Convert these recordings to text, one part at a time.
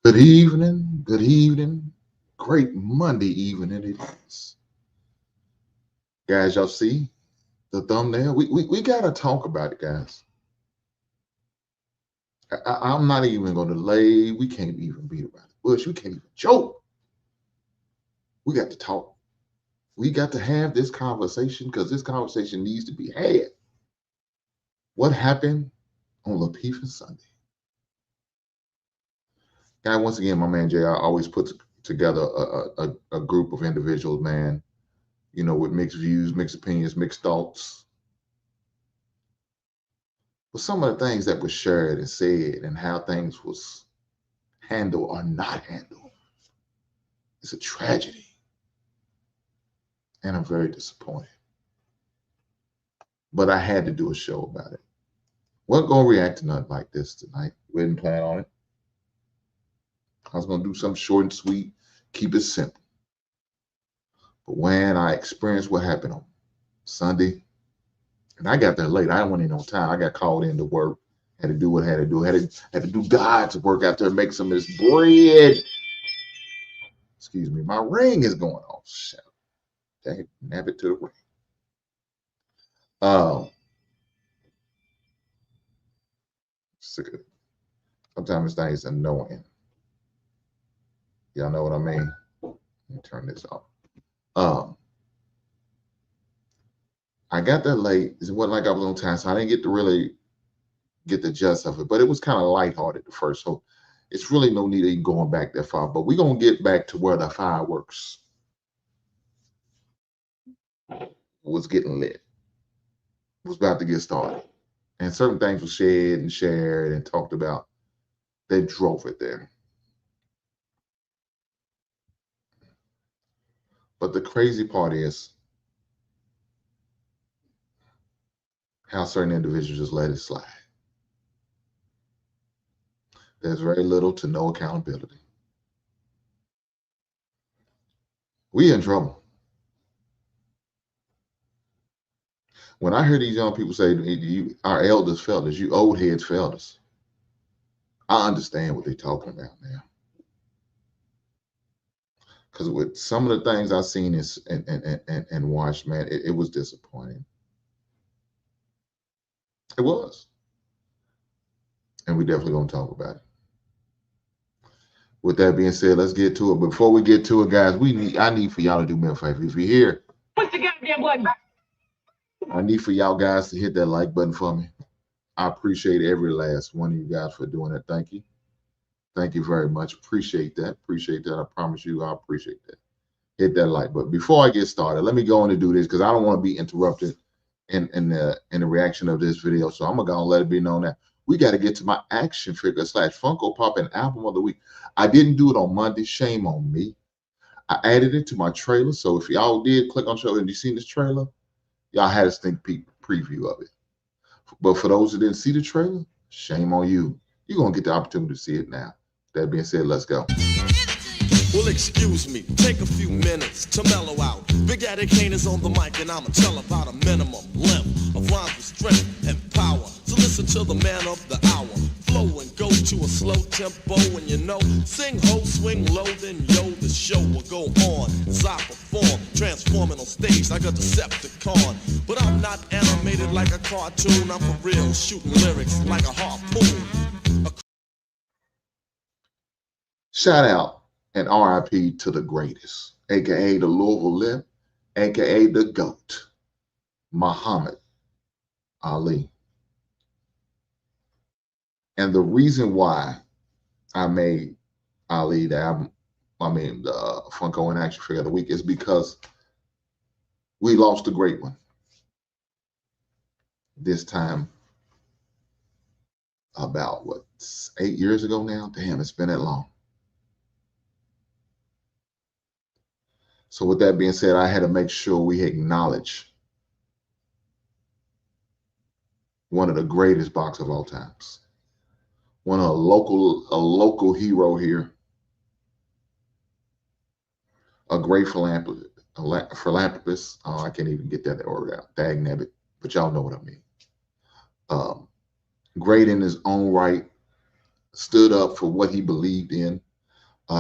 Good evening, good evening. Great Monday evening it is. Guys, y'all see the thumbnail? We got to talk about it, guys. I'm not even going to delay. We can't even beat around the bush. We can't even joke. We got to talk. We got to have this conversation because this conversation needs to be had. What happened on Lapeef-ing Sunday? Guy, once again, my man JR always puts together a group of individuals, man, you know, with mixed views, mixed opinions, mixed thoughts. But some of the things that were shared and said and how things was handled or not handled, it's a tragedy. And I'm very disappointed. But I had to do a show about it. Wasn't going to react to nothing like this tonight. We didn't plan on it. I was going to do something short and sweet, keep it simple. But when I experienced what happened on Sunday, and I got there late. I went in on time. I got called in to work. Had to do what I had to do. Had to do God's work out there, make some of this bread. Excuse me. My ring is going off. Shut up. Dang it, nab it to the ring. Sick of it. Sometimes this thing is annoying. Y'all know what I mean? Let me turn this off. I got there late. It wasn't like I was on time, so I didn't get to really get the gist of it. But it was kind of lighthearted at first, so it's really no need of even going back that far. But we're gonna get back to where the fireworks was getting lit. It was about to get started, and certain things were said and shared and talked about that drove it there. But the crazy part is how certain individuals just let it slide. There's very little to no accountability. We in trouble. When I hear these young people say, our elders failed us, you old heads failed us, I understand what they're talking about now. Because with some of the things I've seen and watched, man, it was disappointing. It was. And we definitely going to talk about it. With that being said, let's get to it. Before we get to it, guys, I need for y'all to do me a favor. If you're here, push the goddamn button. I need for y'all guys to hit that like button for me. I appreciate every last one of you guys for doing that. Thank you. Thank you very much. Appreciate that. Appreciate that. I promise you, I appreciate that. Hit that like button. Before I get started, let me go on and do this because I don't want to be interrupted in the reaction of this video. So I'm going to let it be known that we got to get to my action figure / Funko Pop and album of the week. I didn't do it on Monday. Shame on me. I added it to my trailer. So if y'all did click on show and you seen this trailer, y'all had a sneak peek preview of it. But for those who didn't see the trailer, shame on you. You're going to get the opportunity to see it now. That being said, let's go. Well, excuse me, take a few minutes to mellow out. Big Daddy Kane is on the mic, and I'ma tell about a minimum length of rhymes with strength and power. So listen to the man of the hour. Flow and go to a slow tempo, and you know, sing ho, swing low, then yo, the show will go on as I perform, transforming on stage like a Decepticon. But I'm not animated like a cartoon, I'm for real, shooting lyrics like a harpoon. Shout out and RIP to the greatest, aka the Louisville Lip, aka the GOAT, Muhammad Ali. And the reason why I made Ali the album, the Funko and Action Figure of the Week, is because we lost a great one. This time about, 8 years ago now? Damn, it's been that long. So with that being said, I had to make sure we acknowledge one of the greatest boxers of all times. One of a local hero here. A great philanthropist. Oh, I can't even get that word out. Dag nabbit. But y'all know what I mean. Great in his own right. Stood up for what he believed in.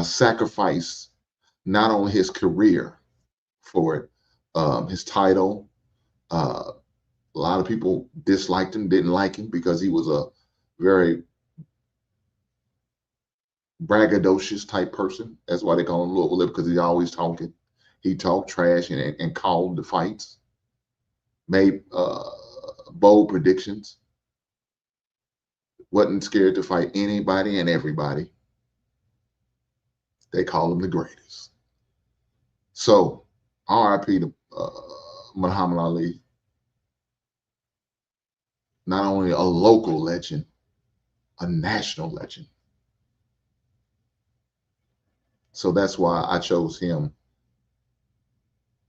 sacrificed not only his career for it, his title. A lot of people disliked him, didn't like him because he was a very braggadocious type person. That's why they call him Louisville Lip, because he's always talking. He talked trash and called the fights, made bold predictions, wasn't scared to fight anybody and everybody. They call him the greatest. So, RIP to Muhammad Ali, not only a local legend, a national legend. So that's why I chose him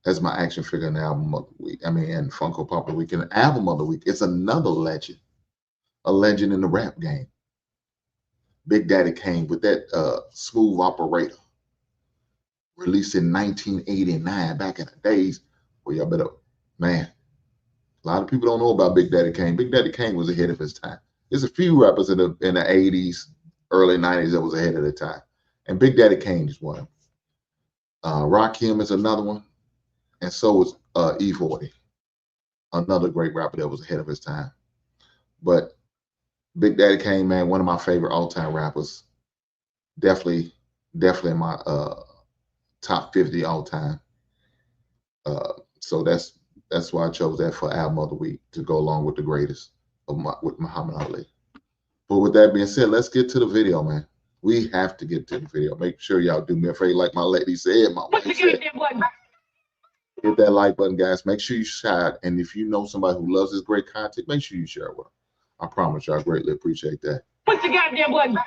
as my action figure and album of the week. I mean, and Funko Pop of the week and album of the week. It's another legend, a legend in the rap game. Big Daddy Kane with that Smooth Operator, released in 1989, back in the days. Well, y'all better, man. A lot of people don't know about Big Daddy Kane. Big Daddy Kane was ahead of his time. There's a few rappers in the 80s, early 90s that was ahead of the time. And Big Daddy Kane is one of them. Rakim is another one. And so is E40, another great rapper that was ahead of his time. But Big Daddy Kane, man, one of my favorite all-time rappers. Definitely in my top 50 all-time. So that's why I chose that for album of the week, to go along with the greatest with Muhammad Ali. But with that being said, let's get to the video, man. We have to get to the video. Make sure y'all do me a favor, like my lady said, my wife said. Hit that like button, guys. Make sure you share it. And if you know somebody who loves this great content, make sure you share it with them. I promise you, I greatly appreciate that. Push the goddamn button.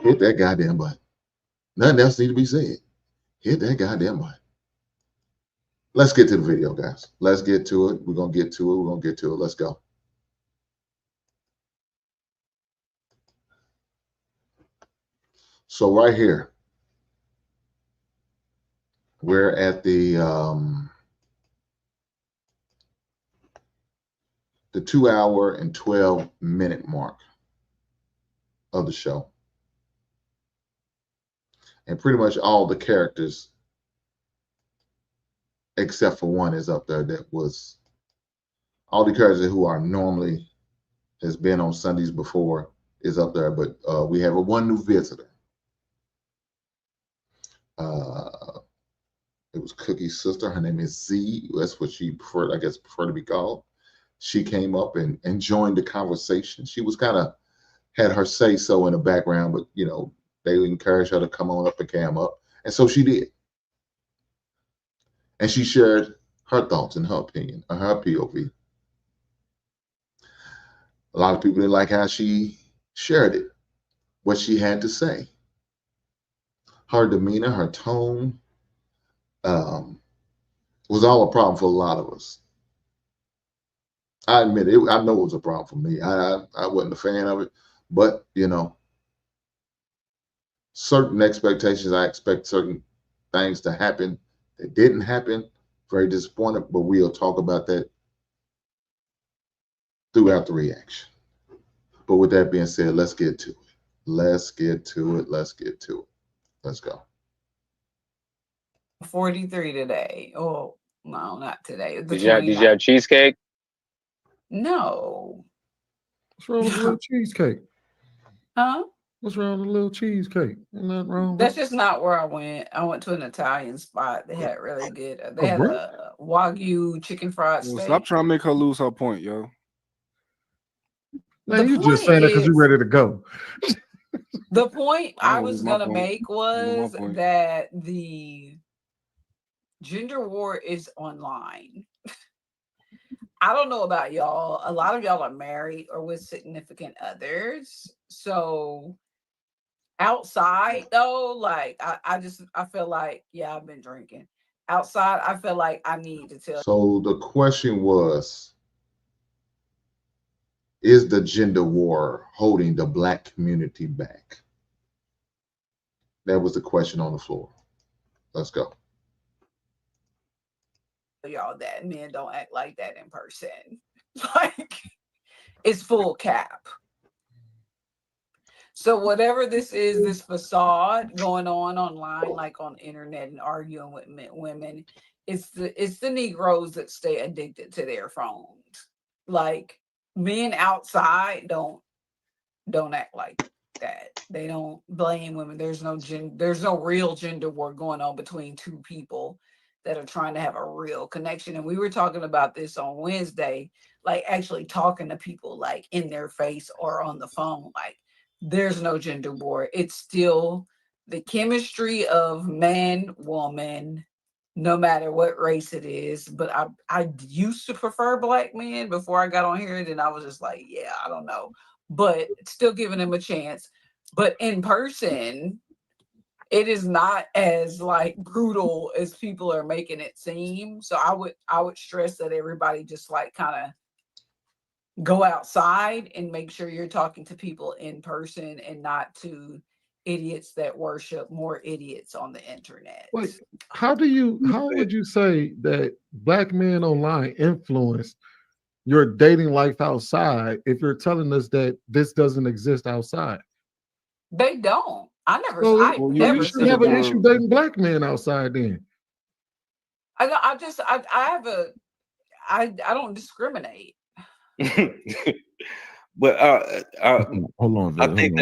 Hit that goddamn button. Nothing else needs to be said. Hit that goddamn button. Let's get to the video, guys. Let's get to it. We're going to get to it. We're going to get to it. Let's go. So right here, we're at the 2 hour and 12-minute mark of the show. And pretty much all the characters, except for one, is up there. That was all the characters who are normally has been on Sundays before is up there. But we have one new visitor. It was Cookie's sister. Her name is Z. That's what she preferred, I guess, to be called. She came up and joined the conversation. She was kind of had her say so in the background, but you know, they encouraged her to come on up and cam up. And so she did. And she shared her thoughts and her opinion, or her POV. A lot of people didn't like how she shared it, what she had to say. Her demeanor, her tone, was all a problem for a lot of us. I admit it. I know it was a problem for me. I wasn't a fan of it, but you know, certain expectations. I expect certain things to happen that didn't happen. Very disappointed, but we'll talk about that throughout the reaction. But with that being said, let's get to it. Let's get to it. Let's get to it. Let's go. 43 today. Oh, no, not today. Did you have cheesecake? No. What's wrong with a little cheesecake? Huh? What's wrong with a little cheesecake? Ain't nothing wrong. That's just not where I went. I went to an Italian spot. They had really good. They had really? a Wagyu chicken fried steak. Stop trying to make her lose her point, yo. Man, you just saying that because you're ready to go. The point I was was my gonna point. make was that the gender war is online. I don't know about y'all. A lot of y'all are married or with significant others. So outside though, like I feel like, yeah, I've been drinking. Outside, I feel like I need to tell. So the question was, is the gender war holding the Black community back? That was the question on the floor. Let's go. Y'all that men don't act like that in person. Like, it's full cap. So whatever this is, this facade going on online, like on the internet and arguing with women, it's the Negroes that stay addicted to their phones. Like men outside don't act like that. They don't blame women. There's no real gender war going on between two people that are trying to have a real connection. And we were talking about this on Wednesday, like actually talking to people like in their face or on the phone. Like there's no gender war. It's still the chemistry of man, woman, no matter what race it is. But I used to prefer black men before I got on here. And then I was just like, yeah, I don't know. But still giving them a chance. But in person, it is not as like brutal as people are making it seem. So I would stress that everybody just like kind of go outside and make sure you're talking to people in person and not to idiots that worship more idiots on the internet. Like, how would you say that black men online influence your dating life outside if you're telling us that this doesn't exist outside? They don't. I never. So I never. you should have an issue dating black men outside then. I have a. I don't discriminate. But hold on, Viz. I think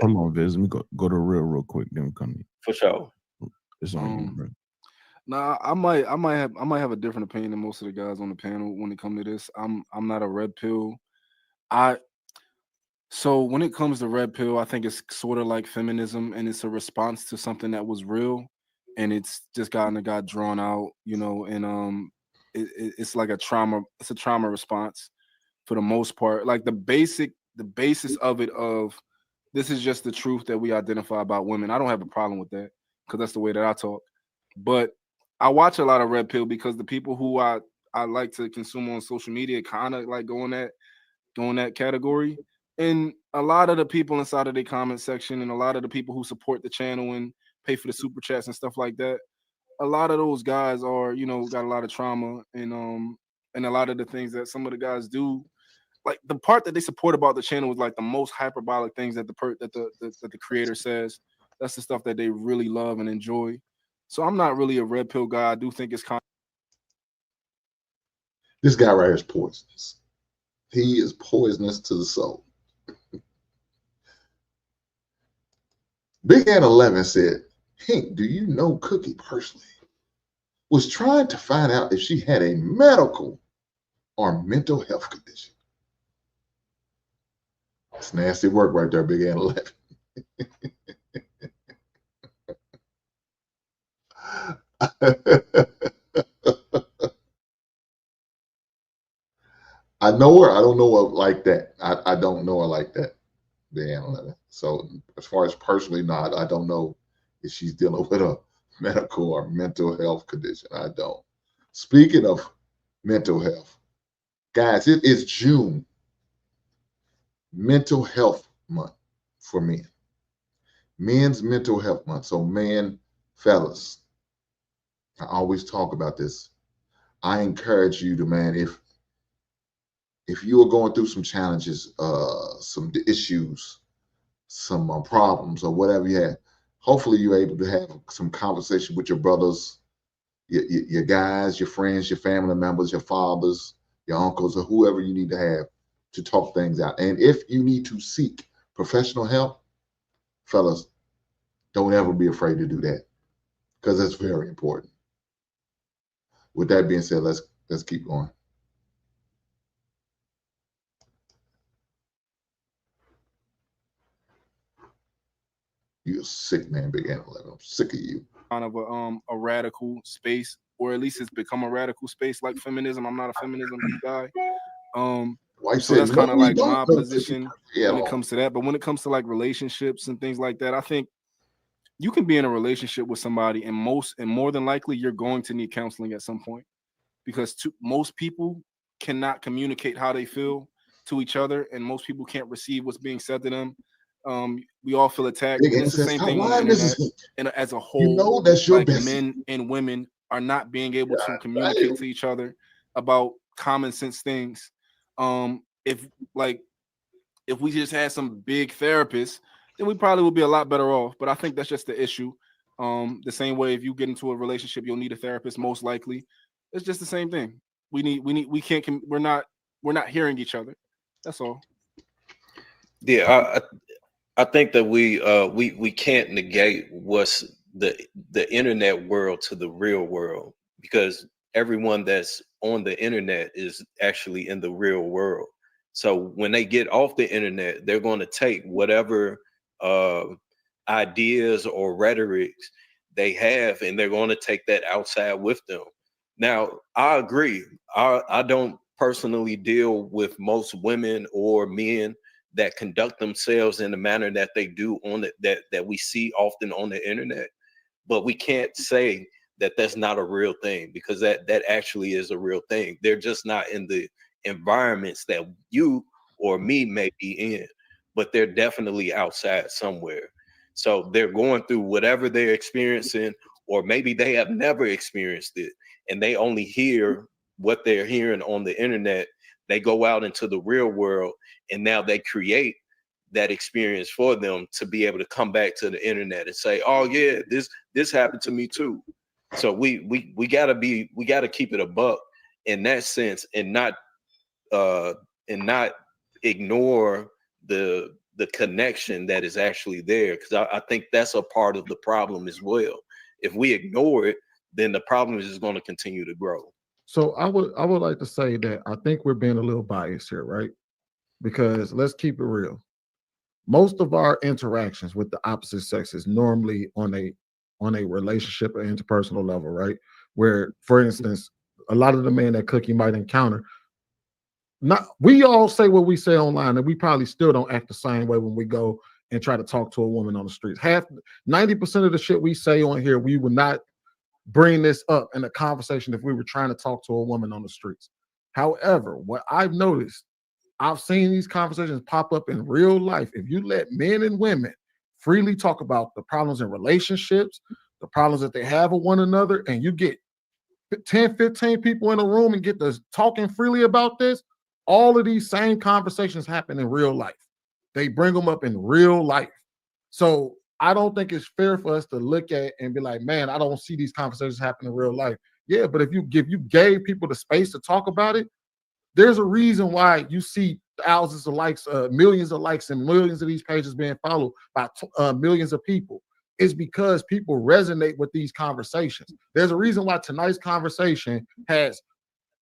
hold on, Viz. Let me go to real quick. Then we come in. For sure. It's on you, bro. Nah, I might have a different opinion than most of the guys on the panel when it comes to this. I'm not a red pill. So when it comes to red pill, I think it's sort of like feminism, and it's a response to something that was real, and it's just got drawn out, and it's like a trauma. It's a trauma response for the most part. Like the basis of it this is just the truth that we identify about women. I don't have a problem with that because that's the way that I talk. But I watch a lot of red pill because the people who I like to consume on social media kind of like go in that category. And a lot of the people inside of the comment section and a lot of the people who support the channel and pay for the super chats and stuff like that, a lot of those guys are, got a lot of trauma and a lot of the things that some of the guys do, like the part that they support about the channel is like the most hyperbolic things that the creator says. That's the stuff that they really love and enjoy. So I'm not really a red pill guy. I do think it's This guy right here is poisonous. He is poisonous to the soul. Big Ant 11 said, Hank, do you know Cookie personally? Was trying to find out if she had a medical or mental health condition. That's nasty work right there, Big Ant 11. I know her. I don't know her like that. I don't know her like that, Big Ant 11. So as far as personally, not, I don't know if she's dealing with a medical or mental health condition. I don't. Speaking of mental health, guys, it is June, Mental Health Month for men. Men's Mental Health Month. So men, fellas, I always talk about this. I encourage you to, man, if you are going through some challenges, some issues, some problems or whatever you have, hopefully you're able to have some conversation with your brothers, your guys, your friends, your family members, your fathers, your uncles, or whoever you need to have to talk things out. And if you need to seek professional help, fellas, don't ever be afraid to do that because that's very important. With that being said, let's keep going. You're a sick man, Big Ant 11. I'm sick of you. kind of a radical space, or at least it's become a radical space like feminism. I'm not a feminism guy. So that's kind of like my position when it comes to that. But when it comes to like relationships and things like that, I think you can be in a relationship with somebody and more than likely you're going to need counseling at some point because most people cannot communicate how they feel to each other, and most people can't receive what's being said to them. We all feel attacked. And it's the same thing on the internet. And as a whole, that's your like men and women are not being able to communicate to each other about common sense things. If like if we just had some big therapists, then we probably would be a lot better off. But I think that's just the issue. The same way if you get into a relationship, you'll need a therapist most likely. It's just the same thing. We're not hearing each other. That's all. Yeah, I think that we can't negate what's the internet world to the real world, because everyone that's on the internet is actually in the real world. So when they get off the internet, they're going to take whatever ideas or rhetorics they have, and they're going to take that outside with them. Now, I agree. I don't personally deal with most women or men that conduct themselves in the manner that they do on that we see often on the internet. But we can't say that that's not a real thing, because that actually is a real thing. They're just not in the environments that you or me may be in, but they're definitely outside somewhere. So they're going through whatever they're experiencing, or maybe they have never experienced it and they only hear what they're hearing on the internet. They go out into the real world and now they create that experience for them to be able to come back to the internet and say, oh yeah, this happened to me too. So we gotta keep it a buck in that sense, and not ignore the connection that is actually there, because I think that's a part of the problem as well. If we ignore it, then the problem is just going to continue to grow. So I would like to say that I think we're being a little biased here, right? Because let's keep it real. Most of our interactions with the opposite sex is normally on a relationship or interpersonal level, right? Where, for instance, a lot of the men that Cookie might encounter, we all say what we say online, and we probably still don't act the same way when we go and try to talk to a woman on the streets. 90% of the shit we say on here, we would not bring this up in a conversation if we were trying to talk to a woman on the streets. However, what I've noticed, I've seen these conversations pop up in real life. If you let men and women freely talk about the problems in relationships, the problems that they have with one another, and you get 10, 15 people in a room and get this talking freely about this, all of these same conversations happen in real life. They bring them up in real life. So I don't think it's fair for us to look at and be like, man, I don't see these conversations happen in real life. Yeah, but if you gave people the space to talk about it, there's a reason why you see thousands of likes, millions of likes, and millions of these pages being followed by millions of people. It's because people resonate with these conversations. There's a reason why tonight's conversation has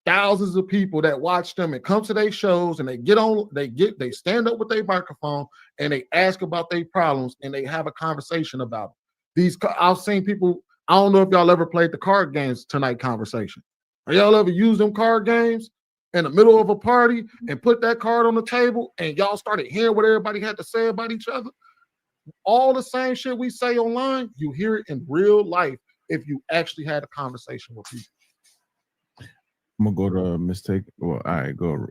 thousands of people that watch them and come to their shows, and they stand up with their microphone and they ask about their problems and they have a conversation about them. I've seen people, I don't know if y'all ever played the card games tonight conversation. Or y'all ever used them card games in the middle of a party and put that card on the table and y'all started hearing what everybody had to say about each other? All the same shit we say online, you hear it in real life if you actually had a conversation with people. I'm gonna go to mistake. Well, all right, go.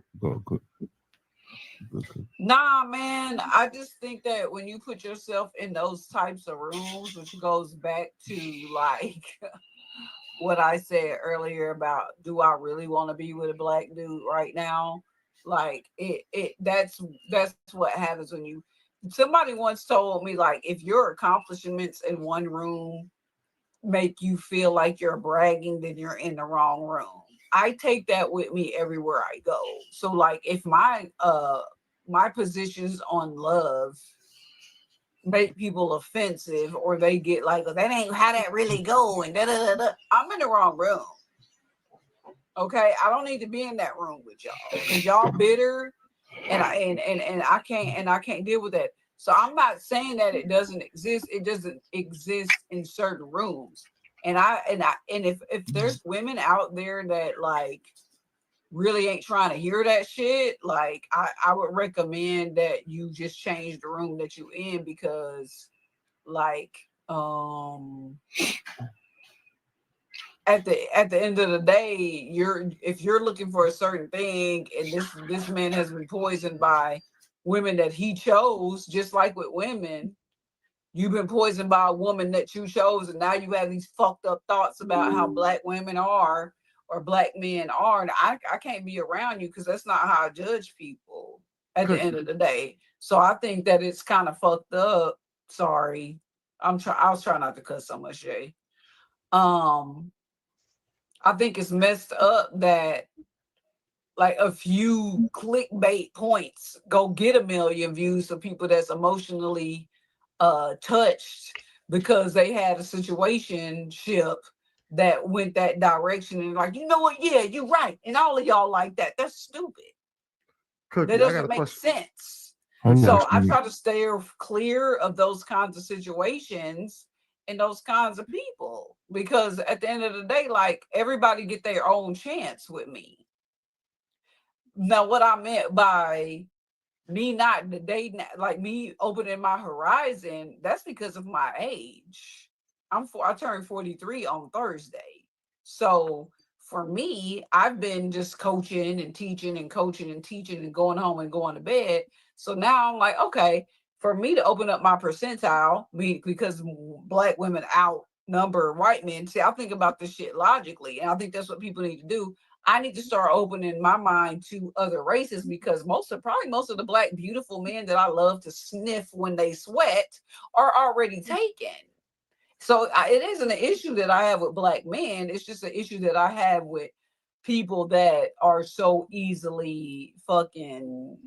Nah, man, I just think that when you put yourself in those types of rooms, which goes back to like what I said earlier about, do I really want to be with a black dude right now? Like that's what happens when somebody once told me, like, if your accomplishments in one room make you feel like you're bragging, then you're in the wrong room. I take that with me everywhere I go. So like if my positions on love make people offensive, or they get like, that ain't how that really go, and da da da, I'm in the wrong room. Okay, I don't need to be in that room with y'all, because y'all bitter, and I can't deal with that. So I'm not saying that it doesn't exist. It doesn't exist in certain rooms. And if there's women out there that like really ain't trying to hear that shit, like I would recommend that you just change the room that you in, because like at the end of the day, if you're looking for a certain thing, and this man has been poisoned by women that he chose, just like with women, you've been poisoned by a woman that you chose, and now you have these fucked up thoughts about how black women are or black men are, and I can't be around you, because that's not how I judge people at the end of the day. So I think that it's kind of fucked up. Sorry. I was trying not to cuss so much, Jay. I think it's messed up that like a few clickbait points go get 1 million views for people that's emotionally touched because they had a situationship that went that direction, and like, you know what, yeah, you're right, and all of y'all like that. That's stupid. Cookie, That I got doesn't a make question. sense. I'm So I actually try to stay clear of those kinds of situations and those kinds of people, because at the end of the day, like, everybody get their own chance with me. Now, what I meant by me not dating, like me opening my horizon, that's because of my age. I turned 43 on Thursday. So for me, I've been just coaching and teaching and coaching and teaching and going home and going to bed. So now I'm like, okay, for me to open up my percentile, because Black women outnumber white men. See, I think about this shit logically, and I think that's what people need to do. I need to start opening my mind to other races, because most of the Black beautiful men that I love to sniff when they sweat are already taken. So it isn't an issue that I have with Black men. It's just an issue that I have with people that are so easily fucking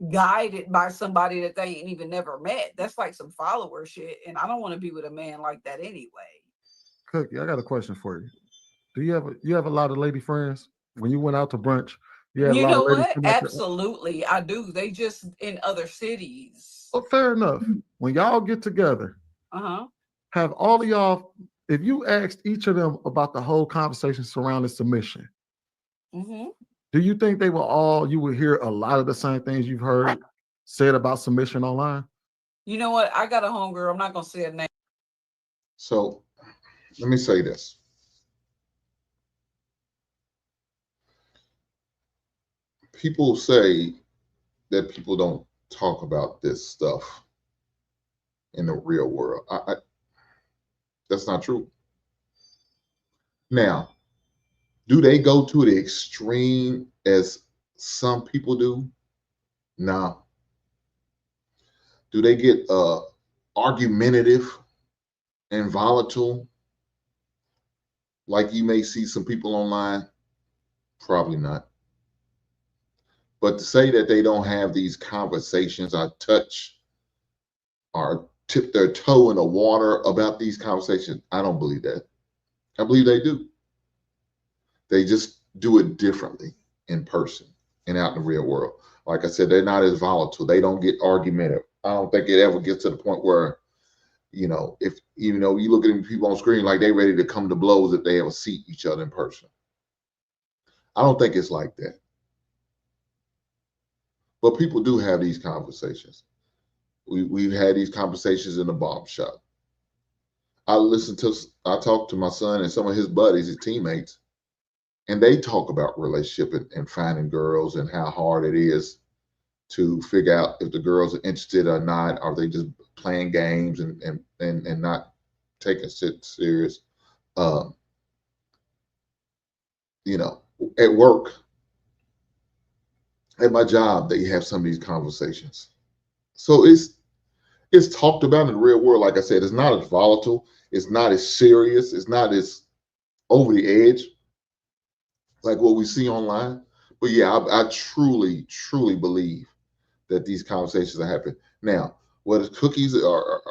guided by somebody that they ain't even never met. That's like some follower shit, and I don't want to be with a man like that anyway. Cookie, I got a question for you. Do you have a lot of lady friends? When you went out to brunch, you had a You lot of know ladies what? come out there. Absolutely, I do. They just in other cities. Oh, fair enough. When y'all get together, Uh-huh. have all of y'all, if you asked each of them about the whole conversation surrounding submission, Mm-hmm. do you think you would hear a lot of the same things you've heard said about submission online? You know what? I got a homegirl. I'm not gonna say a name. So let me say this. People say that people don't talk about this stuff in the real world. That's not true. Now, do they go to the extreme as some people do? No. Do they get argumentative and volatile like you may see some people online? Probably not. But to say that they don't have these conversations or touch or tip their toe in the water about these conversations, I don't believe that. I believe they do. They just do it differently in person and out in the real world. Like I said, they're not as volatile. They don't get argumentative. I don't think it ever gets to the point where, if you look at people on screen like they ready to come to blows if they ever see each other in person. I don't think it's like that. But people do have these conversations. We've had these conversations in the barber shop. I talk to my son and some of his buddies, his teammates, and they talk about relationship and finding girls and how hard it is to figure out if the girls are interested or not. Are they just playing games and not taking it serious? At work, at my job, they have some of these conversations. So it's talked about in the real world. Like I said, it's not as volatile. It's not as serious. It's not as over the edge like what we see online. But yeah, I truly, truly believe that these conversations are happening. Now, whether cookies are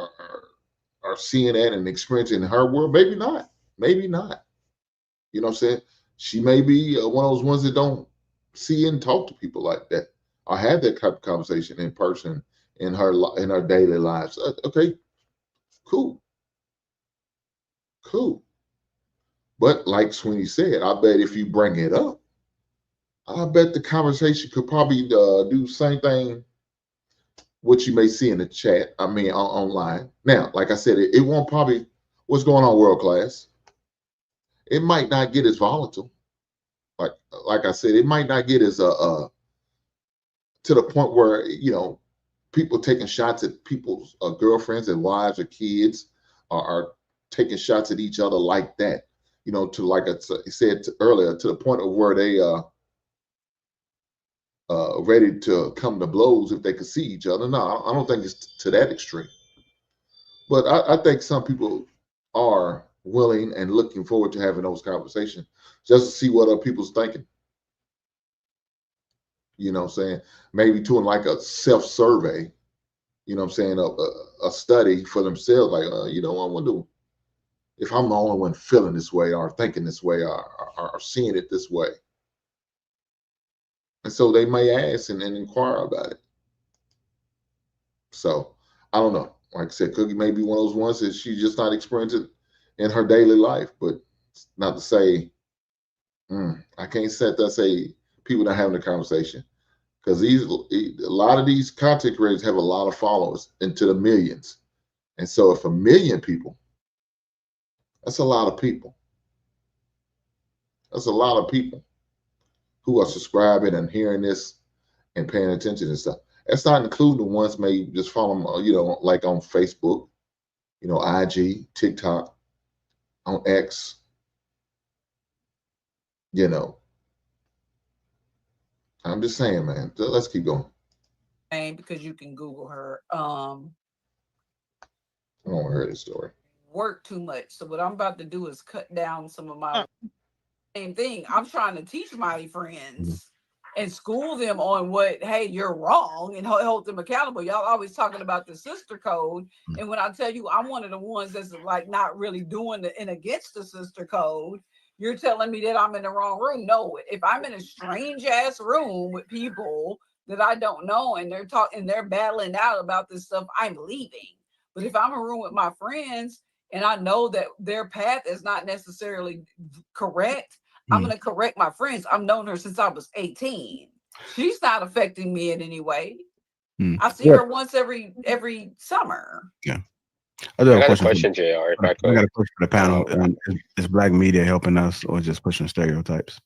seeing that and experiencing in her world, maybe not. Maybe not. You know what I'm saying? She may be one of those ones that don't see and talk to people like that or have that type of conversation in person in her daily lives. Okay, cool. But like Sweeney said, I bet if you bring it up, I bet the conversation could probably do the same thing what you may see in the chat. I mean, online. Now, like I said, it won't probably. What's going on, world class? It might not get as volatile. Like I said, it might not get as to the point where people taking shots at people's girlfriends and wives or kids are taking shots at each other like that. To like I said earlier, to the point of where they ready to come to blows if they could see each other. No, I don't think it's to that extreme. But I think some people are willing and looking forward to having those conversations just to see what other people's thinking. You know what I'm saying? Maybe doing like a self-survey, you know what I'm saying, a study for themselves, like, you know, I wonder if I'm the only one feeling this way or thinking this way or seeing it this way. And so they may ask and inquire about it. So I don't know. Like I said, Cookie may be one of those ones that she's just not experiencing in her daily life, but not to say, I can't set that say people not having a conversation. Because a lot of these content creators have a lot of followers into the millions. And so if 1 million people, that's a lot of people. That's a lot of people who are subscribing and hearing this and paying attention and stuff. That's not including the ones may just follow them, you know, like on Facebook, you know, IG, TikTok, on X, you know. I'm just saying, man, let's keep going. Because you can Google her. I don't want to hear this story. Work too much. So what I'm about to do is cut down some of my same thing. I'm trying to teach my friends and school them on what, hey, you're wrong, and hold them accountable. Y'all always talking about the sister code. And when I tell you I'm one of the ones that's like not really doing and against the sister code, you're telling me that I'm in the wrong room. No, if I'm in a strange ass room with people that I don't know and they're talking, they're battling out about this stuff, I'm leaving. But if I'm in a room with my friends and I know that their path is not necessarily correct, I'm going to correct my friends. I've known her since I was 18. She's not affecting me in any way. I see her once every summer. Yeah. I got a question, JR, if I could. I got a question for the panel. Is black media helping us or just pushing stereotypes?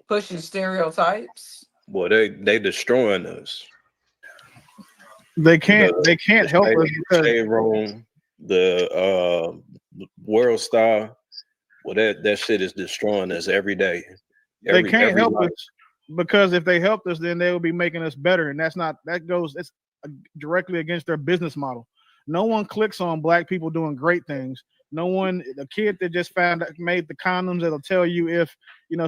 Pushing stereotypes? Well, they destroying us. They can't help us because Shade Room, the World Star. Well, that shit is destroying us every day. They can't help us because if they helped us, then they will be making us better, and it's directly against their business model. No one clicks on black people doing great things. No one, the kid that just made the condoms that'll tell you if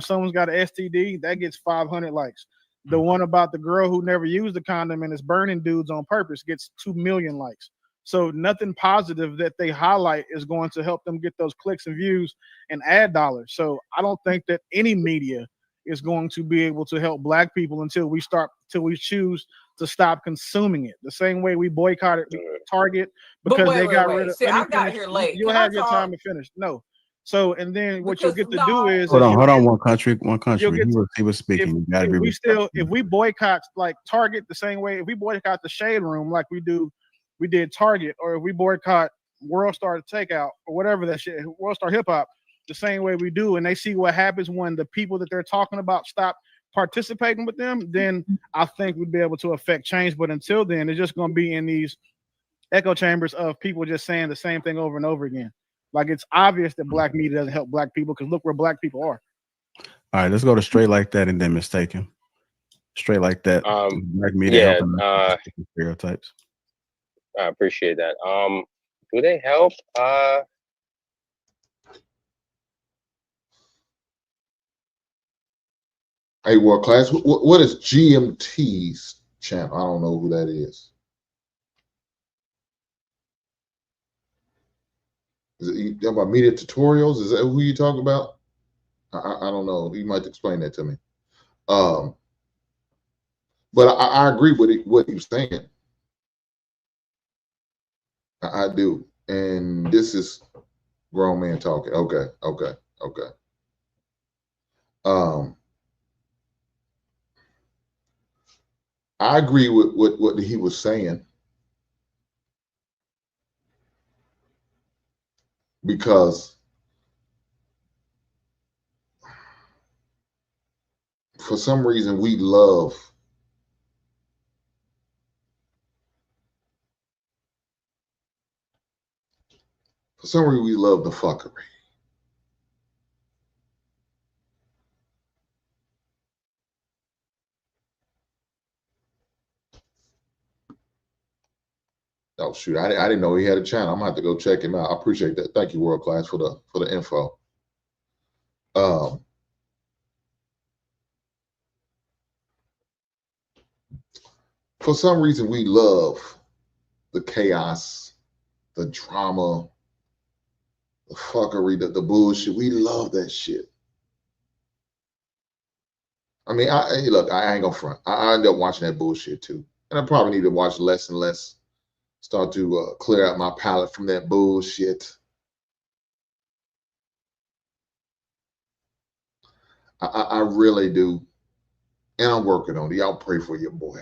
someone's got an STD, that gets 500 likes. The one about the girl who never used the condom and is burning dudes on purpose gets 2 million likes. So nothing positive that they highlight is going to help them get those clicks and views and ad dollars. So I don't think that any media is going to be able to help black people until we choose to stop consuming it. The same way we boycotted Target because they got rid of. See, I got here late. You'll have your time to finish. No. So and then what you'll get to do is hold on. One country. He was speaking. If we boycott like Target the same way, if we boycott the Shade Room like we did Target, or if we boycott World Star Takeout or whatever that shit, World Star Hip Hop, the same way we do, and they see what happens when the people that they're talking about stop participating with them, then I think we'd be able to affect change. But until then, it's just going to be in these echo chambers of people just saying the same thing over and over again. Like, it's obvious that black media doesn't help black people because look where black people are. All right, let's go to Straight Like That and then Mistaken. Straight Like That. Black media helping stereotypes. I appreciate that. Do they help? Hey, World Class, what is GMT's channel? I don't know who that is. Is it you talking about media tutorials? Is that who you talking about? I don't know. You might explain that to me. But I agree with what he was saying. I do. And this is grown man talking. Okay. I agree with what he was saying, because for some reason we love the fuckery. Oh shoot, I didn't know he had a channel. I'm gonna have to go check him out. I appreciate that. Thank you, World Class, for the info. For some reason, we love the chaos, the drama, the fuckery, the bullshit. We love that shit. I mean, hey, look, I ain't gonna front. I end up watching that bullshit too, and I probably need to watch less and less. Start to clear out my palate from that bullshit. I really do, and I'm working on it. Y'all pray for your boy.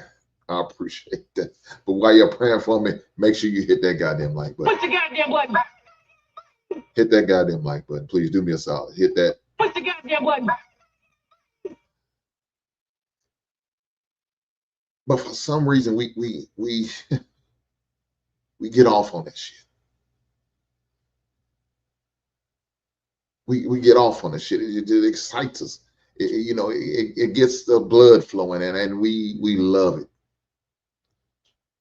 I appreciate that. But while you're praying for me, make sure you hit that goddamn like button. Push the goddamn like button. Hit that goddamn like button. Please do me a solid. Hit that. Push the goddamn like button. But for some reason, we get off on that shit. We get off on the shit. It excites us. It gets the blood flowing, and we love it.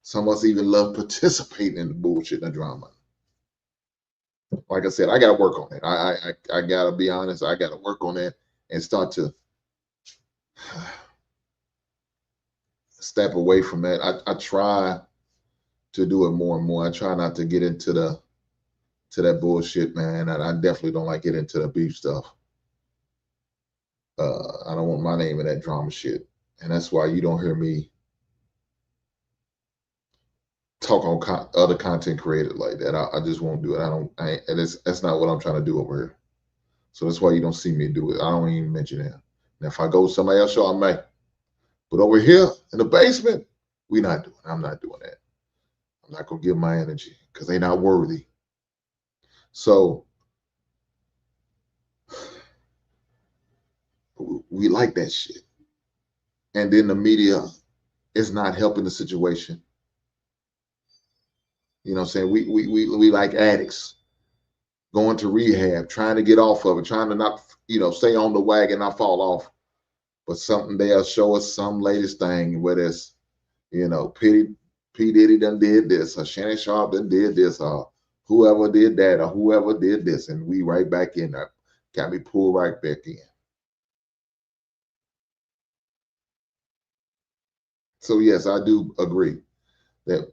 Some of us even love participating in the bullshit and the drama. Like I said, I got to work on it. I got to be honest. I got to work on that and start to step away from that. I try to do it more and more. I try not to get into that bullshit, man. And I definitely don't like getting into the beef stuff. I don't want my name in that drama shit. And that's why you don't hear me talk on other content creators like that. I just won't do it. That's not what I'm trying to do over here. So that's why you don't see me do it. I don't even mention that. And if I go to somebody else's show, I may. But over here in the basement, I'm not doing that. I'm not going to give my energy because they're not worthy. So we like that shit. And then the media is not helping the situation. You know what I'm saying? We like addicts going to rehab, trying to get off of it, trying to not, stay on the wagon, not fall off. But something they'll show us some latest thing where there's, P. Diddy done did this, or Shannon Sharp done did this, or whoever did that, or whoever did this, and we right back in there. Got me pulled right back in. So yes, I do agree that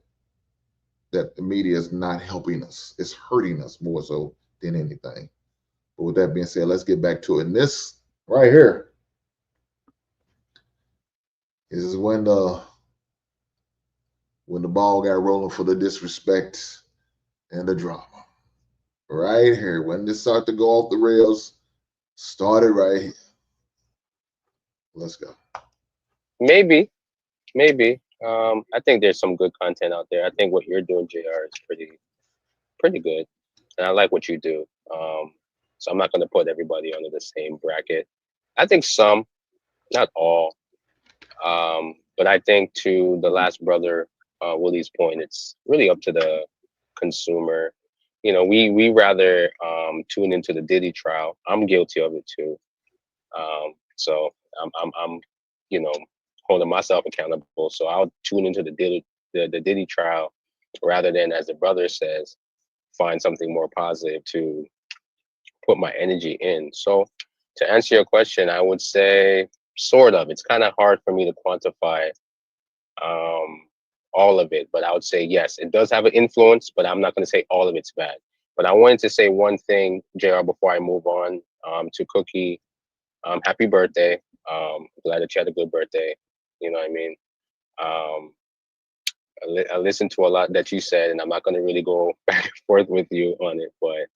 the media is not helping us. It's hurting us more so than anything. But with that being said, let's get back to it. And this right here is when the ball got rolling for the disrespect and the drama. Right here, when this started to go off the rails, started right here. Let's go. Maybe. I think there's some good content out there. I think what you're doing, JR, is pretty good, and I like what you do. So I'm not going to put everybody under the same bracket. I think some, not all. But I think to the last brother, Willie's point, it's really up to the consumer. We rather tune into the Diddy trial. I'm guilty of it too. So I'm holding myself accountable. So I'll tune into the Diddy trial rather than, as the brother says, find something more positive to put my energy in. So to answer your question, I would say sort of. It's kind of hard for me to quantify all of it, but I would say yes, it does have an influence, but I'm not going to say all of it's bad. But I wanted to say one thing, JR, before I move on to Cookie. Happy birthday. Glad that you had a good birthday. You know what I mean? I listened to a lot that you said, and I'm not going to really go back and forth with you on it, but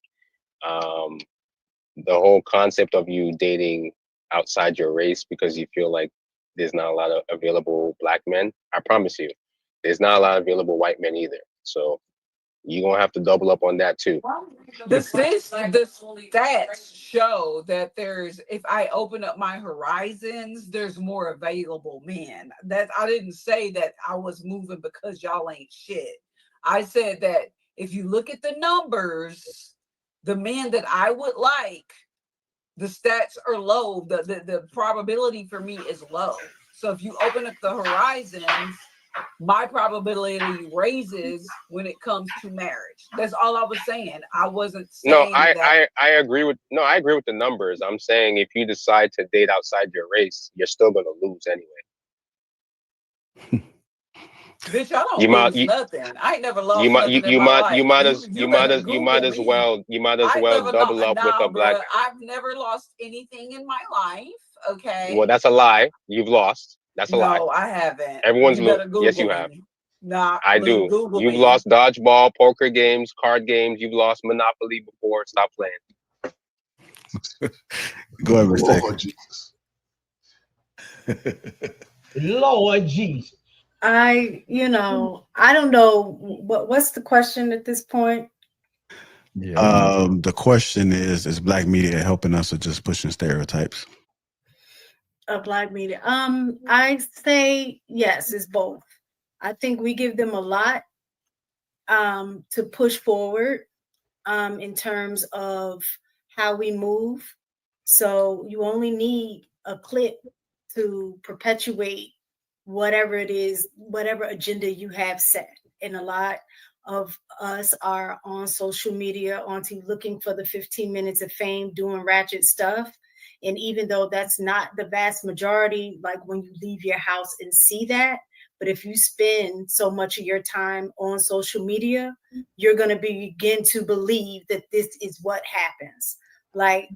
the whole concept of you dating outside your race because you feel like there's not a lot of available black men, I promise you, there's not a lot of available white men either. So you're going to have to double up on that too. The stats show that if I open up my horizons, there's more available men. That I didn't say that I was moving because y'all ain't shit. I said that if you look at the numbers, the men that I would like, the stats are low. The probability for me is low. So if you open up the horizons, my probability raises when it comes to marriage. That's all I was saying. I wasn't saying I agree with I agree with the numbers. I'm saying if you decide to date outside your race, you're still gonna lose anyway. Bitch, I don't lose nothing. I ain't never lost nothing in my life. You might as well double up with a black man. I've never lost anything in my life. Okay. Well, that's a lie. You've lost. That's a lie. No, I haven't. Everyone's losing. Yes, you have. Nah, I do. You've lost dodgeball, poker games, card games. You've lost Monopoly before. Stop playing. Go ahead, Mr. Lord Jesus. Lord Jesus. I don't know what's the question at this point. The question is black media helping us or just pushing stereotypes? Black media. I say yes, it's both. I think we give them a lot to push forward in terms of how we move. So you only need a clip to perpetuate whatever it is, whatever agenda you have set. And a lot of us are on social media, looking for the 15 minutes of fame, doing ratchet stuff. And even though that's not the vast majority, like when you leave your house and see that, but if you spend so much of your time on social media, you're going to begin to believe that this is what happens. Like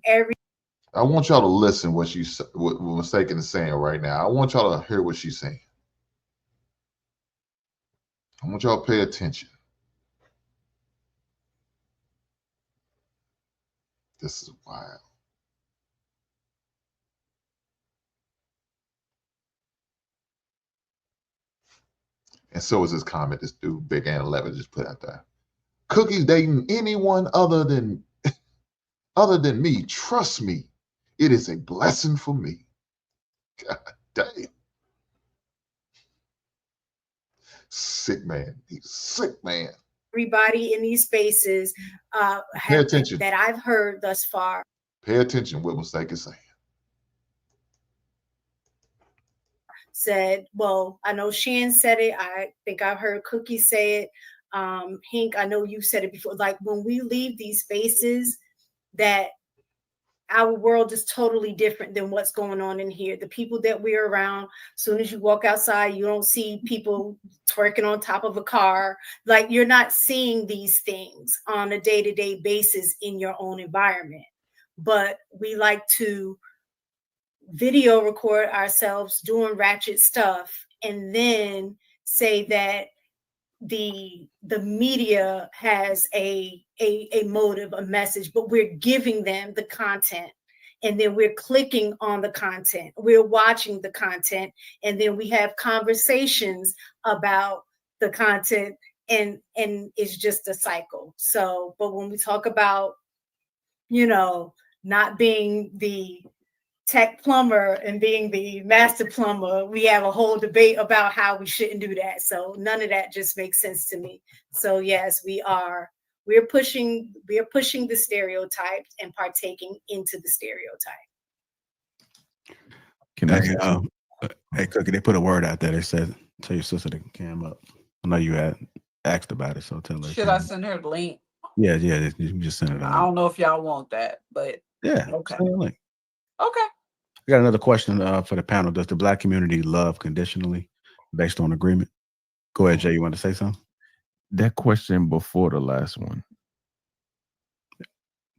I want y'all to listen what Mistaken is saying right now. I want y'all to hear what she's saying. I want y'all to pay attention. This is wild. And so is this comment this dude, Big Ann 11, just put out there. Cookie's dating anyone other than me. Trust me, it is a blessing for me. God damn. Sick man. He's a sick man. Everybody in these spaces Pay attention. that I've heard thus far. Pay attention what Mistake is saying. Said, well, I know Shan said it. I think I've heard Cookie say it. Hink, I know you said it before. Like when we leave these spaces, that our world is totally different than what's going on in here. The people that we're around, as soon as you walk outside, you don't see people twerking on top of a car. Like you're not seeing these things on a day-to-day basis in your own environment. But we like to video record ourselves doing ratchet stuff and then say that the media has a motive, a message, but we're giving them the content and then we're clicking on the content, we're watching the content, and then we have conversations about the content, and it's just a cycle. So, but when we talk about, not being the tech plumber and being the master plumber, we have a whole debate about how we shouldn't do that. So none of that just makes sense to me. So yes, we're pushing the stereotypes and partaking into the stereotype. Can I hey Cookie, they put a word out there. They said tell your sister to cam up. I know you had asked about it, so tell her. Should I send her the link? Yeah, you can just send it. I don't know if y'all want that, but yeah, okay. Send the link. Okay. I got another question for the panel. Does the black community love conditionally based on agreement? Go ahead, Jay. You want to say something? That question before the last one.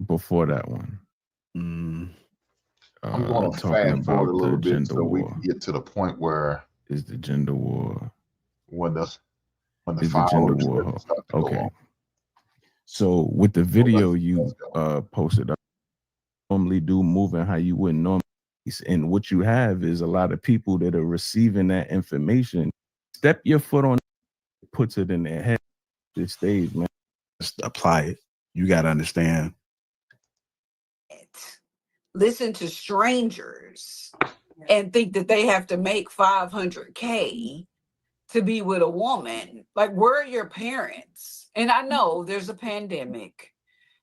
Before that one. I'm going to fast forward a little bit so we can get to the point where is the gender war. When the is the gender war. Okay. So with the video you posted up, normally do moving how you wouldn't normally. And what you have is a lot of people that are receiving that information. Step your foot on it, puts it in their head. This stage, man. Just apply it. You got to understand. Listen to strangers and think that they have to make $500K to be with a woman. Like, where are your parents? And I know there's a pandemic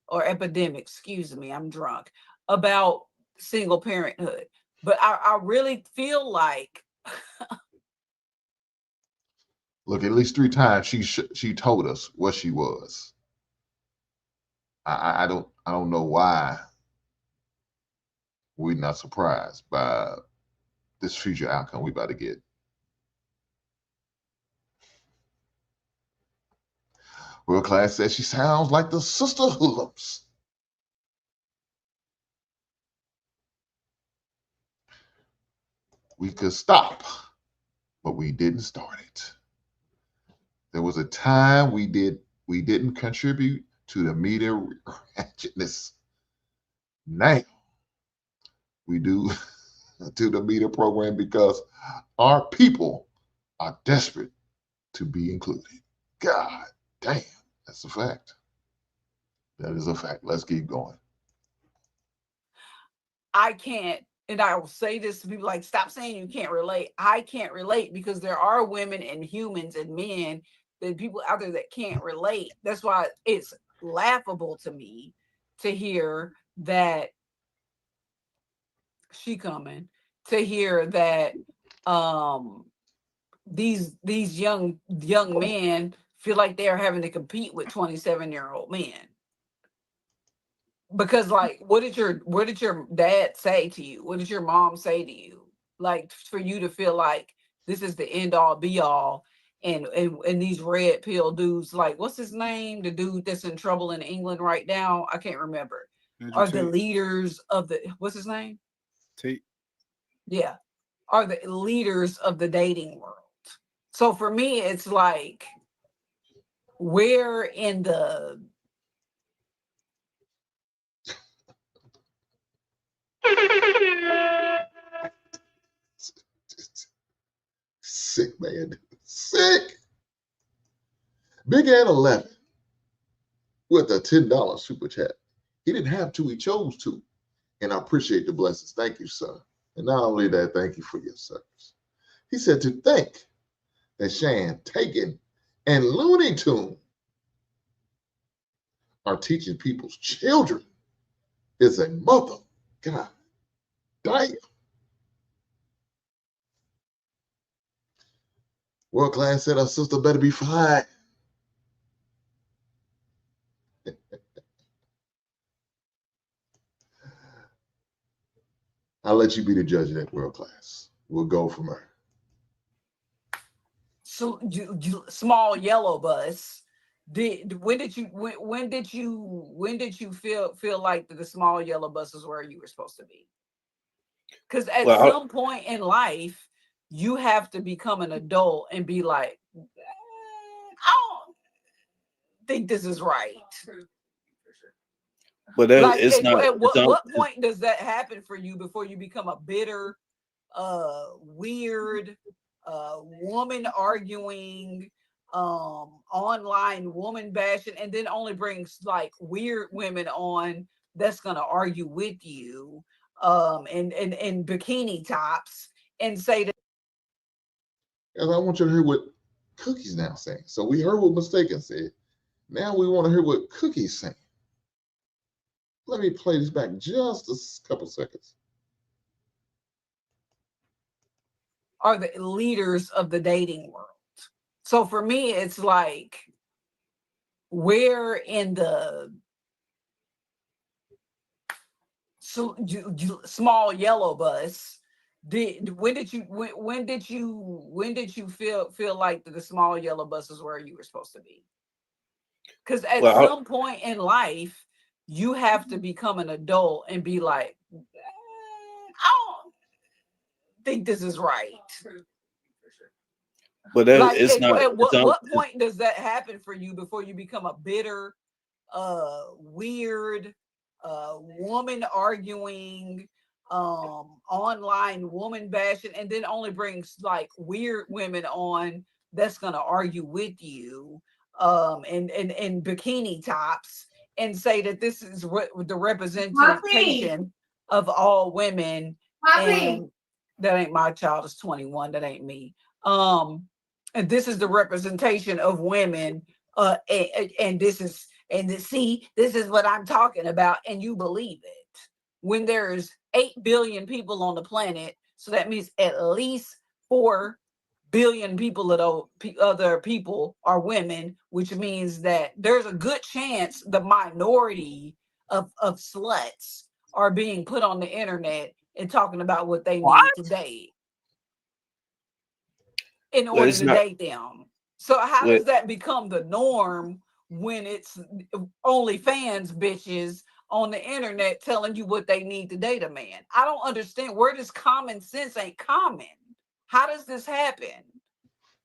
or epidemic, excuse me, I'm drunk, about single parenthood, but I really feel like Look, at least 3 times she told us what she was. I don't know why we're not surprised by this future outcome we about to get. World Class says she sounds like the Sister Hoops. We could stop, but we didn't start it. There was a time we didn't contribute to the media ratchetness. Now we do to the media program because our people are desperate to be included. God damn, that's a fact. That is a fact. Let's keep going. I can't, and I will say this to people like, stop saying you can't relate. I can't relate because there are women and humans and men, that people out there that can't relate. That's why it's laughable to me to hear that to hear that these young men feel like they're having to compete with 27-year-old men. Because like, what did your dad say to you? What did your mom say to you? Like, for you to feel like this is the end all be all, and these red pill dudes, like, what's his name? The dude that's in trouble in England right now, I can't remember. Are the leaders of the, what's his name? Tate. Yeah, are the leaders of the dating world. So for me, it's like, where in the Sick, man. Sick. Big Ed 11 with a $10 super chat. He didn't have to, he chose to. And I appreciate the blessings. Thank you, sir. And not only that, thank you for your service. He said to think that Shan, Taken, and Looney Tune are teaching people's children is a mother. God damn. World Class said our sister better be fine. I'll let you be the judge of that, World Class. We'll go from her. So, small yellow bus. When did you feel like the small yellow bus is where you were supposed to be? Because at some point in life, you have to become an adult and be like, I don't think this is right. But like, it's not. At what point does that happen for you before you become a bitter, weird, woman arguing, online woman bashing, and then only brings like weird women on that's gonna argue with you, and bikini tops, and say that. And I want you to hear what Cookie's now saying. So we heard what Mistaken said. Now we want to hear what Cookie's saying. Let me play this back just a couple seconds. Are the leaders of the dating world. So for me, it's like, where in the small yellow bus when did you feel like the small yellow bus is where you were supposed to be? Because at some point in life, you have to become an adult and be like, I don't think this is right. But like, it's not. At what point does that happen for you before you become a bitter, weird, woman arguing, online woman bashing, and then only brings like weird women on that's gonna argue with you, and bikini tops, and say that this is the representation of all women. And that ain't my child, is 21. That ain't me. And this is the representation of women, and this is. See, this is what I'm talking about, and you believe it. When there's 8 billion people on the planet, so that means at least 4 billion people of other people are women, which means that there's a good chance the minority of sluts are being put on the internet and talking about what they need to date in order to date them. So how does that become the norm when it's OnlyFans bitches on the internet telling you what they need to date a man? I don't understand. Where does common sense ain't common? How does this happen?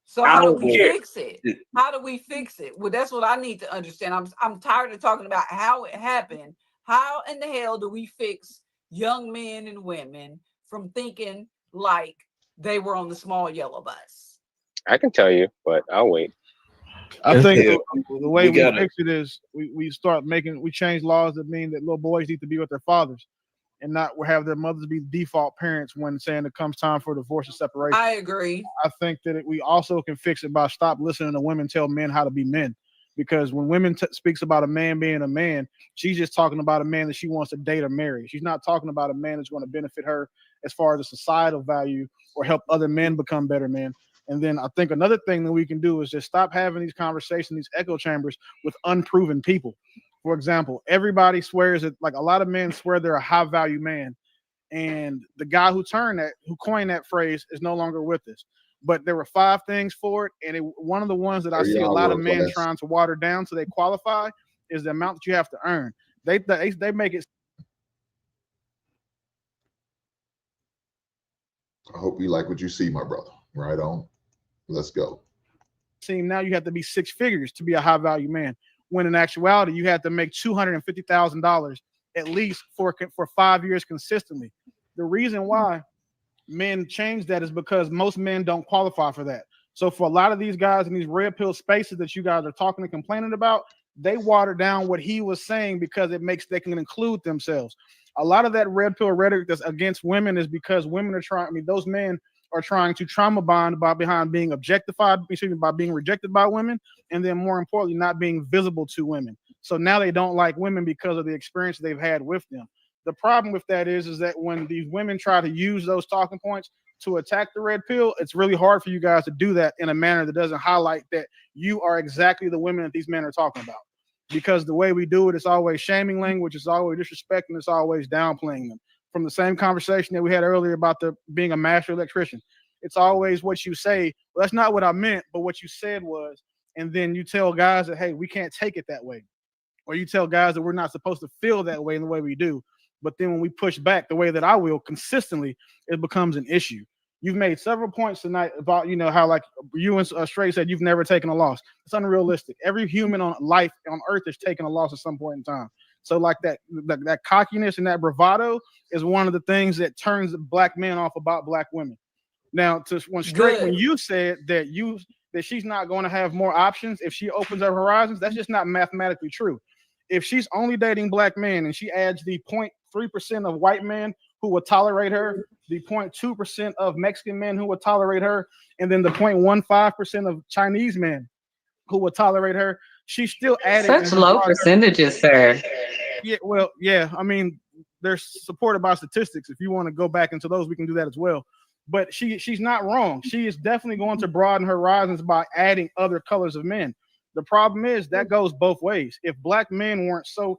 So how do we fix it? How do we fix it? Well, that's what I need to understand. I'm tired of talking about how it happened. How in the hell do we fix young men and women from thinking like they were on the small yellow bus? I can tell you, but I'll wait. I think the way we fix it is we change laws that mean that little boys need to be with their fathers and not have their mothers be default parents when saying it comes time for divorce or separation. I agree. I think that we also can fix it by stop listening to women tell men how to be men. Because when women speaks about a man being a man, she's just talking about a man that she wants to date or marry. She's not talking about a man that's going to benefit her as far as a societal value or help other men become better men. And then I think another thing that we can do is just stop having these conversations, these echo chambers with unproven people. For example, everybody swears that, like a lot of men swear they're a high value man. And the guy who coined that phrase is no longer with us. But there were 5 things for it. And one of the ones that I see a lot of men trying to water down so they qualify is the amount that you have to earn. They make it. I hope you like what you see, my brother. Right on. Let's go. Seem now you have to be 6 figures to be a high value man, when in actuality you have to make $250,000 at least for 5 years consistently. The reason why men change that is because most men don't qualify for that. So for a lot of these guys in these red pill spaces that you guys are talking and complaining about, they water down what he was saying because they can include themselves. A lot of that red pill rhetoric that's against women is because women are those men are trying to trauma bond by being objectified, by being rejected by women, and then more importantly, not being visible to women. So now they don't like women because of the experience they've had with them. The problem with that is that when these women try to use those talking points to attack the red pill, it's really hard for you guys to do that in a manner that doesn't highlight that you are exactly the women that these men are talking about. Because the way we do it, it's always shaming language, it's always disrespecting, it's always downplaying them. From the same conversation that we had earlier about being a master electrician, it's always what you say. Well, that's not what I meant, but what you said was, and then you tell guys that, hey, we can't take it that way. Or you tell guys that we're not supposed to feel that way in the way we do. But then when we push back the way that I will consistently, it becomes an issue. You've made several points tonight about, how like you and Stray said, you've never taken a loss. It's unrealistic. Every human on life on earth has taken a loss at some point in time. So like that cockiness and that bravado is one of the things that turns black men off about black women. Now, when you said that she's not going to have more options if she opens her horizons, that's just not mathematically true. If she's only dating black men and she adds the 0.3% of white men who will tolerate her, the 0.2% of Mexican men who will tolerate her, and then the 0.15% of Chinese men who will tolerate her, she's still adding such low percentages, sir. Yeah. I mean, they're supported by statistics. If you want to go back into those, we can do that as well. But she's not wrong. She is definitely going to broaden her horizons by adding other colors of men. The problem is that goes both ways. If black men weren't so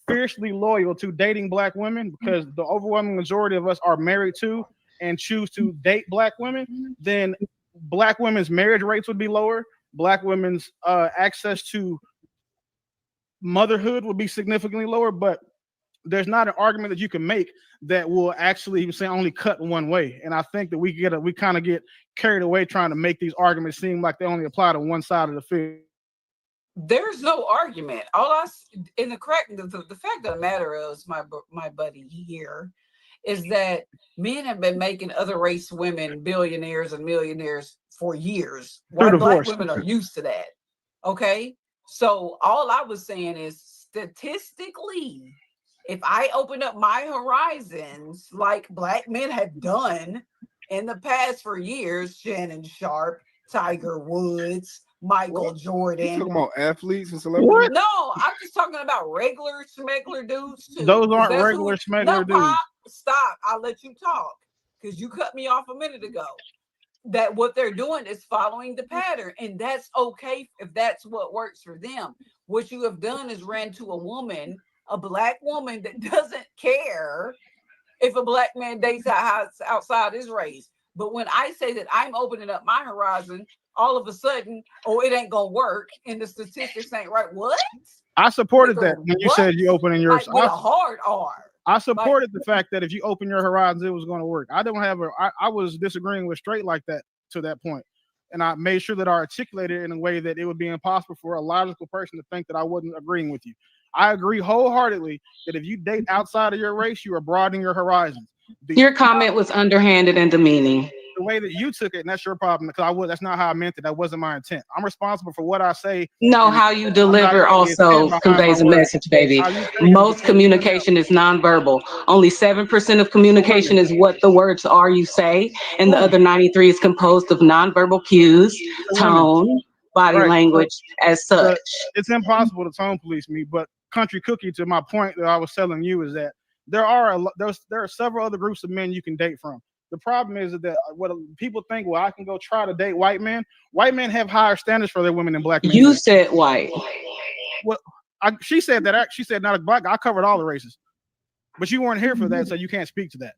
fiercely loyal to dating black women, because the overwhelming majority of us are married to and choose to date black women, then black women's marriage rates would be lower. Black women's access to motherhood would be significantly lower. But there's not an argument that you can make that will actually only cut one way. And I think that we kind of get carried away trying to make these arguments seem like they only apply to one side of the field. There's no argument. The fact of the matter is, my buddy here, is that men have been making other race women billionaires and millionaires for years. White black women are used to that. Okay, so all I was saying is, statistically, if I open up my horizons like black men have done in the past for years, Shannon Sharp, Tiger Woods, Michael Jordan. You talking about athletes and celebrities? What? No, I'm just talking about regular schmegler dudes too. Those aren't regular schmegler dudes. Stop. I'll let you talk because you cut me off a minute ago. that what they're doing is following the pattern, and that's okay if that's what works for them. What you have done is ran to a woman, a black woman that doesn't care if a black man dates outside his race. But when I say that I'm opening up my horizon, all of a sudden, oh, it ain't gonna work, and the statistics ain't right. What? I supported that when you said you opening yours. Like with a hard R. I supported the fact that if you open your horizons, it was going to work. I was disagreeing with straight like that to that point. And I made sure that I articulated it in a way that it would be impossible for a logical person to think that I wasn't agreeing with you. I agree wholeheartedly that if you date outside of your race, you are broadening your horizons. Your comment was underhanded and demeaning. The way that you took it, and that's your problem, because that's not how I meant it. That wasn't my intent. I'm responsible for what I say. No, how you deliver also conveys a message, baby. Most communication is nonverbal. Only 7% of communication is what the words are you say, and the other 93 is composed of nonverbal cues, tone, body language, as such. It's impossible to tone police me, but Country Cookie, to my point that I was telling you, is that there are several other groups of men you can date from. The problem is that what people think, well, I can go try to date white men. White men have higher standards for their women than black men. You said white. Well, she said that. She said not a black. I covered all the races, but you weren't here for that, so you can't speak to that.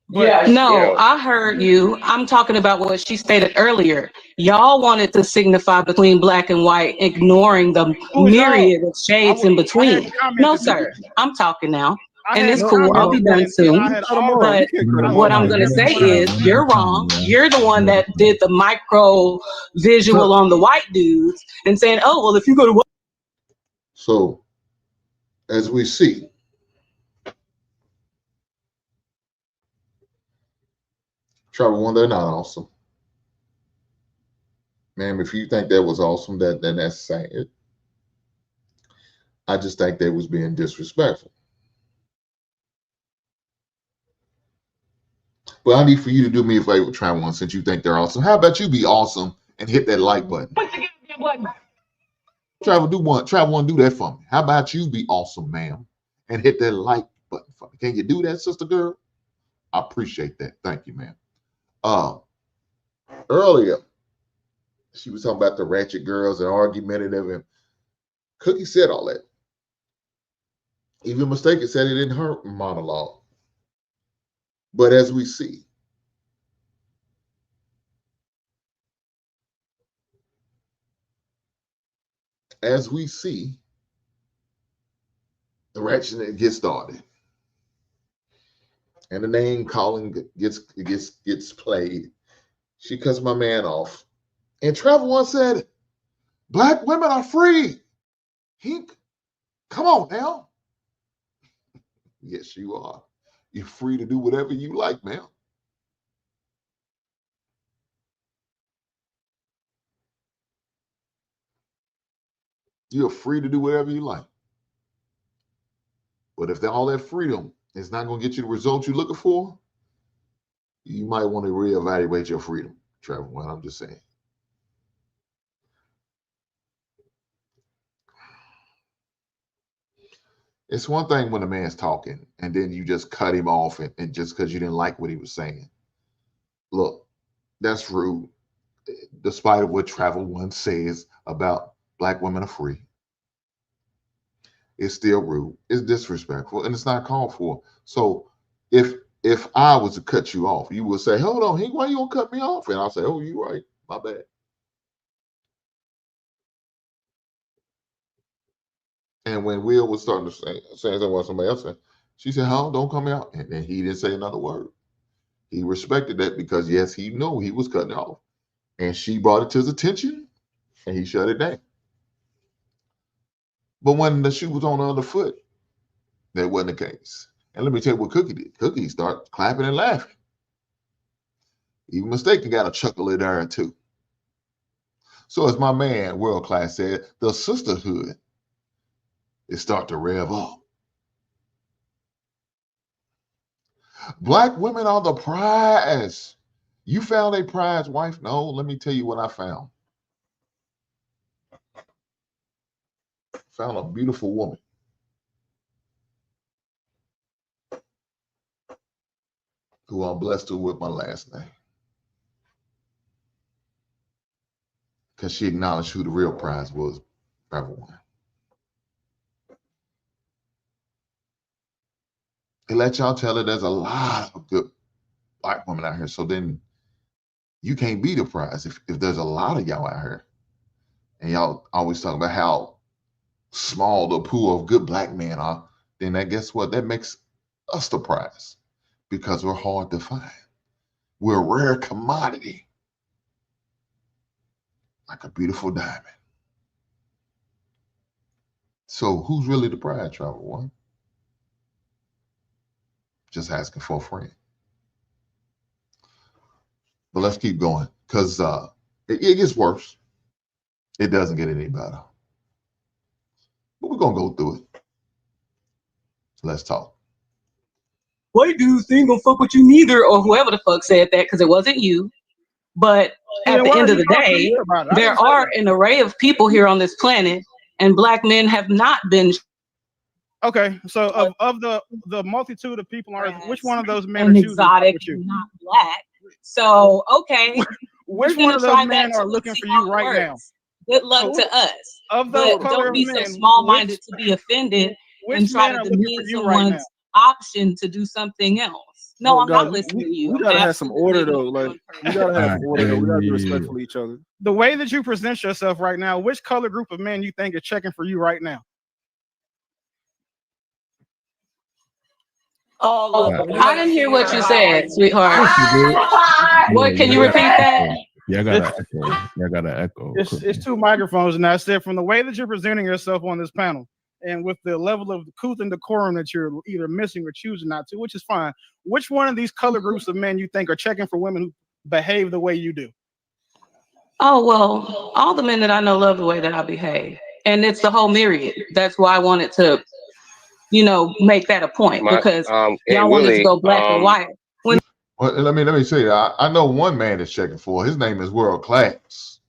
But no, I heard you. I'm talking about what she stated earlier. Y'all wanted to signify between black and white, ignoring the myriad of shades in between. No, sir. I'm talking now. And it's cool. I'll be done soon. But what I'm going to say is you're wrong. You're the one that did the micro visual on the white dudes and saying, oh, well, if you go to... So, as we see, Trevor, one, they're not awesome. Ma'am, if you think that was awesome, then that's saying it. I just think they was being disrespectful. But I need for you to do me a favor, try one, since you think they're awesome. How about you be awesome and hit that like button? Travel, do that for me. How about you be awesome, ma'am, and hit that like button for me? Can you do that, sister girl? I appreciate that. Thank you, ma'am. Earlier, she was talking about the ratchet girls and argumentative, and Cookie said all that. Even Mistaken said it in her monologue. But as we see, the ratchet gets started. And the name calling gets played. She cuts my man off. And Trevor once said, black women are free. Come on now. Yes, you are. You're free to do whatever you like, ma'am. You're free to do whatever you like. But if all that freedom is not going to get you the results you're looking for, you might want to reevaluate your freedom, Trevor. Well, I'm just saying. It's one thing when a man's talking and then you just cut him off and just because you didn't like what he was saying. Look, that's rude. Despite of what Travel One says about black women are free, it's still rude. It's disrespectful, and it's not called for. So if I was to cut you off, you would say, hold on, why you gonna cut me off? And I'll say, oh, you're right. My bad. And when Will was starting to say something what somebody else said, she said, "Huh, don't come out." And then he didn't say another word. He respected that because, yes, he knew he was cutting off. And she brought it to his attention, and he shut it down. But when the shoe was on the other foot, that wasn't the case. And let me tell you what Cookie did. Cookie started clapping and laughing. Even Mistaken got a chuckle in there, too. So as my man, World Class, said, the sisterhood is starting to rev up. Black women are the prize. You found a prize wife? No, let me tell you what I found. Found a beautiful woman. Who I'm blessed to with my last name. because she acknowledged who the real prize was. Private one. They let y'all tell her there's a lot of good black women out here. So then you can't be the prize if there's a lot of y'all out here. And y'all always talk about how small the pool of good black men are. Then that, guess what? That makes us the prize because we're hard to find. We're a rare commodity, like a beautiful diamond. So who's really the prize, Travel One? Just asking for a friend. But let's keep going, because it gets worse. It doesn't get any better. But we're going to go through it. So let's talk. White dudes ain't gonna fuck with you neither, or whoever the fuck said that, because it wasn't you. But at the end of the day, there are an array of people here on this planet, and black men have not been. Okay, so of the multitude of people on Earth, which one of those men are exotic, not black? So okay, which one of those men are looking for you right now? Good luck to us. Of those, but don't be so small-minded to be offended and try to demean someone's option to do something else. No, I'm not listening to you. We gotta have some order though. Like we gotta have order though. We gotta be respectful to each other. The way that you present yourself right now, which color group of men you think are checking for you right now? All of them. I didn't hear what you said, sweetheart. What? Can you repeat that? Yeah, I got an echo. Yeah, I got an echo. It's two microphones, and I said from the way that you're presenting yourself on this panel, and with the level of couth and decorum that you're either missing or choosing not to, which is fine. Which one of these color groups of men you think are checking for women who behave the way you do? Oh, well, all the men that I know love the way that I behave. And it's the whole myriad. That's why I wanted to, make that a point, because y'all wanted to go black and white. Well, let me say, I know one man that's checking for. His name is World Class.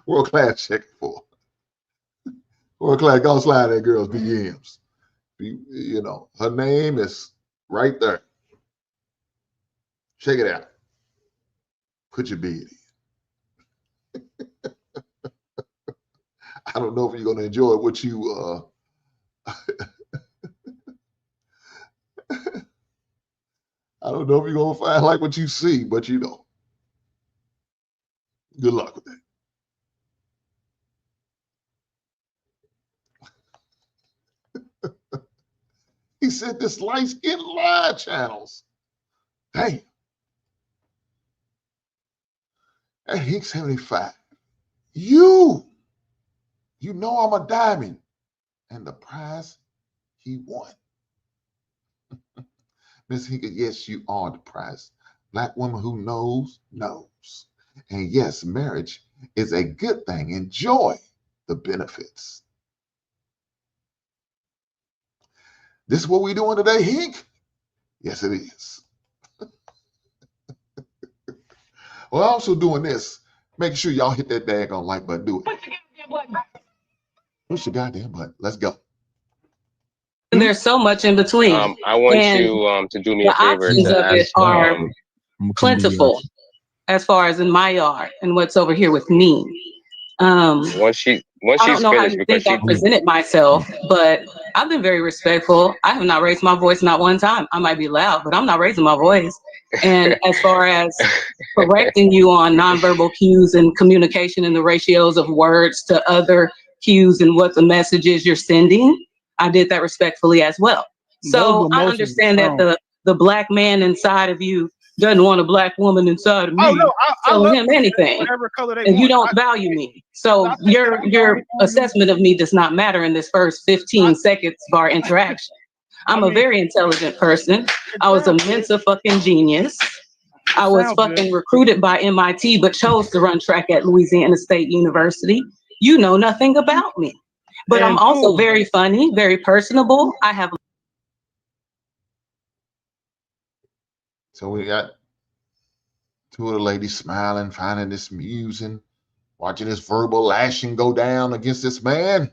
World Class checking for. World Class, go slide that girl's DMs. Her name is right there. Check it out. Put your bid in. I don't know if you're going to enjoy what you I don't know if you're going to find like what you see, but good luck with that. He said this light-skinned live channels. Damn. At Hink 75, you know I'm a diamond, and the prize he won. Miss Hinkle, yes, you are the prize. Black woman who knows. And yes, marriage is a good thing. Enjoy the benefits. This is what we're doing today, Hink? Yes, it is. Well, also doing this, making sure y'all hit that daggone like button. Do it. Push your goddamn button. Let's go. And there's so much in between. I want you to do me a favor. The options of it are plentiful, as far as in my yard and what's over here with me. Once she's I don't know how finished, you because think I presented myself, but I've been very respectful. I have not raised my voice not one time. I might be loud, but I'm not raising my voice. And as far as correcting you on nonverbal cues and communication and the ratios of words to other cues and what the message is you're sending, I did that respectfully as well. So I understand that the black man inside of you doesn't want a black woman inside of me telling him anything, and you don't value me. So your assessment of me does not matter in this first 15 seconds of our interaction. I'm a very intelligent person. I was a Mensa fucking genius. I was fucking recruited by MIT, but chose to run track at Louisiana State University. You know nothing about me, but I'm also very funny, very personable. I have. So we got two of the ladies smiling, finding this amusing, watching this verbal lashing go down against this man.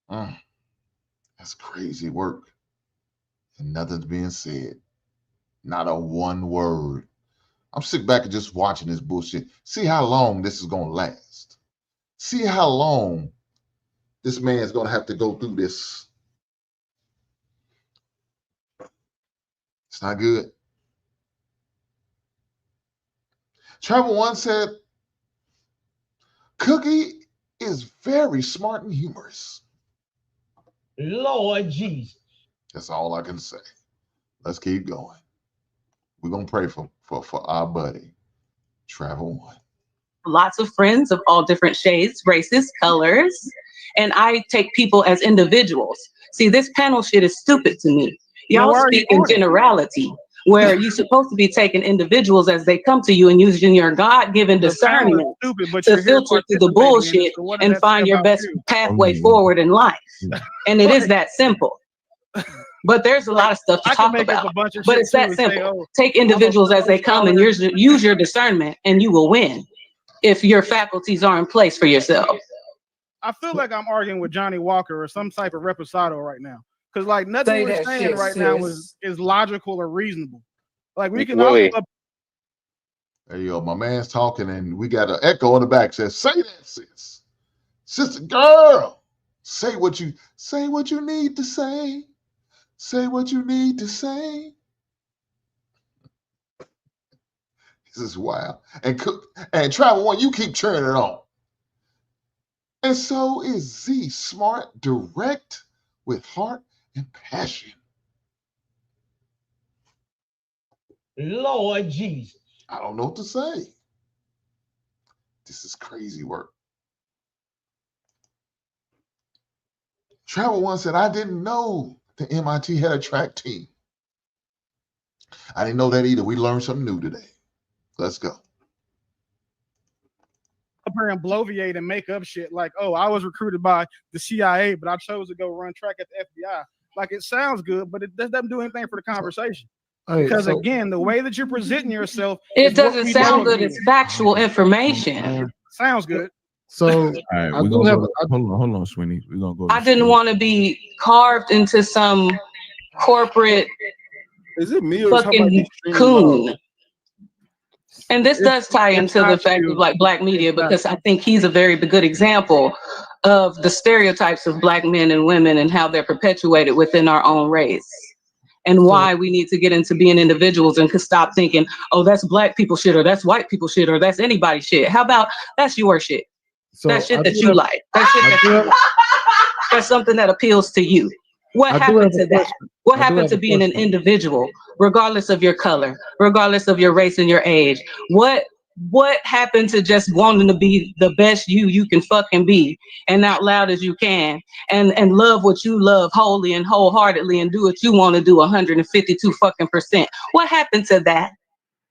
That's crazy work. and nothing's being said. Not a one word. I'm sitting back and just watching this bullshit. See how long this is going to last. See how long this man's going to have to go through this. It's not good. Travel One said, Cookie is very smart and humorous. Lord Jesus. That's all I can say. Let's keep going. We're going to pray for our buddy, Travel One. Lots of friends of all different shades, races, colors, and I take people as individuals. See, this panel shit is stupid to me. Y'all speak in generality, where you're supposed to be taking individuals as they come to you and using your God-given discernment to filter through the bullshit and find your best pathway forward in life. And it is that simple. But there's a lot of stuff to talk about. But it's that simple. Take individuals as they come and use your discernment, and you will win if your faculties are in place for yourself. I feel like I'm arguing with Johnny Walker or some type of reposado right now. Because like nothing we're saying right now is logical or reasonable. Like we can all there you go. My man's talking and we got an echo in the back says, say that, sis. Sister girl, say what you need to say. Say what you need to say. This is wild. And Travel One, you keep churning it on. And so is Z, smart, direct, with heart and passion. Lord Jesus. I don't know what to say. This is crazy work. Travel One said, I didn't know the MIT had a track team. I didn't know that either. We learned something new today. Let's go. Up here and bloviate and make up shit like, oh, I was recruited by the CIA, but I chose to go run track at the FBI. Like it sounds good, but it doesn't do anything for the conversation. Because again, the way that you're presenting yourself, it doesn't sound good. It's factual information. Sounds good. So all right, we're gonna go. Hold on, Sweeney. We're gonna go. I didn't want to be carved into some corporate fucking coon. And this does tie into the fact of like black media, because I think he's a very good example of the stereotypes of black men and women and how they're perpetuated within our own race. And why we need to get into being individuals and stop thinking, oh, that's black people shit, or that's white people shit, or that's anybody shit. How about that's your shit? That shit that you like. That shit that you like. That's something that appeals to you. What happened to that? What happened to being an individual, regardless of your color, regardless of your race and your age? What happened to just wanting to be the best you can fucking be, and out loud as you can, and love what you love wholly and wholeheartedly, and do what you want to do 152%? What happened to that?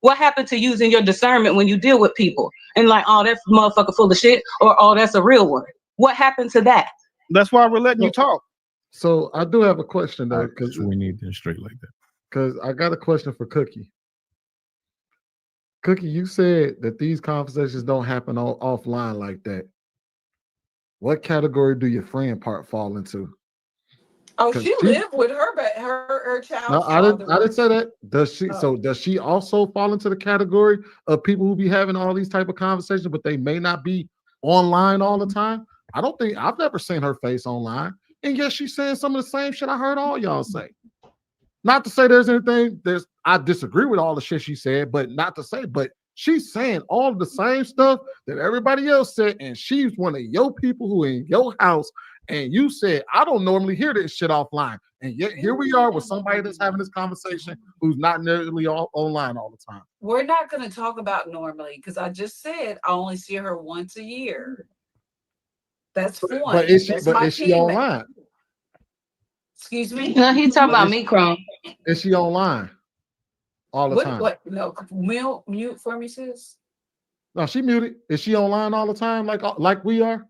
What happened to using your discernment when you deal with people and like, oh, that's motherfucker full of shit, or oh, that's a real one? What happened to that? That's why we're letting you talk. So I do have a question though, because we need to straight like that. Because I got a question for Cookie. Cookie, you said that these conversations don't happen offline like that. What category do your friend part fall into? Oh, she lived with her child. No, I didn't say that. Does she? So does she also fall into the category of people who be having all these type of conversations, but they may not be online all the time? I've never seen her face online, and yet she's saying some of the same shit I heard all y'all say. Not to say I disagree with all the shit she said, but she's saying all of the same stuff that everybody else said, and she's one of your people who in your house, and you said, I don't normally hear this shit offline. And yet here we are with somebody that's having this conversation who's not nearly online all the time. We're not going to talk about normally, because I just said I only see her once a year. That's fine. But is she online? Excuse me? No, he's talking about me, Chrome. Is she online all the time? What? No, mute for me, sis. No, she muted. Is she online all the time, like we are?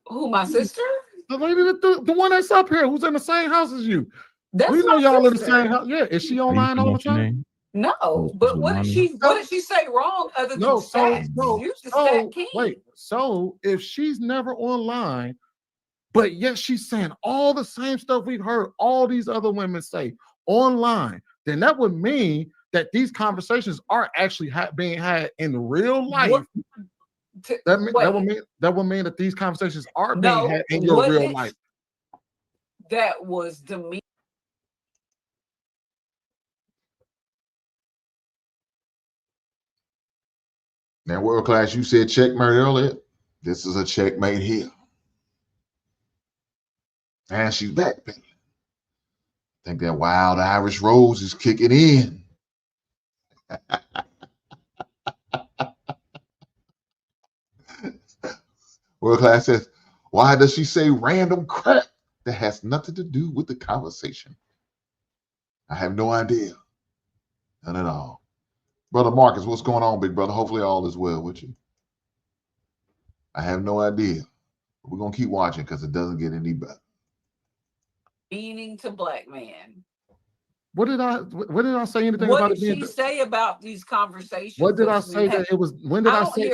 Who, my sister? The lady, the one that's up here, who's in the same house as you. We know y'all in the same house. Yeah, is she online all the time? No, but what did she say wrong other than wait, so if she's never online, but yet she's saying all the same stuff we've heard all these other women say, online, then that would mean that these conversations are actually being had in real life. That would mean that these conversations are being had in your real life. That was demeaning. Now, world class, you said checkmate earlier. This is a checkmate here. And she's back, baby. I think that wild Irish rose is kicking in. World class says, why does she say random crap that has nothing to do with the conversation? I have no idea. None at all. Brother Marcus, what's going on, big brother? Hopefully all is well with you. I have no idea. We're going to keep watching because it doesn't get any better. Meaning to black man. What did I say anything about it? What did she say about these conversations? What did I say that it was? When did I say?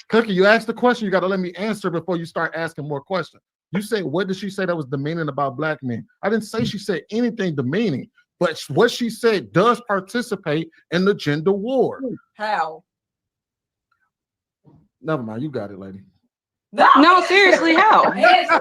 Cookie, you asked the question. You got to let me answer before you start asking more questions. You say, what did she say that was demeaning about black men? I didn't say she said anything demeaning, but what she said does participate in the gender war. How? Never mind. You got it, lady. No, seriously, how? Answer.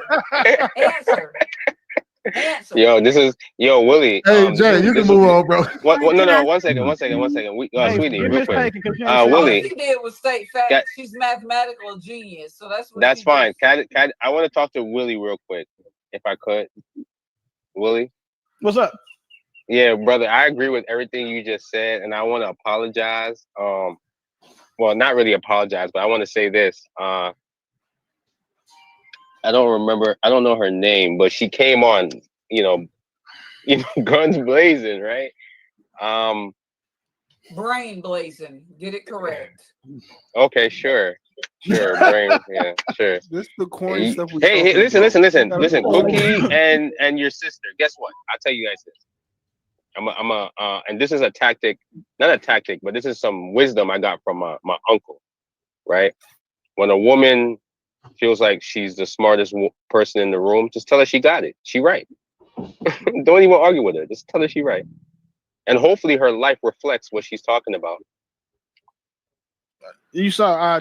Yo, Willie. Hey, Jay, you can move on, bro. No, one second. Sweetie, real quick. Willie. All she did was state facts. She's mathematical genius, so that's fine. I want to talk to Willie real quick, if I could. Willie, what's up? Yeah, brother, I agree with everything you just said, and I want to apologize. Well, not really apologize, but I want to say this. I don't know her name, but she came on, guns blazing, right? Brain blazing. Get it correct. Okay, sure. Brain, yeah, sure. This the corny stuff. Hey, listen, Cookie and your sister. Guess what? I'll tell you guys this. And this is a tactic, not a tactic, but this is some wisdom I got from my uncle, right? When a woman feels like she's the smartest person in the room, just tell her she got it. She right. Don't even argue with her. Just tell her she right. And hopefully her life reflects what she's talking about. You saw I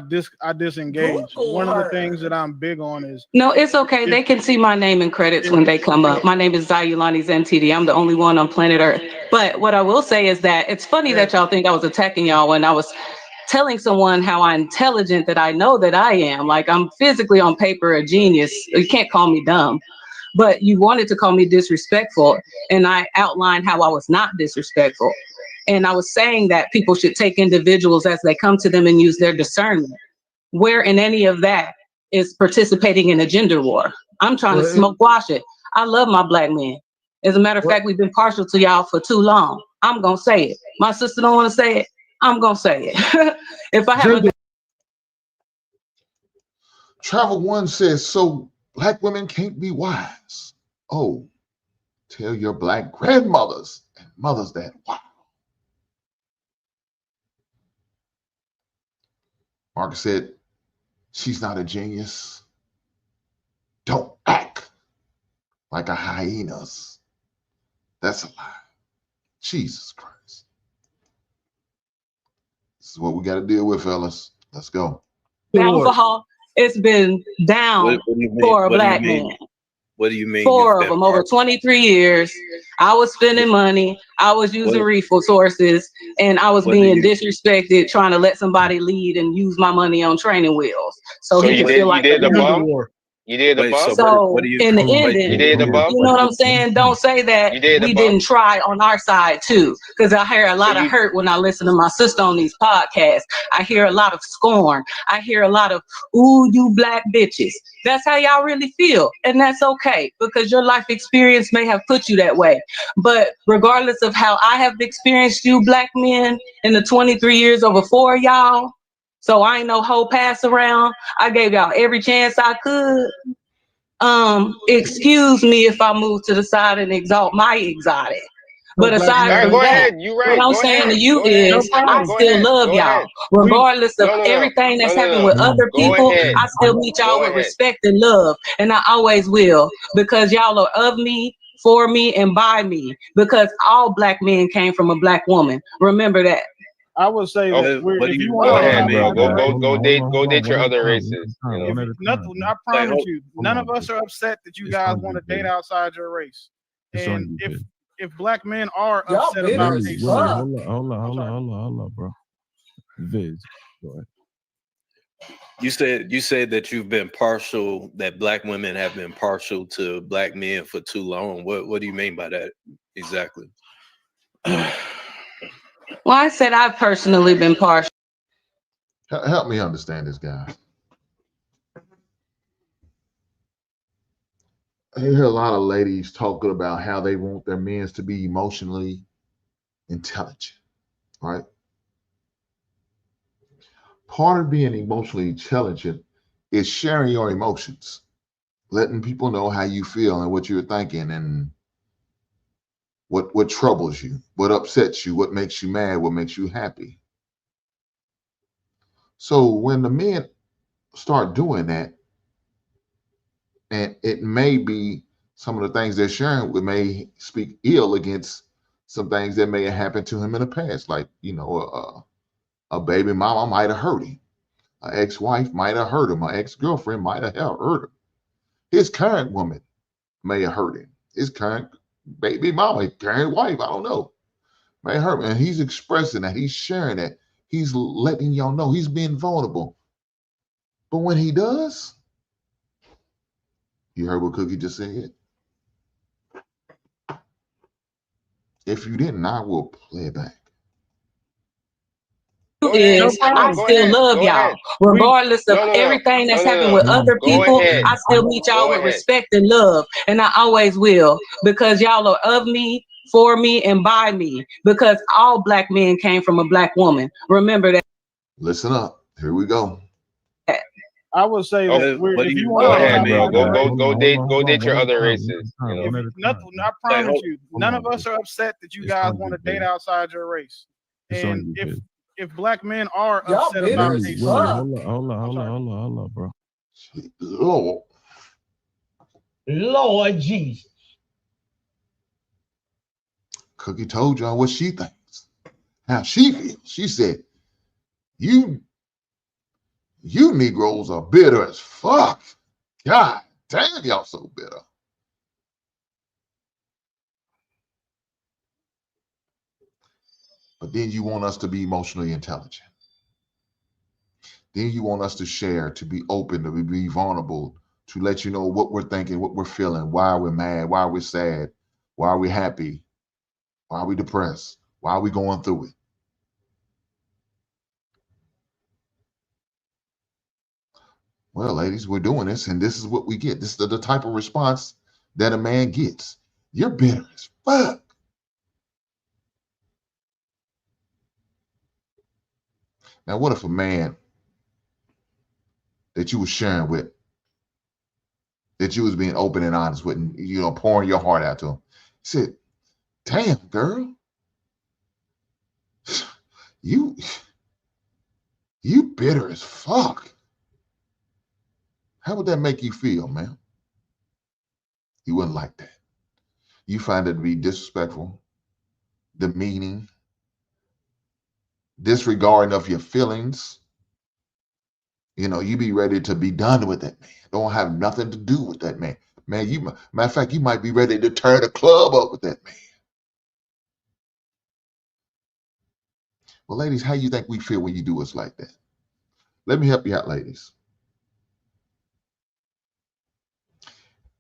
disengaged. One of the things that I'm big on is no, it's okay. They can see my name in credits when they come up. My name is Zayulani Zentidi. I'm the only one on planet Earth. But what I will say is that it's funny that y'all think I was attacking y'all when I was telling someone how intelligent that I know that I am. Like, I'm physically on paper a genius. You can't call me dumb, but you wanted to call me disrespectful, and I outlined how I was not disrespectful. And I was saying that people should take individuals as they come to them and use their discernment. Where in any of that is participating in a gender war? I'm trying to smoke wash it. I love my black men. As a matter of fact, we've been partial to y'all for too long. I'm gonna say it. My sister don't want to say it. I'm gonna say it. If I have Travel One says, so black women can't be wise. Oh, tell your black grandmothers and mothers that. Wow. Marcus said, she's not a genius. Don't act like a hyenas. That's a lie. Jesus Christ. This is what we got to deal with, fellas. Let's go. Alcohol, it's been down for a black man. What do you mean? 4 of them over 23 years. I was spending money. I was using resources, and I was being disrespected, trying to let somebody lead and use my money on training wheels. So he could feel like you did the bump. You did the bump. So in the ending, you did the bump. You know what I'm saying? Don't say that we didn't try on our side too, because I hear a lot of hurt when I listen to my sister on these podcasts. I hear a lot of scorn. I hear a lot of, ooh, you black bitches. That's how y'all really feel, and that's okay, because your life experience may have put you that way. But regardless of how I have experienced you black men in the 23 years over 4 of y'all, so I ain't no whole pass around. I gave y'all every chance I could. Excuse me if I move to the side and exalt my exotic. But aside from that, what I'm saying to you is I still love y'all. Regardless of everything that's happened with other people, I still meet y'all with respect and love. And I always will, because y'all are of me for me, and by me, because all black men came from a black woman. Remember that. I would say that if you want Go to ahead, talk man. about go date your other races. You know? nothing, I promise you, none of us are upset that you guys want to date outside your race. And if black men are upset about a hold on, bro. Viz, go ahead. You said that you've been partial, that black women have been partial to black men for too long. What do you mean by that exactly? Well, I said I've personally been partial. Help me understand this, guy. I hear a lot of ladies talking about how they want their men to be emotionally intelligent, right? Part of being emotionally intelligent is sharing your emotions, letting people know how you feel and what you're thinking and what troubles you, what upsets you, what makes you mad, what makes you happy. So when the men start doing that, and it may be some of the things they're sharing we may speak ill against some things that may have happened to him in the past, like, you know, a baby mama might have hurt him, an ex-wife might have hurt him, an ex-girlfriend might have hurt him, his current woman may have hurt him, his current baby mama, current wife, I don't know, may hurt him, and he's expressing that, he's sharing that, he's letting y'all know, he's being vulnerable. But when he does, you heard what Cookie just said? If you didn't, I will play it back. Is I still love y'all, regardless of everything that's happened with other people. I still meet y'all with respect and love, and I always will, because y'all are of me, for me, and by me, because all black men came from a black woman. Remember that. Listen up. Here we go. I would say that if you want go to ahead, man. Go date your other races. You know? I promise you, none of us are upset that you guys want to date outside your race. And if black men are upset about a hold on, bro. Lord Jesus. Cookie told y'all what she thinks, how she feels. She said, you Negroes are bitter as fuck. God damn, y'all so bitter. But then you want us to be emotionally intelligent. Then you want us to share, to be open, to be vulnerable, to let you know what we're thinking, what we're feeling, why we're mad, why we're sad, why we're happy, why are we depressed, why are we going through it. Well, ladies, we're doing this, and this is what we get. This is the type of response that a man gets. You're bitter as fuck. Now, what if a man that you were sharing with, that you was being open and honest with, and, you know, pouring your heart out to him, said, damn, girl, you bitter as fuck. How would that make you feel, man? You wouldn't like that. You find it to be disrespectful, demeaning, disregarding of your feelings. You know, you be ready to be done with that man. Don't have nothing to do with that man. Man, matter of fact, you might be ready to tear the club up with that man. Well, ladies, how you think we feel when you do us like that? Let me help you out, ladies.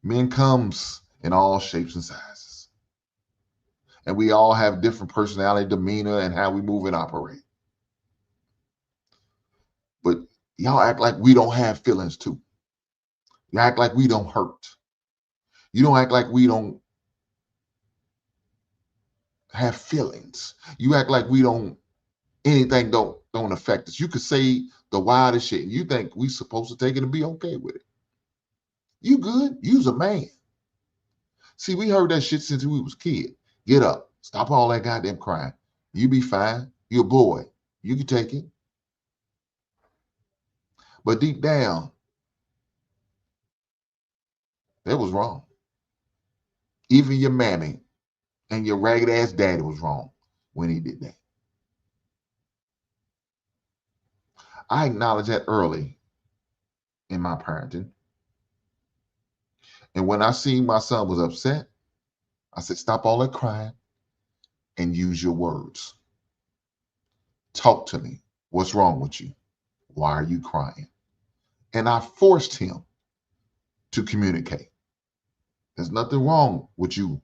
Men comes in all shapes and sizes. And we all have different personality, demeanor, and how we move and operate. But y'all act like we don't have feelings too. You act like we don't hurt. You don't act like we don't have feelings. You act like we don't, anything don't affect us. You could say the wildest shit and you think we supposed to take it and be okay with it. You good? You's a man. See, we heard that shit since we was kids. Get up. Stop all that goddamn crying. You be fine. You're a boy. You can take it. But deep down, that was wrong. Even your mammy and your ragged ass daddy was wrong when he did that. I acknowledged that early in my parenting. And when I seen my son was upset, I said, stop all that crying and use your words. Talk to me. What's wrong with you? Why are you crying? And I forced him to communicate. There's nothing wrong with you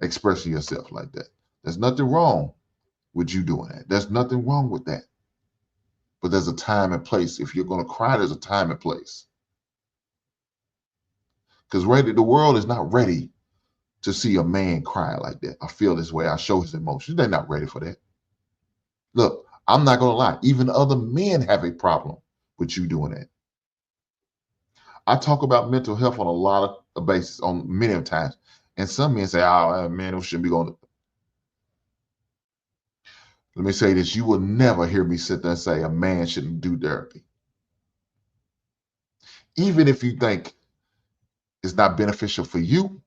expressing yourself like that. There's nothing wrong with you doing that. There's nothing wrong with that. But there's a time and place. If you're going to cry, there's a time and place. Because the world is not ready to see a man cry like that. I feel this way. I show his emotions. They're not ready for that. Look, I'm not going to lie. Even other men have a problem with you doing that. I talk about mental health on a lot of basis, on many times. And some men say, oh, man, we shouldn't be going to. Let me say this. You will never hear me sit there and say a man shouldn't do therapy. Even if you think it's not beneficial for you,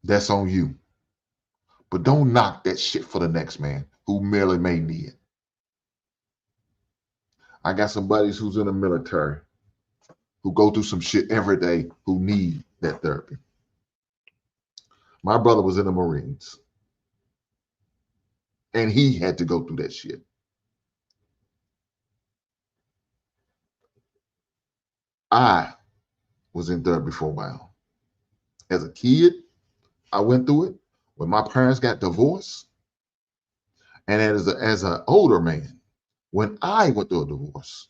that's on you. But don't knock that shit for the next man who merely may need it. I got some buddies who's in the military who go through some shit every day who need that therapy. My brother was in the Marines and he had to go through that shit. I was in therapy for a while. As a kid, I went through it when my parents got divorced. And as an older man, when I went through a divorce,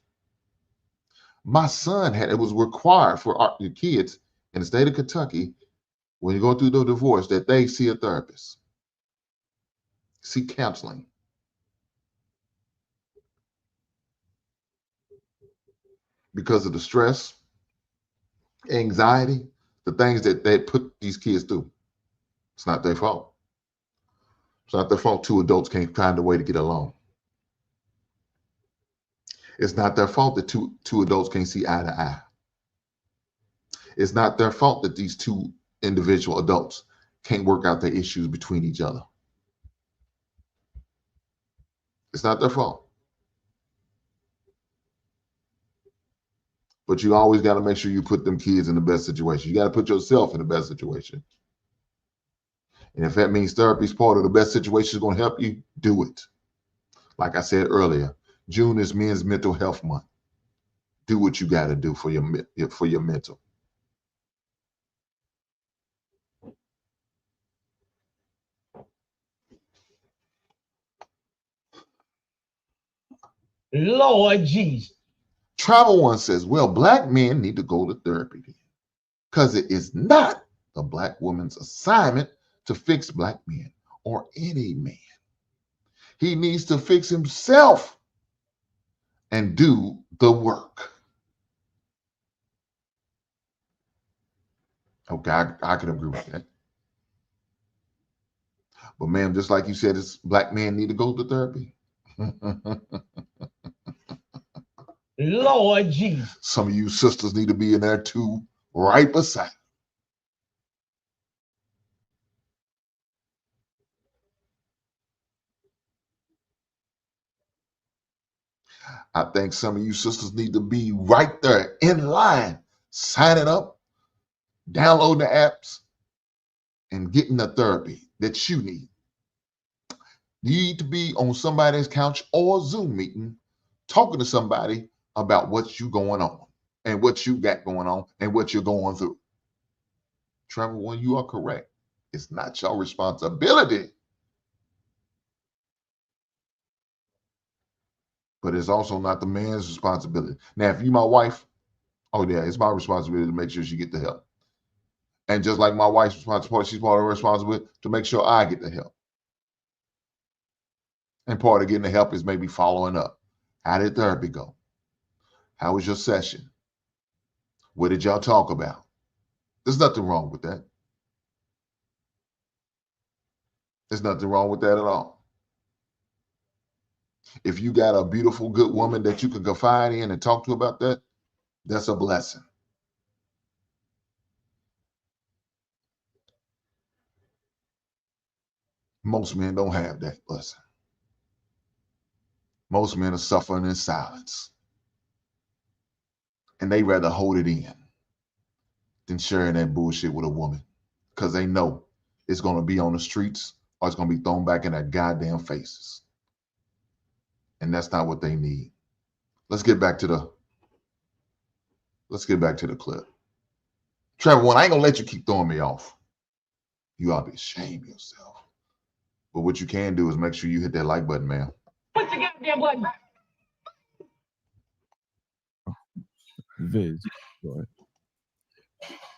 my son it was required for the kids in the state of Kentucky, when you go through the divorce, that they see a therapist, seek counseling. Because of the stress, anxiety, the things that they put these kids through. It's not their fault. It's not their fault two adults can't find a way to get along. It's not their fault that two adults can't see eye to eye. It's not their fault that these two individual adults can't work out their issues between each other. It's not their fault. But you always got to make sure you put them kids in the best situation. You got to put yourself in the best situation. And if that means therapy is part of the best situation is going to help you, do it. Like I said earlier, June is Men's Mental Health Month. Do what you got to do for your mental. Lord Jesus. Travel One says, well, black men need to go to therapy because it is not the black woman's assignment to fix black men or any man. He needs to fix himself and do the work. Okay, I can agree with that. But ma'am, just like you said, it's black men need to go to therapy. Lord Jesus. Some of you sisters need to be in there too, right beside. I think some of you sisters need to be right there in line, signing up, downloading the apps, and getting the therapy that you need. You need to be on somebody's couch or Zoom meeting, talking to somebody about what's going on and what you got going on and what you're going through. Trevor, when you are correct, it's not your responsibility, but it's also not the man's responsibility. Now, if you my wife, oh yeah, it's my responsibility to make sure she get the help. And just like my wife's responsibility, she's part of her responsibility to make sure I get the help. And part of getting the help is maybe following up. How did therapy go? How was your session? What did y'all talk about? There's nothing wrong with that. There's nothing wrong with that at all. If you got a beautiful, good woman that you can confide in and talk to about that, that's a blessing. Most men don't have that blessing. Most men are suffering in silence. And they rather hold it in than sharing that bullshit with a woman. Because they know it's going to be on the streets or it's going to be thrown back in their goddamn faces. And that's not what they need. Let's get back to the clip. Trevor, I ain't gonna let you keep throwing me off. You ought to be ashamed of yourself. But what you can do is make sure you hit that like button, man. Push the goddamn button. Viz, go ahead.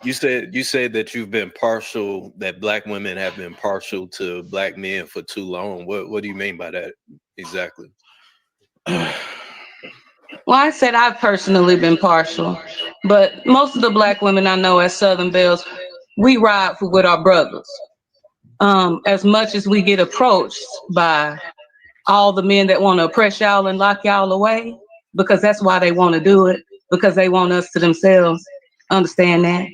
You said that you've been partial, that black women have been partial to black men for too long. What do you mean by that exactly? Well, I said I've personally been partial, but most of the black women I know as Southern Belles, we ride with our brothers. As much as we get approached by all the men that want to oppress y'all and lock y'all away, because that's why they want to do it, because they want us to themselves. Understand that?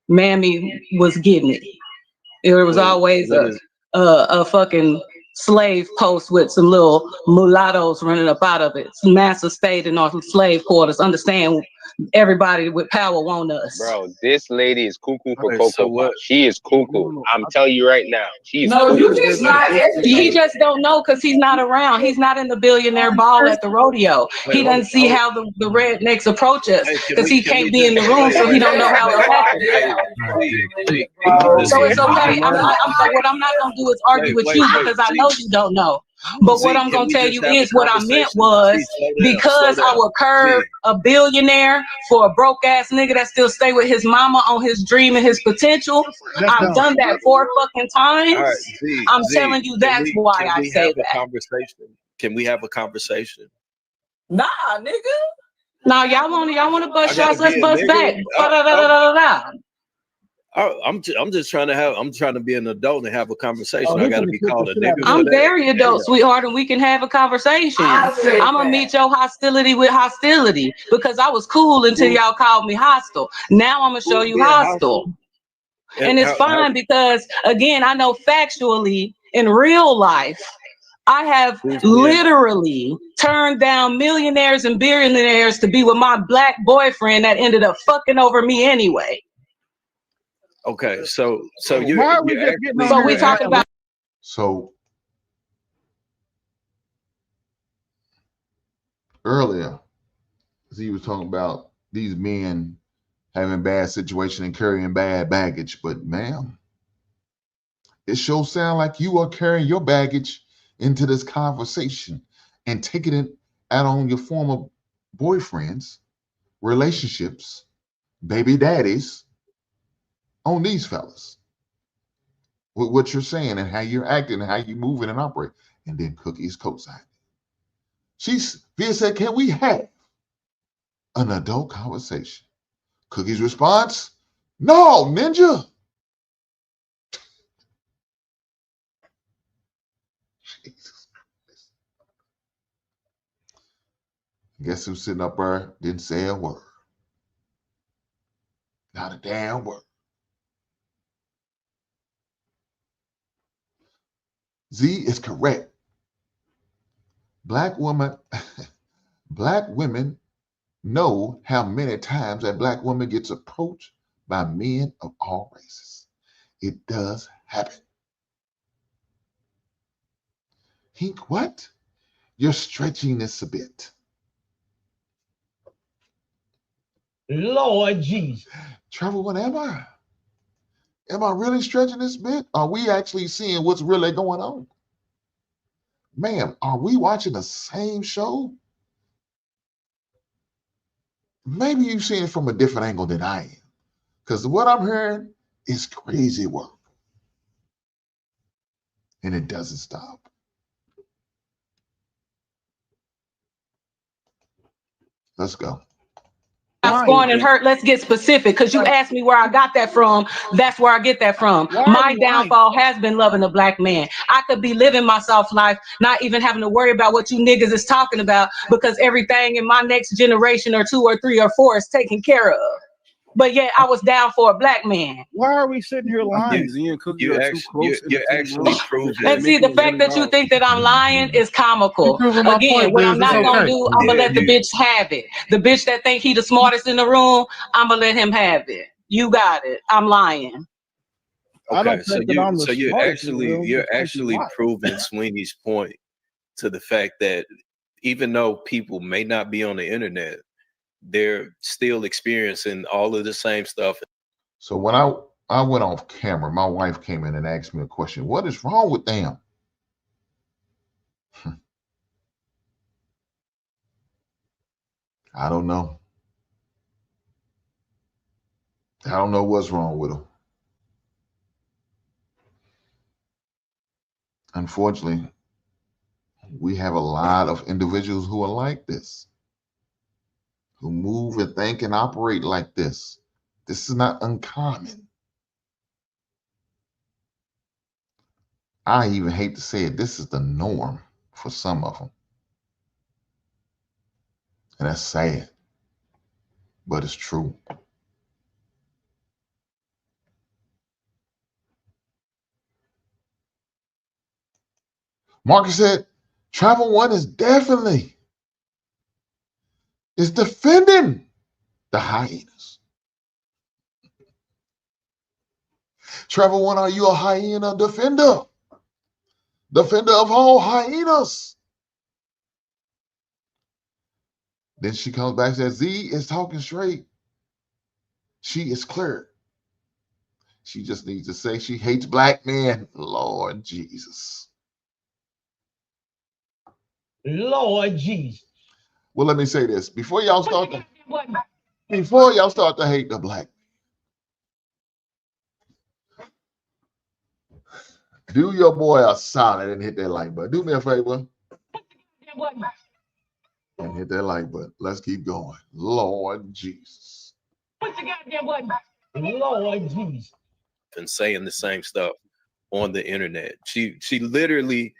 Mammy was getting it. There was always a fucking slave post with some little mulattoes running up out of it. Some master stayed in our slave quarters. Understand, everybody with power want us. Bro, this lady is cuckoo for Cocoa Puffs. She is cuckoo. I'm telling you right now. She's He just don't know because he's not around. He's not in the billionaire ball at the rodeo. He doesn't see how the rednecks approach us because he can't be in the room, so he don't know how it happens. So it's okay. What I'm not gonna do is argue with you because I know you don't know. But what I'm gonna tell you is what I meant was, because I would curb a billionaire for a broke ass nigga that still stay with his mama on his dream and his potential. I've done that 4 fucking times. Right, I'm telling you, that's why I say that. Can we have a conversation? Nah, nigga. Now y'all wanna bust shots? Let's bust back. I'm just trying to be an adult and have a conversation. I gotta be called a nigga. I'm very adult, sweetheart, and we can have a conversation. I'm gonna meet your hostility with hostility because I was cool until y'all called me hostile. Now I'm gonna show you hostile. And it's fine because, again, I know factually in real life, I have literally turned down millionaires and billionaires to be with my black boyfriend that ended up fucking over me anyway. Okay, so we talk about. So earlier, he was talking about these men having bad situation and carrying bad baggage, but ma'am, it sure sounds like you are carrying your baggage into this conversation and taking it out on your former boyfriends, relationships, baby daddies, on these fellas, with what you're saying and how you're acting and how you're moving and operate. And then Cookie's co-signed. Via said, can we have an adult conversation? Cookie's response, no, ninja. Jesus Christ. Guess who's sitting up there didn't say a word. Not a damn word. Z is correct. Black women know how many times that black woman gets approached by men of all races. It does happen. Hink, what? You're stretching this a bit. Lord Jesus. Trevor, what am I? Am I really stretching this bit? Are we actually seeing what's really going on? Ma'am, are we watching the same show? Maybe you've seen it from a different angle than I am. Because what I'm hearing is crazy work. And it doesn't stop. Let's go. Going and hurt. Let's get specific because you asked me where I got that from. That's where I get that from. My downfall has been loving a black man. I could be living my soft life, not even having to worry about what you niggas is talking about because everything in my next generation or 2 or 3 or 4 is taken care of. but yet I was down for a black man. Why are we sitting here lying? You're actually proving. And see, the fact that you think that I'm lying is comical. Again, what I'm not gonna do, I'm gonna let the bitch have it. The bitch that think he the smartest in the room, I'm gonna let him have it. You got it. I'm lying. Okay, so you're actually proving Sweeney's point to the fact that even though people may not be on the internet, they're still experiencing all of the same stuff. So when I went off camera, my wife came in and asked me a question. What is wrong with them? I don't know. I don't know what's wrong with them. Unfortunately, we have a lot of individuals who are like this, who move and think and operate like this. This is not uncommon. I even hate to say it, this is the norm for some of them. And that's sad, but it's true. Marcus said, Travel One is definitely defending the hyenas. Travel One, are you a hyena defender? Defender of all hyenas. Then she comes back and says, Z is talking straight. She is clear. She just needs to say she hates black men. Lord Jesus. Lord Jesus. Well, let me say this. Before y'all start to hate the black, do your boy a solid and hit that like button. Do me a favor. And hit that like button. Let's keep going. Lord Jesus. Push the goddamn button. Lord Jesus. And saying the same stuff on the internet. She literally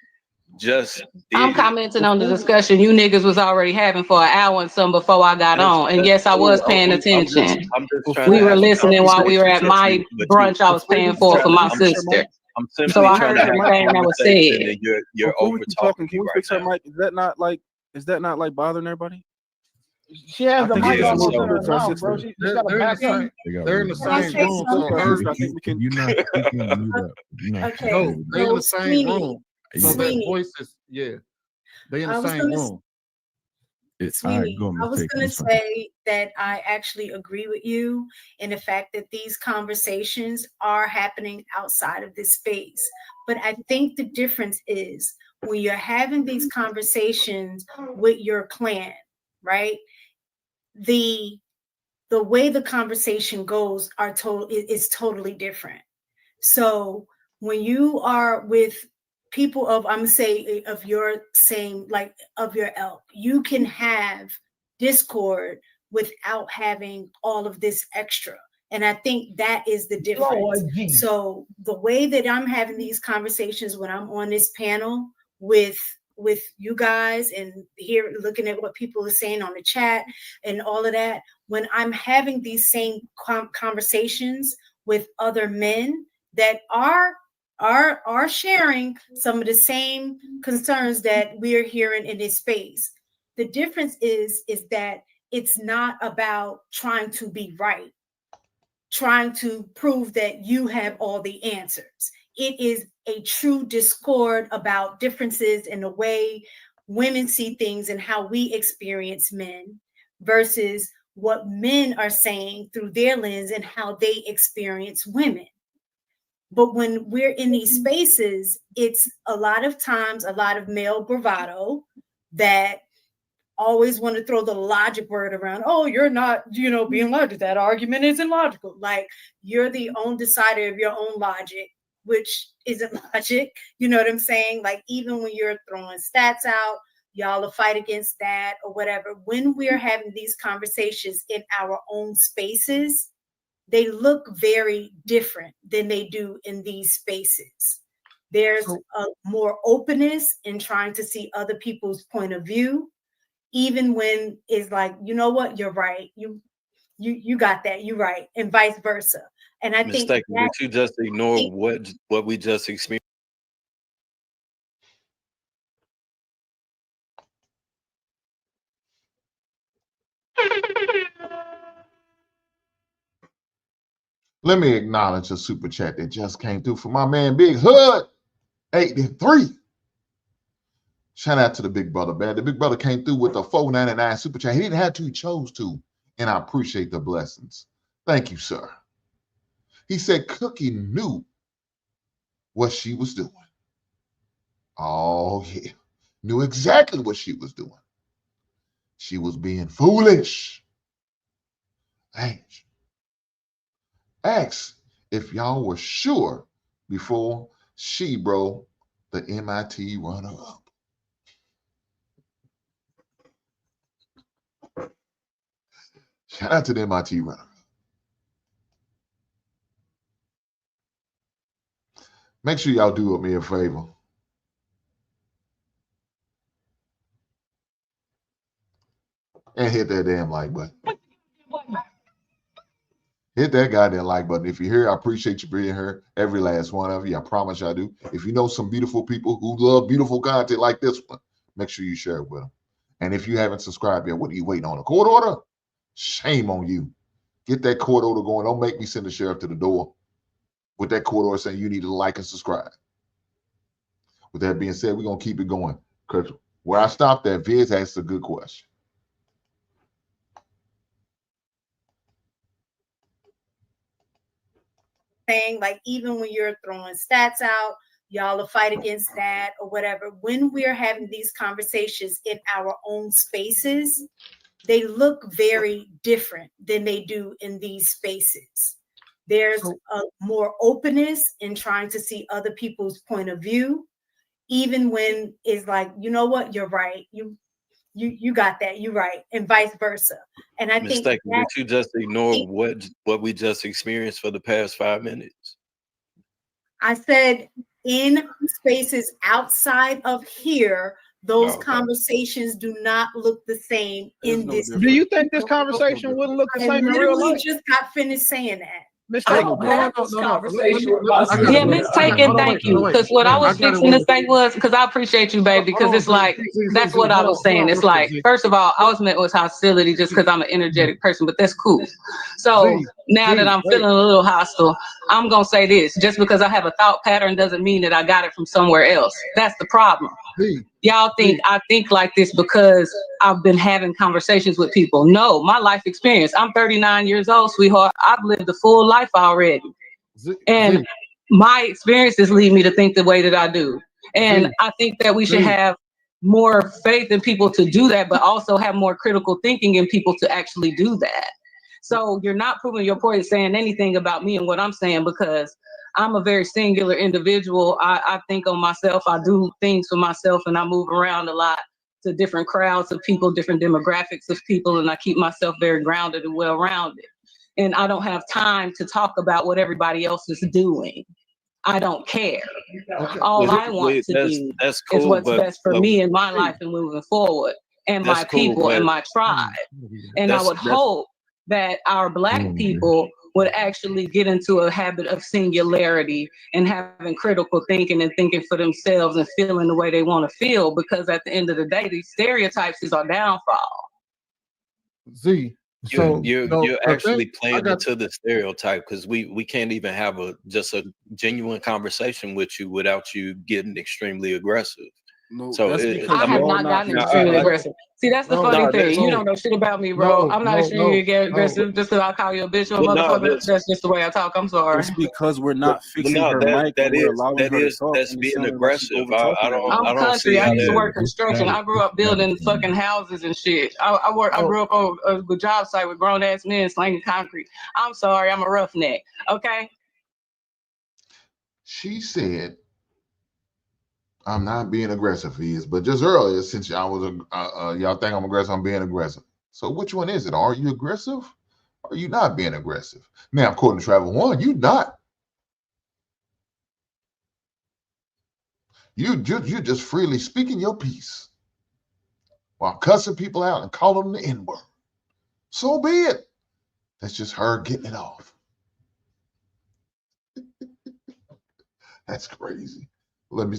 just I'm commenting on the discussion you niggas was already having for an hour and some before I got on. And yes, I was paying attention. We were listening while we were at my brunch I was paying for my sister. I'm simply So I trying heard to have everything that was conversation said. and you're over talking. Can we fix her mic? Is that not like bothering everybody? She has the mic almost in her it's our mouth, bro. sister. She's got to back up. They're in the same room. So I think we can. You're not speaking. Okay. No, they're in the same room. So that Sweeney. voice is, yeah. They in the I was same gonna room. Sweeney, I was going to say that I actually agree with you in the fact that these conversations are happening outside of this space. But I think the difference is when you're having these conversations with your clan, right? The way the conversation goes is totally different. So when you are with people of, I'm gonna say of your same, like of your ilk, you can have discord without having all of this extra. And I think that is the difference. So the way that I'm having these conversations when I'm on this panel with you guys and here looking at what people are saying on the chat and all of that, when I'm having these same conversations with other men that are sharing some of the same concerns that we're hearing in this space. The difference is that it's not about trying to be right, trying to prove that you have all the answers. It is a true discord about differences in the way women see things and how we experience men versus what men are saying through their lens and how they experience women. But when we're in these spaces, it's a lot of times a lot of male bravado that always want to throw the logic word around. Oh, you're not, being logical. That argument isn't logical. Like you're the own decider of your own logic, which isn't logic. You know what I'm saying? Like even when you're throwing stats out, y'all will fight against that or whatever. When we're having these conversations in our own spaces, they look very different than they do in these spaces. There's a more openness in trying to see other people's point of view, even when it's like, you know what, you're right. You got that. You're right, and vice versa. And I think Did you just ignore what we just experienced? Let me acknowledge a super chat that just came through from my man Big Hood 83. Shout out to the big brother, man. The big brother came through with the $4.99 super chat. He didn't have to, he chose to. And I appreciate the blessings. Thank you, sir. He said Cookie knew what she was doing. Oh, yeah. Knew exactly what she was doing. She was being foolish. Ask if y'all were sure before she broke the MIT runner-up. Shout out to the MIT runner-up. Make sure y'all do me a favor. And hit that damn like button. Hit that goddamn like button. If you're here, I appreciate you being here. Every last one of you. I promise I do. If you know some beautiful people who love beautiful content like this one, make sure you share it with them. And if you haven't subscribed yet, what are you waiting on? A court order? Shame on you. Get that court order going. Don't make me send the sheriff to the door with that court order saying you need to like and subscribe. With that being said, we're going to keep it going. Because where I stopped at, Viz asked a good question. Saying, like, even when you're throwing stats out, y'all will fight against that or whatever. When we're having these conversations in our own spaces, they look very different than they do in these spaces. There's a more openness in trying to see other people's point of view, even when it's like, you know what, you're right. You got that. You're right. And vice versa. And I think Did you just ignore what we just experienced for the past 5 minutes? I said in spaces outside of here, those conversations do not look the same in this. Do you think this conversation wouldn't look the same in real life? Just got finished saying that. Yeah, Miss Taken, thank you. Because what I was fixing to say was, because I appreciate you, baby, because it's like, that's what I was saying. It's like, first of all, I was met with hostility just because I'm an energetic person, but that's cool. So now that I'm feeling a little hostile, I'm going to say this. Just because I have a thought pattern doesn't mean that I got it from somewhere else. That's the problem. Y'all think I think like this because I've been having conversations with people. No, my life experience. I'm 39 years old, sweetheart. I've lived a full life already. And my experiences lead me to think the way that I do. And I think that we should have more faith in people to do that, but also have more critical thinking in people to actually do that. So you're not proving your point saying anything about me and what I'm saying, because I'm a very singular individual. I think on myself. I do things for myself, and I move around a lot to different crowds of people, different demographics of people, and I keep myself very grounded and well-rounded. And I don't have time to talk about what everybody else is doing. I don't care. All I want to do is what's best for me in my life and moving forward, and my people and my tribe. And I would hope that our Black people would actually get into a habit of singularity and having critical thinking and thinking for themselves and feeling the way they want to feel, because at the end of the day, these stereotypes is our downfall. You're actually playing into the stereotype, because we can't even have just a genuine conversation with you without you getting extremely aggressive. No, so I have not gotten extremely aggressive. See, that's the funny thing. You don't know shit about me, bro. I'm not extremely aggressive just because I call you a bitch or a motherfucker. That's just the way I talk. I'm sorry. It's because we're not fixing her mic. That's being aggressive. I'm country. I used to work construction. I grew up building fucking houses and shit. I grew up on a job site with grown ass men slanging concrete. I'm sorry. I'm a roughneck. Okay. She said, I'm not being aggressive, but just earlier, since y'all think I'm aggressive, I'm being aggressive. So which one is it? Are you aggressive? Or are you not being aggressive? Now, according to Travel One, you not. You're just freely speaking your piece while cussing people out and calling them the N-word. So be it. That's just her getting it off. That's crazy. Let me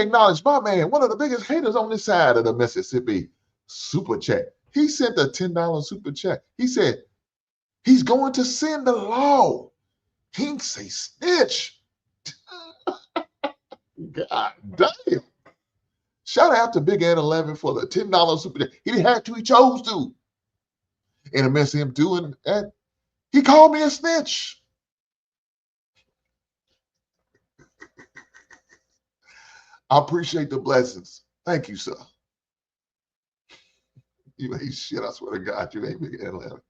acknowledge my man, one of the biggest haters on this side of the Mississippi. Super chat. He sent a $10 super chat. He said he's going to send the law. He say snitch. God damn. Shout out to Big Ed 11 for the $10 super chat. He didn't have to, he chose to. And I miss him doing that. He called me a snitch. I appreciate the blessings. Thank you, sir. You ain't shit. I swear to God, you ain't Big Ed 11.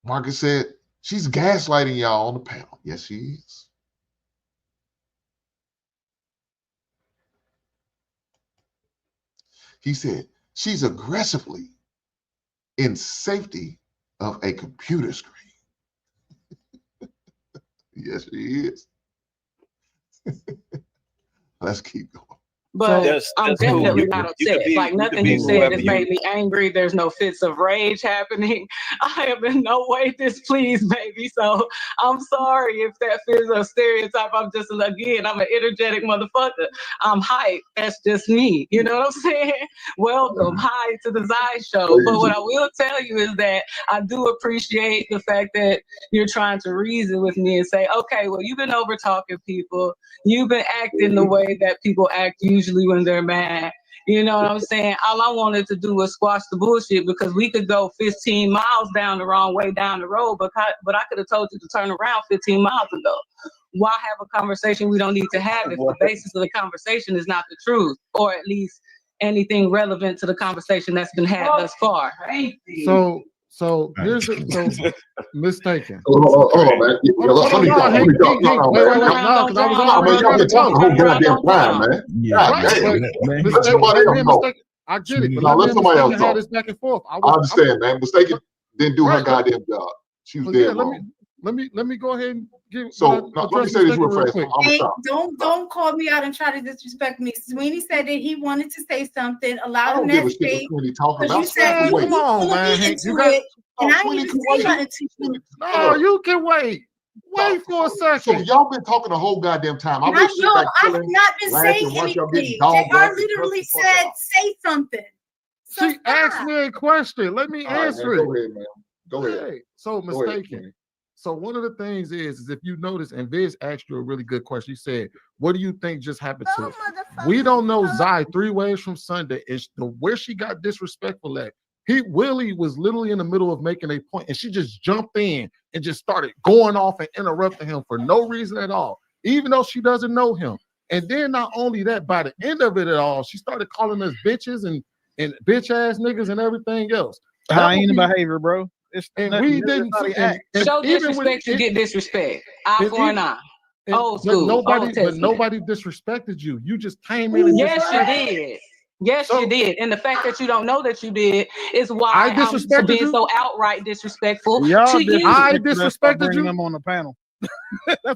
Marcus said, she's gaslighting y'all on the panel. Yes, she is. He said, she's aggressively in safety of a computer screen. Yes, she is. Let's keep going. But I'm definitely not upset. Like nothing you said has made me angry. There's no fits of rage happening. I am in no way displeased, baby. So I'm sorry if that feels a stereotype. I'm an energetic motherfucker. I'm hype. That's just me. You know what I'm saying? Welcome. Hi to the Zai Show. But what I will tell you is that I do appreciate the fact that you're trying to reason with me and say, okay, well, you've been over talking people. You've been acting the way that people act usually when they're mad. You know what I'm saying? All I wanted to do was squash the bullshit because we could go 15 miles down the wrong way down the road, but I could have told you to turn around 15 miles ago. Why have a conversation we don't need to have if the basis of the conversation is not the truth, or at least anything relevant to the conversation that's been had thus far? So here's mistaken. Hold on, man. Let me talk. Wait, no, because I was on. Y'all been talking the whole goddamn time, man. Let somebody else go. I get it. No, let somebody else talk. This back and forth. I understand, man. Mistaken didn't do her goddamn job. She was dead wrong. Let me go ahead and give. So let me say this real fast. Hey, don't call me out and try to disrespect me. Sweeney said that he wanted to say something. Allow him that space. You said you come on, man. You got, and I didn't even say nothing to you. No, you can wait. Wait for a second. So y'all been talking the whole goddamn time. I've not been saying anything. JR literally said, say something. She asked me a question. Let me answer it. Go ahead, man. Go ahead. Hey, so mistaken. So one of the things is if you notice, and Viz asked you a really good question. He said, what do you think just happened to us? We don't know Zai 3 ways from Sunday. It's where she got disrespectful at. Willie was literally in the middle of making a point, and she just jumped in and just started going off and interrupting him for no reason at all, even though she doesn't know him. And then not only that, by the end of it at all, she started calling us bitches and bitch ass niggas and everything else. Hyena behavior, bro. We didn't show disrespect to get disrespect. Eye for an eye. Old school. But nobody disrespected you. You just came in and yes, you did. Yes, you did. And the fact that you don't know that you did is why I'm being so outright disrespectful to you. I disrespected you. I'm on the panel.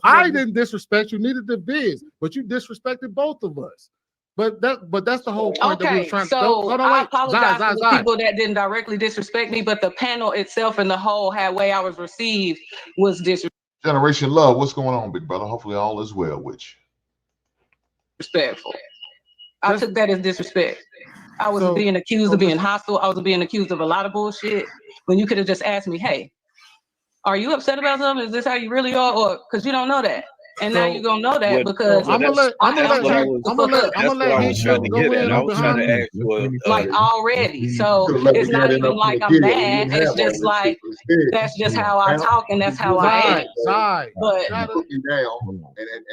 I didn't disrespect you, neither did Viz, but you disrespected both of us. But that's the whole point that we were trying to. I apologize to the people that didn't directly disrespect me, but the panel itself and the whole way I was received was disrespectful. Generation Love, what's going on, big brother? Hopefully all is well with you. Respectful. I took that as disrespect. I was being accused of being hostile. I was being accused of a lot of bullshit when you could have just asked me, hey, are you upset about something? Is this how you really are? Or because you don't know that. And now you're gonna know that because I'm gonna let like already. So it's not even like I'm mad. It's just like that's just how I talk and that's how I am. But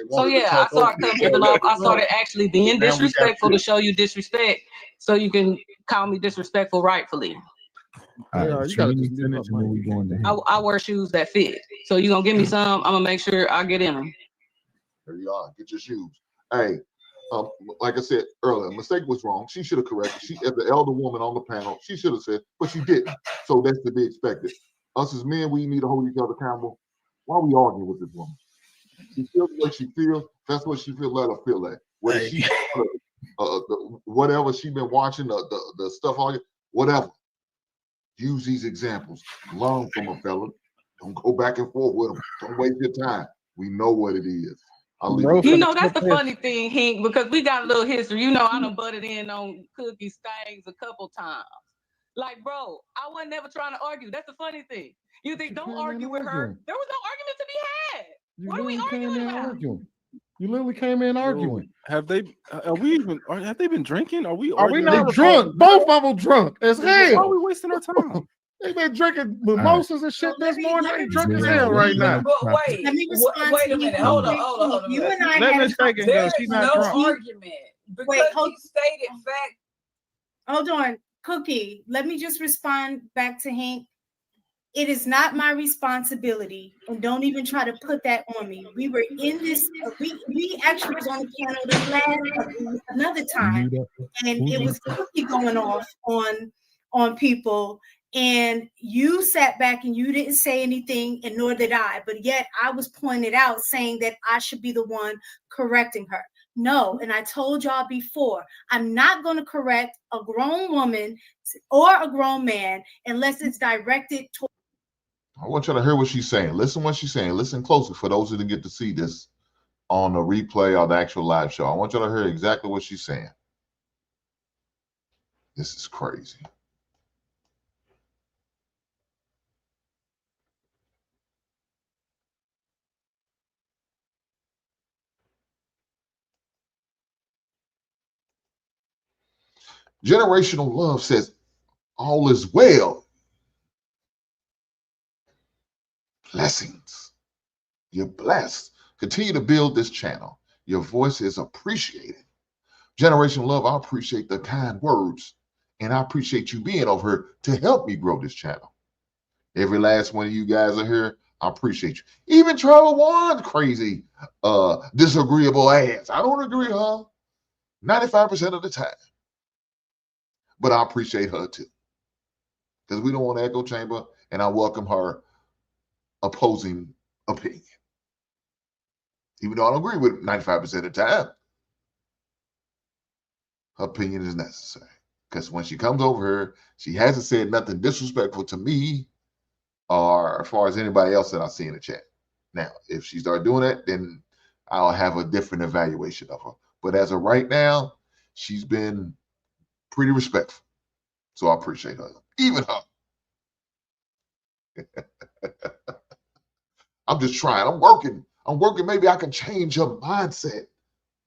so yeah, I started coming off. I started actually being disrespectful to show you disrespect, so you can call me disrespectful rightfully. I wear shoes that fit. So you're gonna give me some, I'm gonna make sure I get in them. There you are. Get your shoes. Hey, like I said earlier, a mistake was wrong. She should have corrected. She, as the elder woman on the panel, she should have said, but she didn't. So that's to be expected. Us as men, we need to hold each other accountable. Why are we arguing with this woman? She feels the way she feels. That's what she feel. Let her feel that. Whether she, whatever she been watching, the stuff on it, whatever. Use these examples. Learn from a fella. Don't go back and forth with them. Don't waste your time. We know what it is. You know, that's the funny thing, Hink, because we got a little history. You know, I done butted in on Cookie's things a couple times. Like, bro, I wasn't never trying to argue. That's the funny thing. You think, don't argue with her. There was no argument to be had. What are we arguing about? You literally came in arguing. Have they been drinking? Are we They drunk? Both of them drunk as hell. Why are we wasting our time? They been drinking mimosas and shit this morning. They drunk as hell right now. But wait, wait a minute. Hold on. You and I had there's no argument because he stated fact. Hold on, Cookie. Let me just respond back to Hank. It is not my responsibility, and don't even try to put that on me. We were in this. We actually was on the panel this last another time, and it was Cookie going off on people. And you sat back and you didn't say anything, and nor did I. But yet I was pointed out saying that I should be the one correcting her. No, and I told y'all before, I'm not going to correct a grown woman or a grown man unless it's directed toward. I want you to hear what she's saying. Listen what she's saying. Listen closely for those who didn't get to see this on the replay or the actual live show. I want you to hear exactly what she's saying. This is crazy. Generational love says all is well. Blessings. You're blessed. Continue to build this channel. Your voice is appreciated. Generational love, I appreciate the kind words, and I appreciate you being over here to help me grow this channel. Every last one of you guys are here. I appreciate you. Even Travel One, crazy, disagreeable ass. I don't agree with her 95% of the time. But I appreciate her too. Because we don't want an echo chamber, and I welcome her opposing opinion. Even though I don't agree with it 95% of the time, her opinion is necessary. Because when she comes over here, she hasn't said nothing disrespectful to me or as far as anybody else that I see in the chat. Now, if she starts doing that, then I'll have a different evaluation of her. But as of right now, she's been pretty respectful. So I appreciate her. Even her. I'm just trying. I'm working. Maybe I can change her mindset.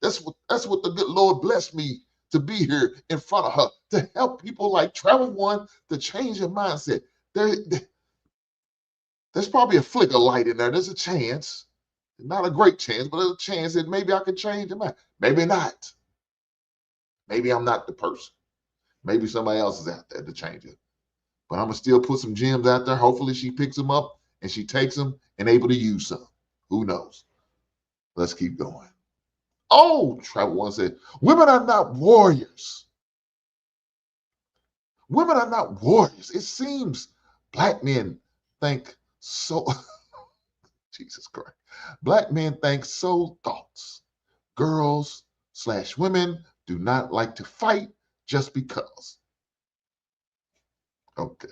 That's what the good Lord blessed me to be here in front of her, to help people like Travel One to change their mindset. There's probably a flicker of light in there. There's a chance. Not a great chance, but there's a chance that maybe I can change her mind. Maybe not. Maybe I'm not the person. Maybe somebody else is out there to change it. But I'm going to still put some gems out there. Hopefully she picks them up and she takes them and able to use some. Who knows? Let's keep going. Oh, Travel One said, women are not warriors. Women are not warriors. It seems black men think so. Jesus Christ. Black men think so thoughts. Girls/women do not like to fight just because. Okay.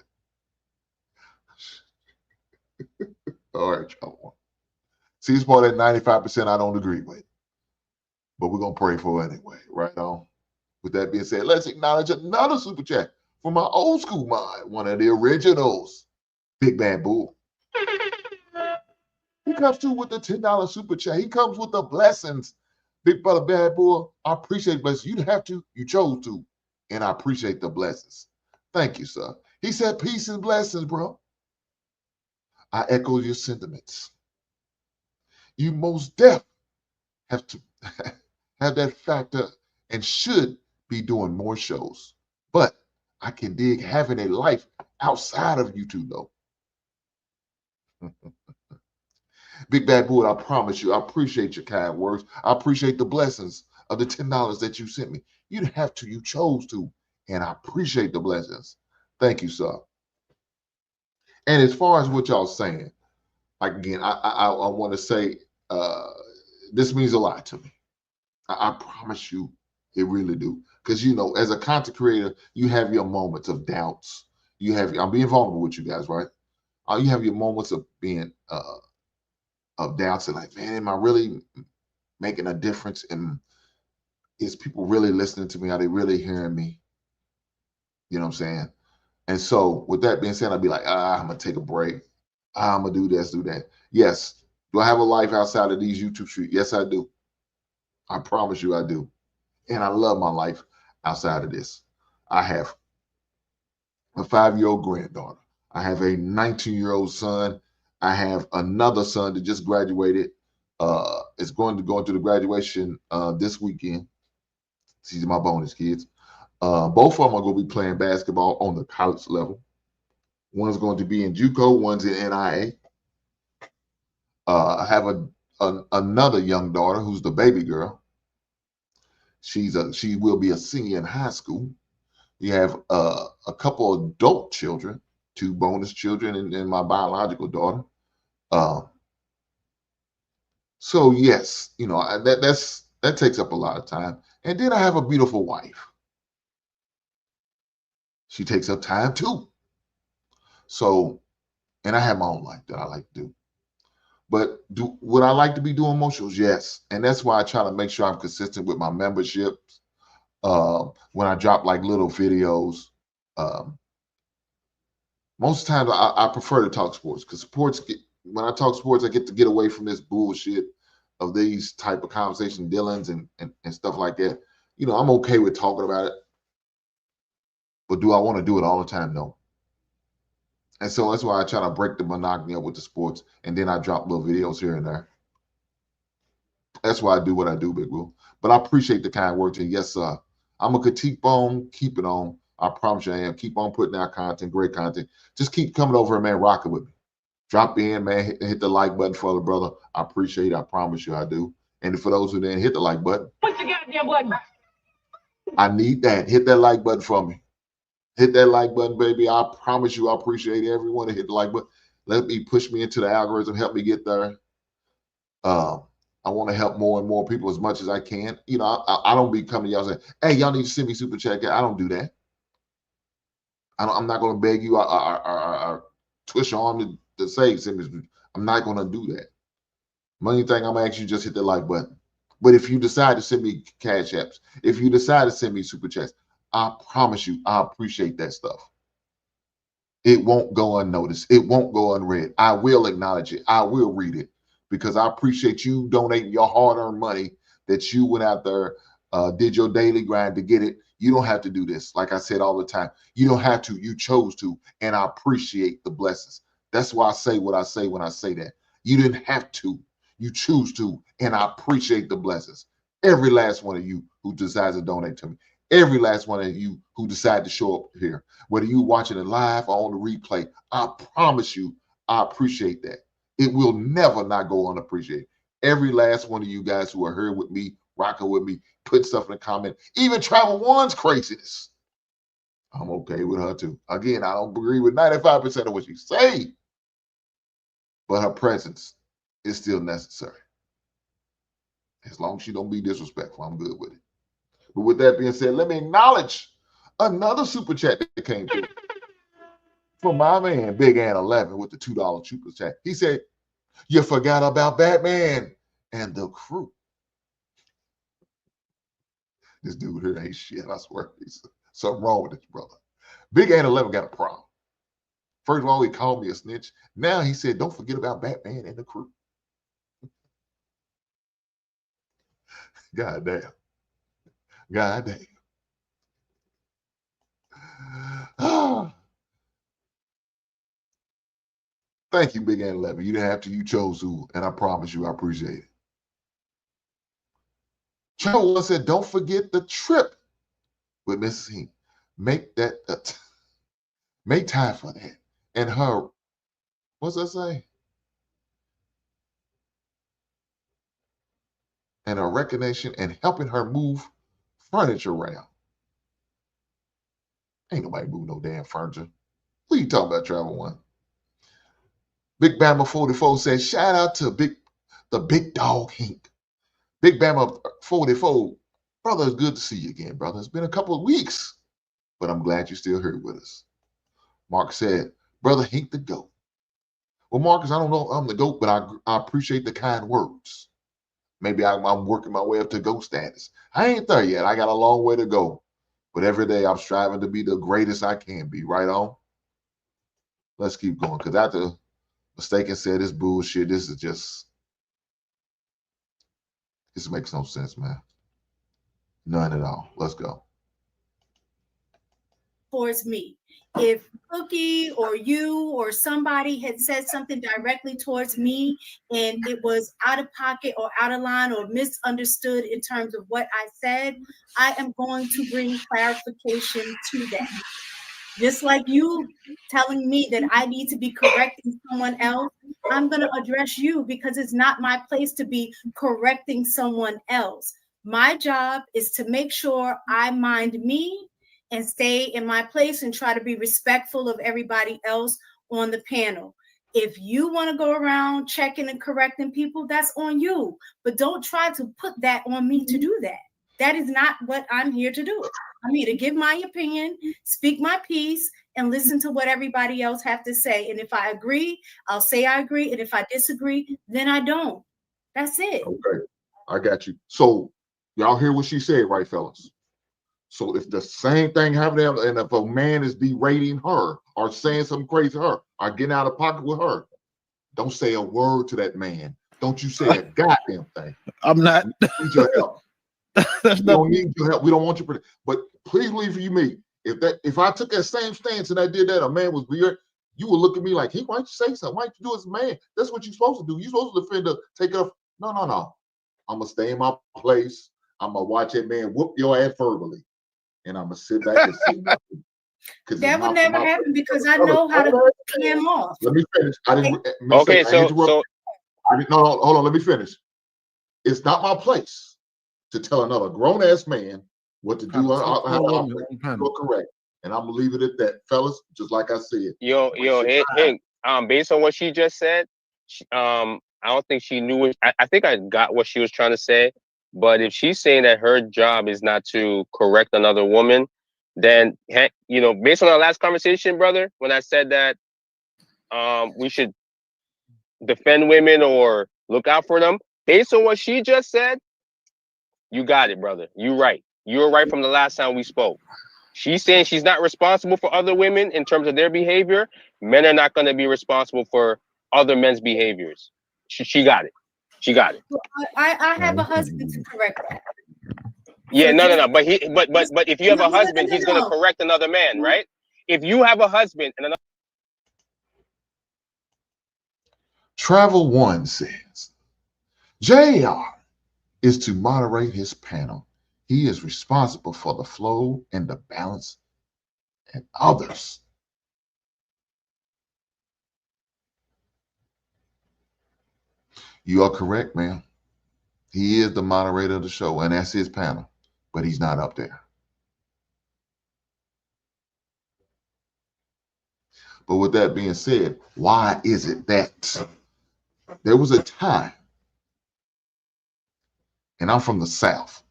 All right, Travel One. See, it's part of that 95% I don't agree with. But we're going to pray for it anyway. Right on. With that being said, let's acknowledge another super chat from my old school mind, one of the originals, Big Bad Bull. He comes through with the $10 super chat. He comes with the blessings. Big brother Bad Bull, I appreciate blessings. You didn't have to. You chose to. And I appreciate the blessings. Thank you, sir. He said, peace and blessings, bro. I echo your sentiments. You most definitely have to have that factor and should be doing more shows. But I can dig having a life outside of YouTube, though. Big Bad Bull, I promise you, I appreciate your kind words. I appreciate the blessings of the $10 that you sent me. You didn't have to, you chose to. And I appreciate the blessings. Thank you, sir. And as far as what y'all saying, like again, I want to say this means a lot to me. I promise you, it really do. Because, you know, as a content creator, you have your moments of doubts. I'm being vulnerable with you guys, right? You have your moments of being of doubts and like, man, am I really making a difference? And is people really listening to me? Are they really hearing me? You know what I'm saying? And so with that being said, I'd be like, I'm gonna take a break. I'm gonna do this, do that. Yes. Do I have a life outside of these YouTube streets? Yes, I do. I promise you I do. And I love my life outside of this. I have a 5-year-old granddaughter. I have a 19-year-old son. I have another son that just graduated. Is going to go into the graduation this weekend. These are my bonus kids. Both of them are going to be playing basketball on the college level. One's going to be in JUCO, one's in NIA. I have another young daughter who's the baby girl. She will be a senior in high school. We have a couple of adult children, 2 bonus children, and my biological daughter. So yes, you know, that takes up a lot of time. And then I have a beautiful wife. She takes up time too. So, and I have my own life that I like to do. But would I like to be doing more shows? Yes. And that's why I try to make sure I'm consistent with my memberships. When I drop like little videos, most times I prefer to talk sports because when I talk sports, I get to get away from this bullshit of these type of conversation, Dylan's and stuff like that. You know, I'm okay with talking about it, but do I want to do it all the time? No. And so that's why I try to break the monotony up with the sports, and then I drop little videos here and there. That's why I do what I do, Big Will. But I appreciate the kind words, and yes, sir. I'm gonna keep on keeping on. I promise you I am. Keep on putting out content, great content. Just keep coming over, man, rocking with me. Drop in, man, hit the like button for the brother. I appreciate it. I promise you I do. And for those who didn't hit the like button, Push the goddamn button. I need that. Hit that like button for me. Hit that like button, baby. I promise you I appreciate everyone to hit the like button. Let me push me into the algorithm, help me get there. I want to help more and more people as much as I can. You know, I don't be coming to y'all saying, hey, y'all need to send me super chat. I don't do that. I'm not going to beg you or twist your arm to say send me. I'm not going to do that. Only thing I'm going to ask you, just hit the like button. But if you decide to send me cash apps, if you decide to send me super chats, I promise you, I appreciate that stuff. It won't go unnoticed. It won't go unread. I will acknowledge it. I will read it because I appreciate you donating your hard-earned money that you went out there, did your daily grind to get it. You don't have to do this. Like I said all the time, you don't have to. You chose to, and I appreciate the blessings. That's why I say what I say when I say that. You didn't have to. You choose to, and I appreciate the blessings. Every last one of you who decides to donate to me. Every last one of you who decide to show up here, whether you watching it live or on the replay, I promise you, I appreciate that. It will never not go unappreciated. Every last one of you guys who are here with me, rocking with me, put stuff in the comment, even Travel One's craziness. I'm okay with her too. Again, I don't agree with 95% of what she say, but her presence is still necessary. As long as she don't be disrespectful, I'm good with it. But with that being said, let me acknowledge another super chat that came through from my man, Big Ann 11 with the $2 super chat. He said, you forgot about Batman and the crew. This dude here ain't shit, I swear. There's something wrong with this brother. Big Ann 11 got a problem. First of all, he called me a snitch. Now he said, don't forget about Batman and the crew. God damn. God damn. Thank you, Big Ann 11. You didn't have to. You chose to, and I promise you, I appreciate it. Joe said, don't forget the trip with Mrs. Hink. Make that, make time for that. And her, what's that say? And her recognition and helping her move furniture around. Ain't nobody move no damn furniture. Who you talking about, Travel One? Big Bama 44 says, shout out to the big dog Hink. Big Bama 44. Brother, it's good to see you again, brother. It's been a couple of weeks, but I'm glad you're still here with us. Mark said, brother, Hink the GOAT. Well, Marcus, I don't know if I'm the GOAT, but I appreciate the kind words. Maybe I'm working my way up to GOAT status. I ain't there yet. I got a long way to go. But every day I'm striving to be the greatest I can be. Right on? Let's keep going. Because after Mistaken said this bullshit, this makes no sense, man. None at all. Let's go. Towards me. If Cookie or you or somebody had said something directly towards me and it was out of pocket or out of line or misunderstood in terms of what I said, I am going to bring clarification to that. Just like you telling me that I need to be correcting someone else, I'm going to address you because it's not my place to be correcting someone else. My job is to make sure I mind me and stay in my place and try to be respectful of everybody else on the panel. If you want to go around checking and correcting people, that's on you. But don't try to put that on me to do that. That is not what I'm here to do. I'm here to give my opinion, speak my piece, and listen to what everybody else have to say. And if I agree, I'll say I agree. And if I disagree, then I don't. That's it. Okay, I got you. So y'all hear what she said, right, fellas? So if the same thing happened, and if a man is berating her or saying something crazy to her or getting out of pocket with her, don't say a word to that man. Don't you say a goddamn thing. I'm not. We need your help. We don't need your help. We don't want you. But please believe me, if I took that same stance and I did that, a man was weird, you would look at me like, hey, why'd you say something? Why'd you do as a man? That's what you're supposed to do. You're supposed to defend her, take it off. No. I'm going to stay in my place. I'm going to watch that man whoop your ass verbally. And I'm going to sit back and see nothing. That would never happen because I know how to clear him off. Let me finish. I didn't. Okay, no, hold on. Let me finish. It's not my place to tell another grown-ass man what to do. You're correct. And I'm going to leave it at that, fellas, just like I said. Yo, Hank, based on what she just said, I don't think she knew it. I think I got what she was trying to say. But if she's saying that her job is not to correct another woman, then, based on our last conversation, brother, when I said that we should defend women or look out for them, based on what she just said, you got it, brother. You're right. You were right from the last time we spoke. She's saying she's not responsible for other women in terms of their behavior. Men are not going to be responsible for other men's behaviors. She got it. She got it. I have a husband to correct that. Yeah, no. But if you have a husband, he's going to correct another man, right? If you have a husband and another. Travel One says, JR is to moderate his panel. He is responsible for the flow and the balance and others. You are correct, ma'am. He is the moderator of the show, and that's his panel, but he's not up there. But with that being said, why is it that there was a time, and I'm from the South,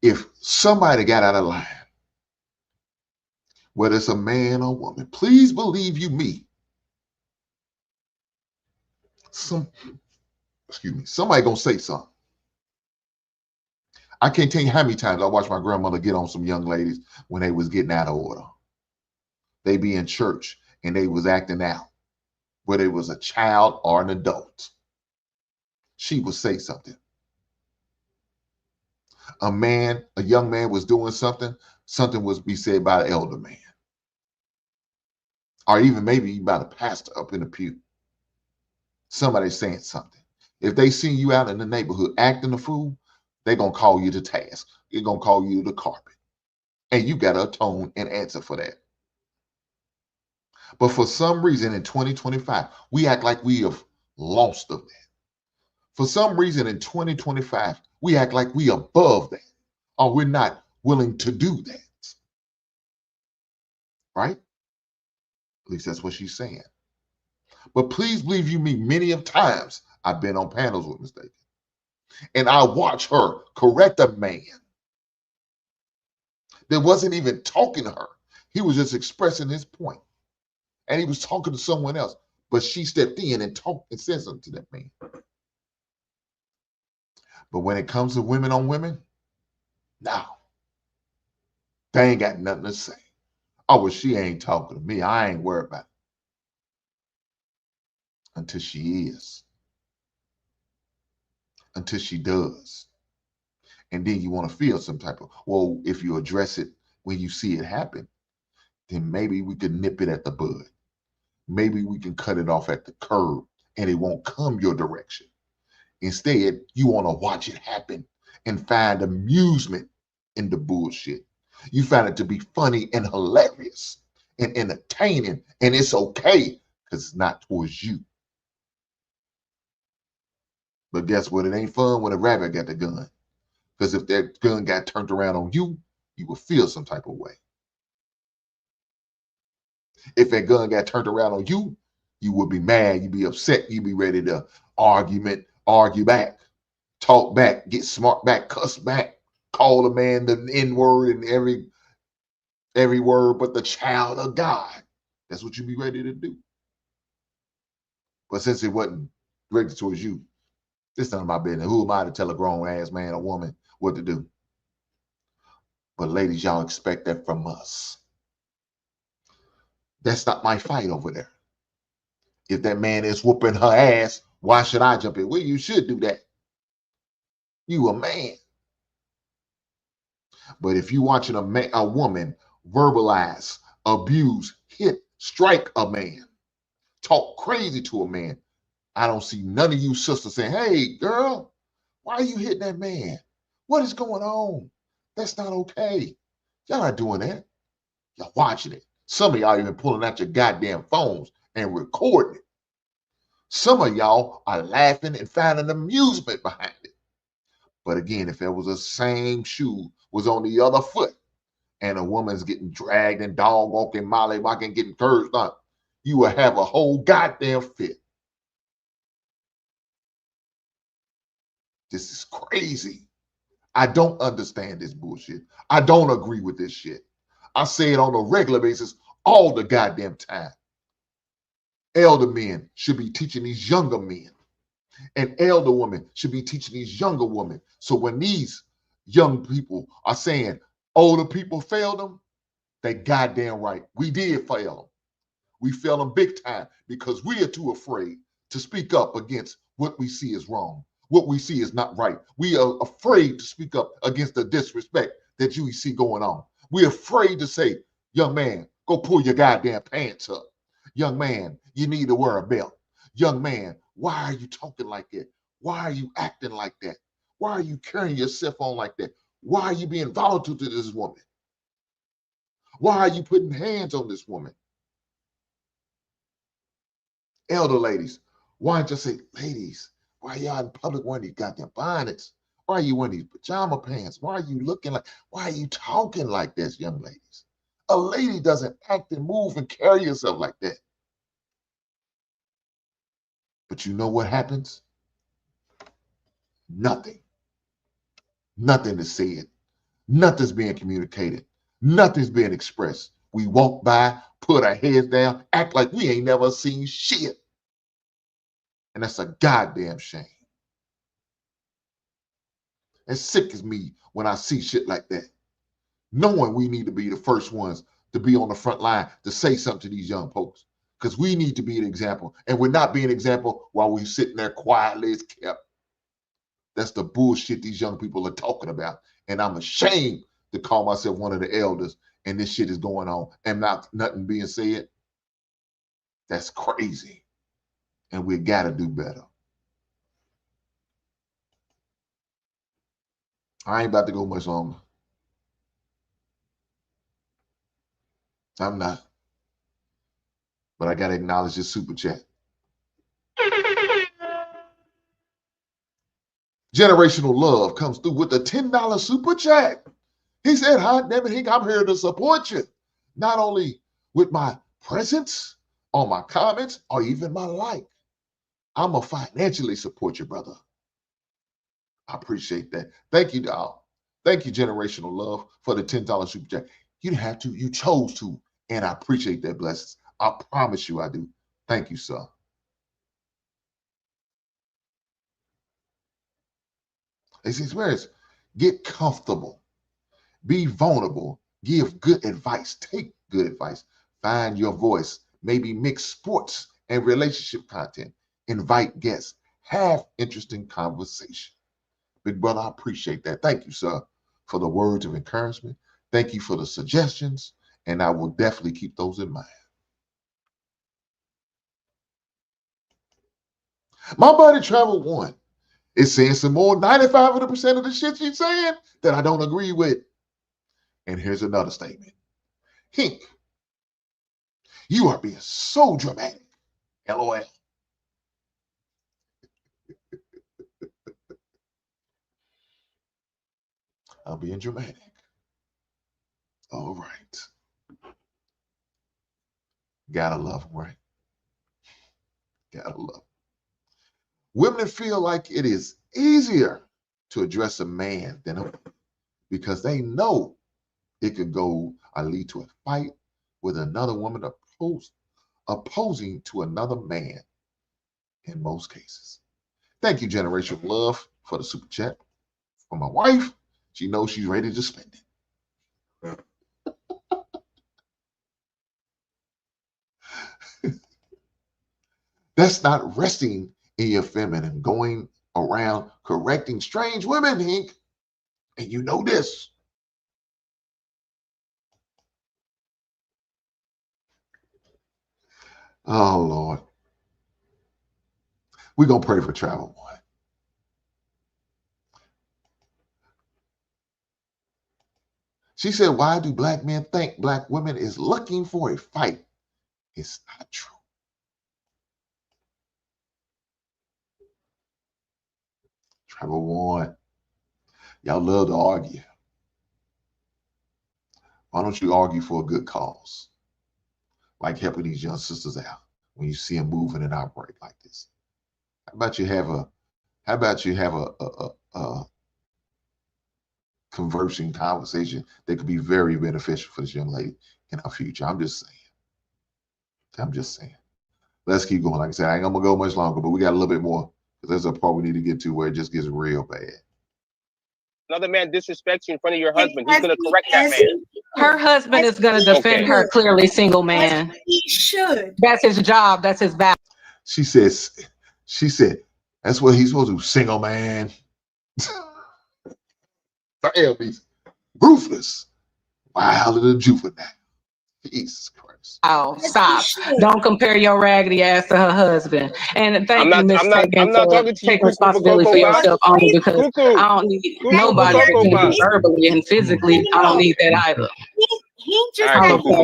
if somebody got out of line, whether it's a man or woman, please believe you me, somebody gonna say something. I can't tell you how many times I watched my grandmother get on some young ladies when they was getting out of order. They be in church and they was acting out, whether it was a child or an adult. She would say something. A young man was doing something was be said by the elder man. Or even maybe by the pastor up in the pew. Somebody saying something. If they see you out in the neighborhood acting a fool, they're going to call you to task. They're going to call you to the carpet. And you got to atone and answer for that. But for some reason in 2025, we act like we have lost of that. For some reason in 2025, we act like we are above that, or we're not willing to do that. Right? At least that's what she's saying. But please believe you me, many of times I've been on panels with Mistaken. And I watch her correct a man that wasn't even talking to her. He was just expressing his point. And he was talking to someone else. But she stepped in and talked and said something to that man. But when it comes to women on women, now they ain't got nothing to say. Oh, well, she ain't talking to me. I ain't worried about it. Until she is. Until she does. And then you want to feel some type of, well, if you address it when you see it happen, then maybe we could nip it at the bud. Maybe we can cut it off at the curb and it won't come your direction. Instead, you want to watch it happen and find amusement in the bullshit. You find it to be funny and hilarious and entertaining, and it's okay because it's not towards you. But guess what? It ain't fun when a rabbit got the gun. Because if that gun got turned around on you, you would feel some type of way. If that gun got turned around on you, you would be mad, you'd be upset, you'd be ready to argue back, talk back, get smart back, cuss back, call a man the N-word and every word but the child of God. That's what you'd be ready to do. But since it wasn't directed towards you, it's none of my business. Who am I to tell a grown ass man or woman what to do? But ladies, y'all expect that from us. That's not my fight over there. If that man is whooping her ass, why should I jump in? Well, you should do that. You a man. But if you watching a woman verbalize, abuse, hit, strike a man, talk crazy to a man, I don't see none of you sisters saying, hey, girl, why are you hitting that man? What is going on? That's not okay. Y'all not doing that. Y'all watching it. Some of y'all even pulling out your goddamn phones and recording it. Some of y'all are laughing and finding amusement behind it. But again, if it was the same shoe was on the other foot and a woman's getting dragged and dog walking, mollywalking, getting cursed on, you will have a whole goddamn fit. This is crazy. I don't understand this bullshit. I don't agree with this shit. I say it on a regular basis all the goddamn time. Elder men should be teaching these younger men. And elder women should be teaching these younger women. So when these young people are saying older people failed them, they goddamn right. We did fail them. We failed them big time because we are too afraid to speak up against what we see is wrong. What we see is not right. We are afraid to speak up against the disrespect that you see going on. We're afraid to say, young man, go pull your goddamn pants up. Young man, you need to wear a belt. Young man, why are you talking like that? Why are you acting like that? Why are you carrying yourself on like that? Why are you being volatile to this woman? Why are you putting hands on this woman? Elder ladies, why don't you say, ladies, why y'all in public wearing these goddamn bonnets? Why are you wearing these pajama pants? Why are you looking like, why are you talking like this, young ladies? A lady doesn't act and move and carry herself like that. But you know what happens? Nothing. Nothing is said. Nothing's being communicated. Nothing's being expressed. We walk by, put our heads down, act like we ain't never seen shit. And that's a goddamn shame. It sickens me when I see shit like that. Knowing we need to be the first ones to be on the front line to say something to these young folks. Because we need to be an example. And we're not being an example while we're sitting there quietly as kept. That's the bullshit these young people are talking about. And I'm ashamed to call myself one of the elders and this shit is going on and nothing being said. That's crazy. And we got to do better. I ain't about to go much longer. I'm not. But I got to acknowledge this super chat. Generational Love comes through with a $10 super chat. He said, hi, David Hink, I'm here to support you. Not only with my presence or my comments or even my like. I'm going to financially support you, brother. I appreciate that. Thank you, dog. Thank you, Generational Love, for the $10 super chat. You didn't have to. You chose to. And I appreciate that blessings. I promise you I do. Thank you, sir. It's experience. Get comfortable. Be vulnerable. Give good advice. Take good advice. Find your voice. Maybe mix sports and relationship content. Invite guests. Have interesting conversation. Big brother, I appreciate that. Thank you, sir, for the words of encouragement. Thank you for the suggestions. And I will definitely keep those in mind. My buddy Travel One is saying some more 95% of the shit she's saying that I don't agree with. And here's another statement. Hink, you are being so dramatic. LOL. I'm being dramatic. All right. Gotta love them, right? Gotta love them. Women feel like it is easier to address a man than a woman because they know it could go or lead to a fight with another woman opposing to another man in most cases. Thank you, Generational Love, for the super chat. For my wife, she knows she's ready to spend it. That's not resting in your feminine, going around correcting strange women, Hink. And you know this. Oh, Lord. We're going to pray for Travel One. She said, why do black men think black women is looking for a fight? It's not true. Travel One, y'all love to argue. Why don't you argue for a good cause? Like helping these young sisters out when you see them moving and operate like this. How about you have a conversing conversation that could be very beneficial for this young lady in our future? I'm just saying. Let's keep going. Like I said, I ain't gonna go much longer, but we got a little bit more because there's a part we need to get to where it just gets real bad. Another man disrespects you in front of your husband. He's going to correct that man. Her husband is going to defend her clearly single man. He should. That's his job. That's his battle. She said, that's what he's supposed to do, single man. He's ruthless, wilder than juvenile. Jesus Christ. Oh, stop. Don't compare your raggedy ass to her husband. And thank you, Miss Taken, for taking responsibility for yourself only because I don't need nobody to be verbally and physically. I don't need that either. He just had this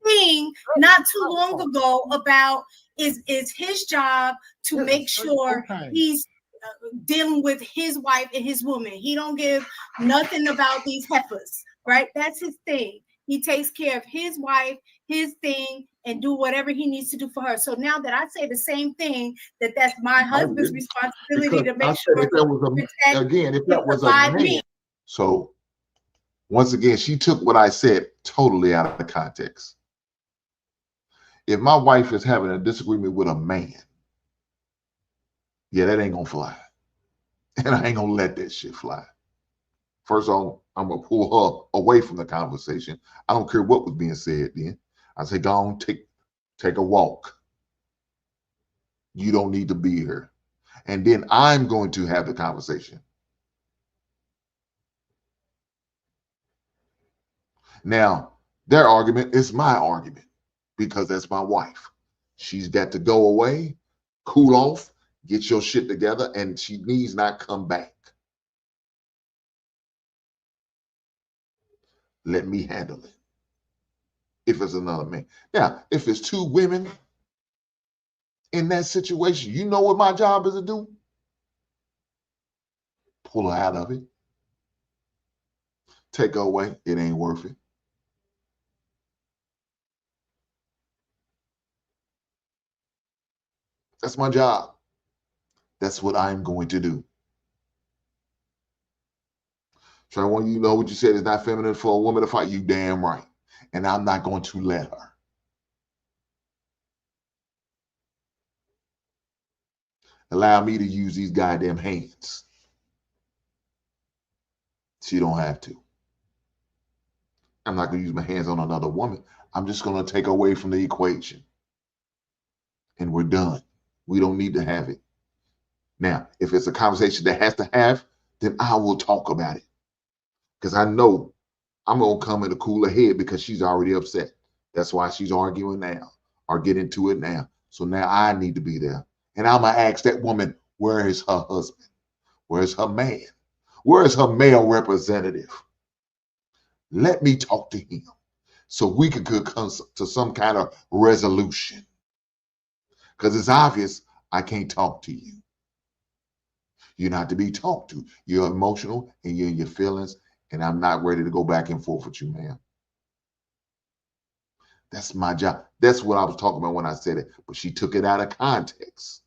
thing not too long ago about is his job to make sure he's dealing with his wife and his woman. He don't give nothing about these heifers, right? That's his thing. He takes care of his wife, his thing, and do whatever he needs to do for her. So now that I say the same thing, that's my husband's responsibility to make sure. If that was a man. So once again, she took what I said totally out of context. If my wife is having a disagreement with a man, yeah, that ain't gonna fly. And I ain't gonna let that shit fly. First of all, I'm gonna pull her away from the conversation. I don't care what was being said then. I say, go on, take a walk. You don't need to be here. And then I'm going to have the conversation. Now, their argument is my argument because that's my wife. She's got to go away, cool off, get your shit together, and she needs not come back. Let me handle it. If it's another man. Now, if it's two women in that situation, you know what my job is to do? Pull her out of it. Take her away. It ain't worth it. That's my job. That's what I'm going to do. So I want you to know what you said is not feminine for a woman to fight. You damn right. And I'm not going to let her. Allow me to use these goddamn hands. She don't have to. I'm not going to use my hands on another woman. I'm just going to take away from the equation. And we're done. We don't need to have it. Now, if it's a conversation that has to have, then I will talk about it. Because I know I'm going to come in a cooler head because she's already upset. That's why she's arguing now or get into it now. So now I need to be there. And I'm going to ask that woman, where is her husband? Where is her man? Where is her male representative? Let me talk to him so we could come to some kind of resolution. Because it's obvious I can't talk to you. You're not to be talked to. You're emotional and you're in your feelings, and I'm not ready to go back and forth with you, ma'am. That's my job. That's what I was talking about when I said it, but she took it out of context.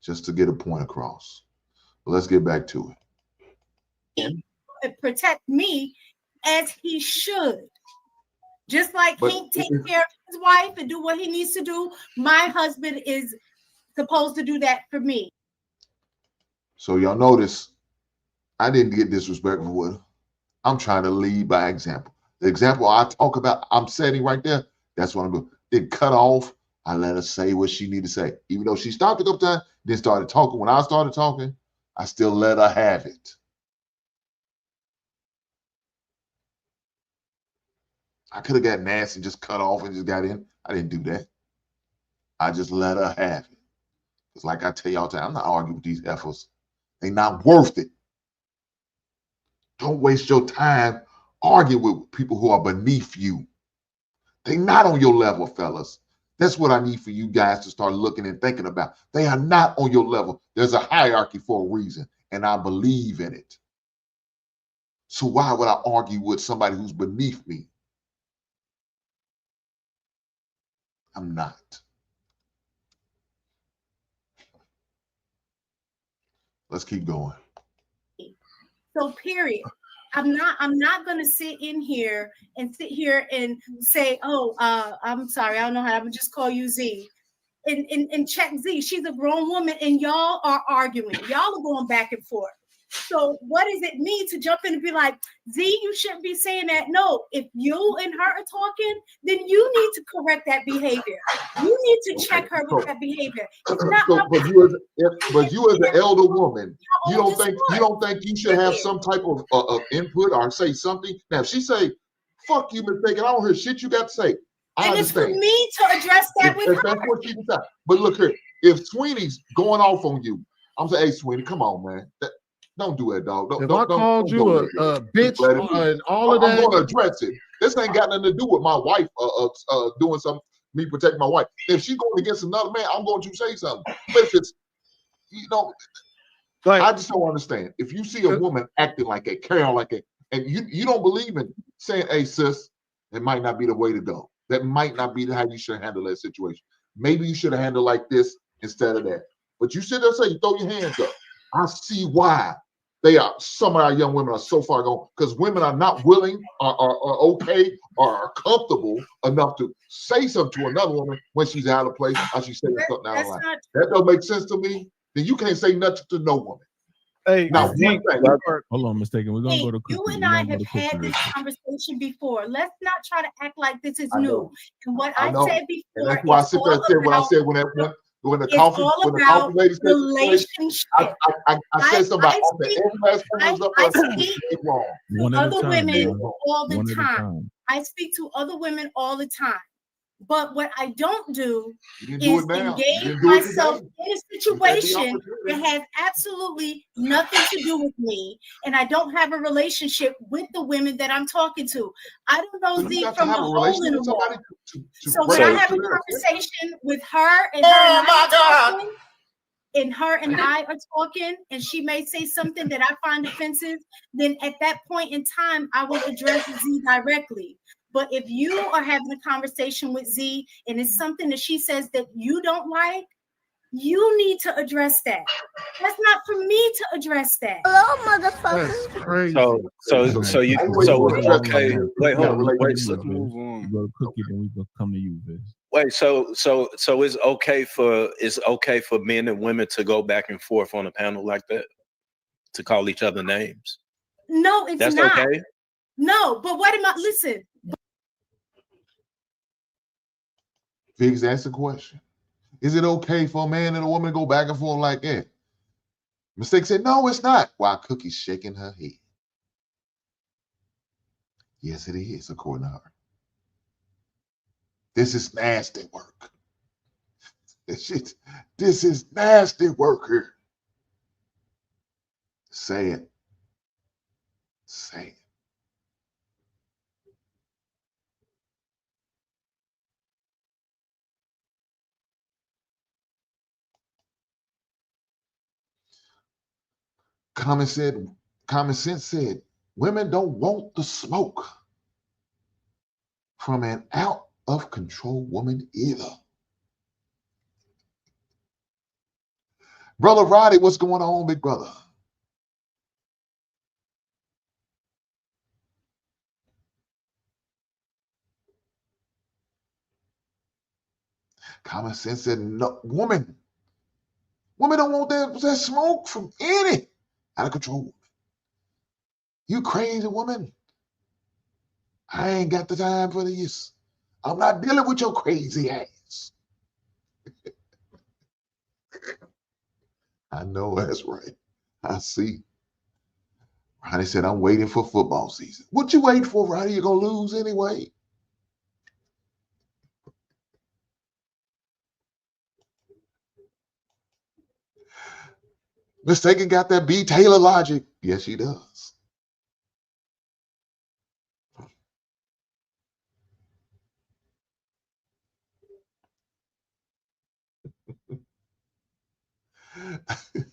Just to get a point across. But let's get back to it. Protect me as he should. Just like he takes care of his wife and do what he needs to do, my husband is supposed to do that for me. So y'all notice I didn't get disrespectful with her. I'm trying to lead by example. The example I talk about, I'm setting right there. That's what I'm doing. Then cut off. I let her say what she needed to say. Even though she stopped a couple times, then started talking. When I started talking, I still let her have it. I could have got nasty and just cut off and just got in. I didn't do that. I just let her have it. It's like I tell y'all, I'm not arguing with these heifers. They're not worth it. Don't waste your time arguing with people who are beneath you. They're not on your level, fellas. That's what I need for you guys to start looking and thinking about. They are not on your level. There's a hierarchy for a reason, and I believe in it. So why would I argue with somebody who's beneath me? I'm not. Let's keep going. So period. I'm not gonna sit here and say, oh, I'm sorry, I don't know how, I'm just call you Z. And check Z. She's a grown woman and y'all are arguing. Y'all are going back and forth. So what does it mean to jump in and be like, Z, you shouldn't be saying that? No, if you and her are talking, then you need to correct that behavior. You need to check her with that behavior. It's not but you as an elder woman, you don't think you should have some type of input or say something? Now, if she say, fuck you, mistaken, I don't hear shit you got to say. I and understand. It's for me to address that with her. That's what she decides. But look here, if Sweeney's going off on you, I'm saying, hey, Sweeney, come on, man. Don't do that, dog. If I called you a bitch and all of that, I'm going to address it. This ain't got nothing to do with my wife doing something, me protecting my wife. If she's going against another man, I'm going to say something. But if it's, I just don't understand. If you see a woman acting like that, carrying on like that, and you don't believe in saying, hey, sis, it might not be the way to go. That might not be how you should handle that situation. Maybe you should have handled like this instead of that. But you sit there and say, you throw your hands up. I see why some of our young women are so far gone, because women are not willing or okay or are comfortable enough to say something to another woman when she's out of place or she's saying something out of line. That don't make sense to me. Then you can't say nothing to no woman. Hey, now, hold on, mistaken. We're gonna go to Cookie. You and I have had this conversation before. Let's not try to act like this is new. And what I said before, and that's why I sit there and say what I said when the coffee lady said relationship. I said something about other women all the time. I speak to other women all the time. But what I don't do is engage myself in a situation that has absolutely nothing to do with me, and I don't have a relationship with the women that I'm talking to. I don't know Z from the hole in the wall. So when I have a conversation with her and her and I are talking, and she may say something that I find offensive, then at that point in time, I will address Z directly. But if you are having a conversation with Z and it's something that she says that you don't like, you need to address that. That's not for me to address that. Hello, motherfucker. That's crazy. So it's okay. Wait, hold on. Wait, let's move on. Go to Cookie, then we go come to you, Viz. Wait, so it's okay for men and women to go back and forth on a panel like that, to call each other names? No, it's That's not. okay. No, but what am I? Listen. Figs, ask the question. Is it okay for a man and a woman to go back and forth like that? Mistake said, no, it's not. While Cookie's shaking her head. Yes, it is, according to her. This is nasty work. This is nasty work here. Say it. Say it. Common sense said, women don't want the smoke from an out of control woman either. Brother Roddy, what's going on, big brother? Common sense said, no, women don't want that smoke from any out of control woman. You crazy woman. I ain't got the time for this. I'm not dealing with your crazy ass. I know that's right. I see. Ronnie said, I'm waiting for football season. What you waiting for, Ronnie? You're going to lose anyway. Mistaken got that B. Taylor logic. Yes, she does.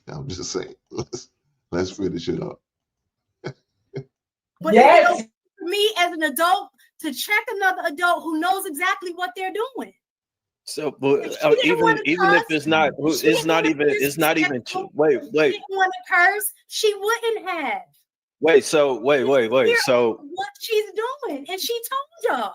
I'm just saying, let's finish it up. But yes, for me as an adult to check another adult who knows exactly what they're doing. So, but even if it's not even. Wait. She didn't want to curse. She wouldn't have. Wait. So what she's doing, and she told y'all.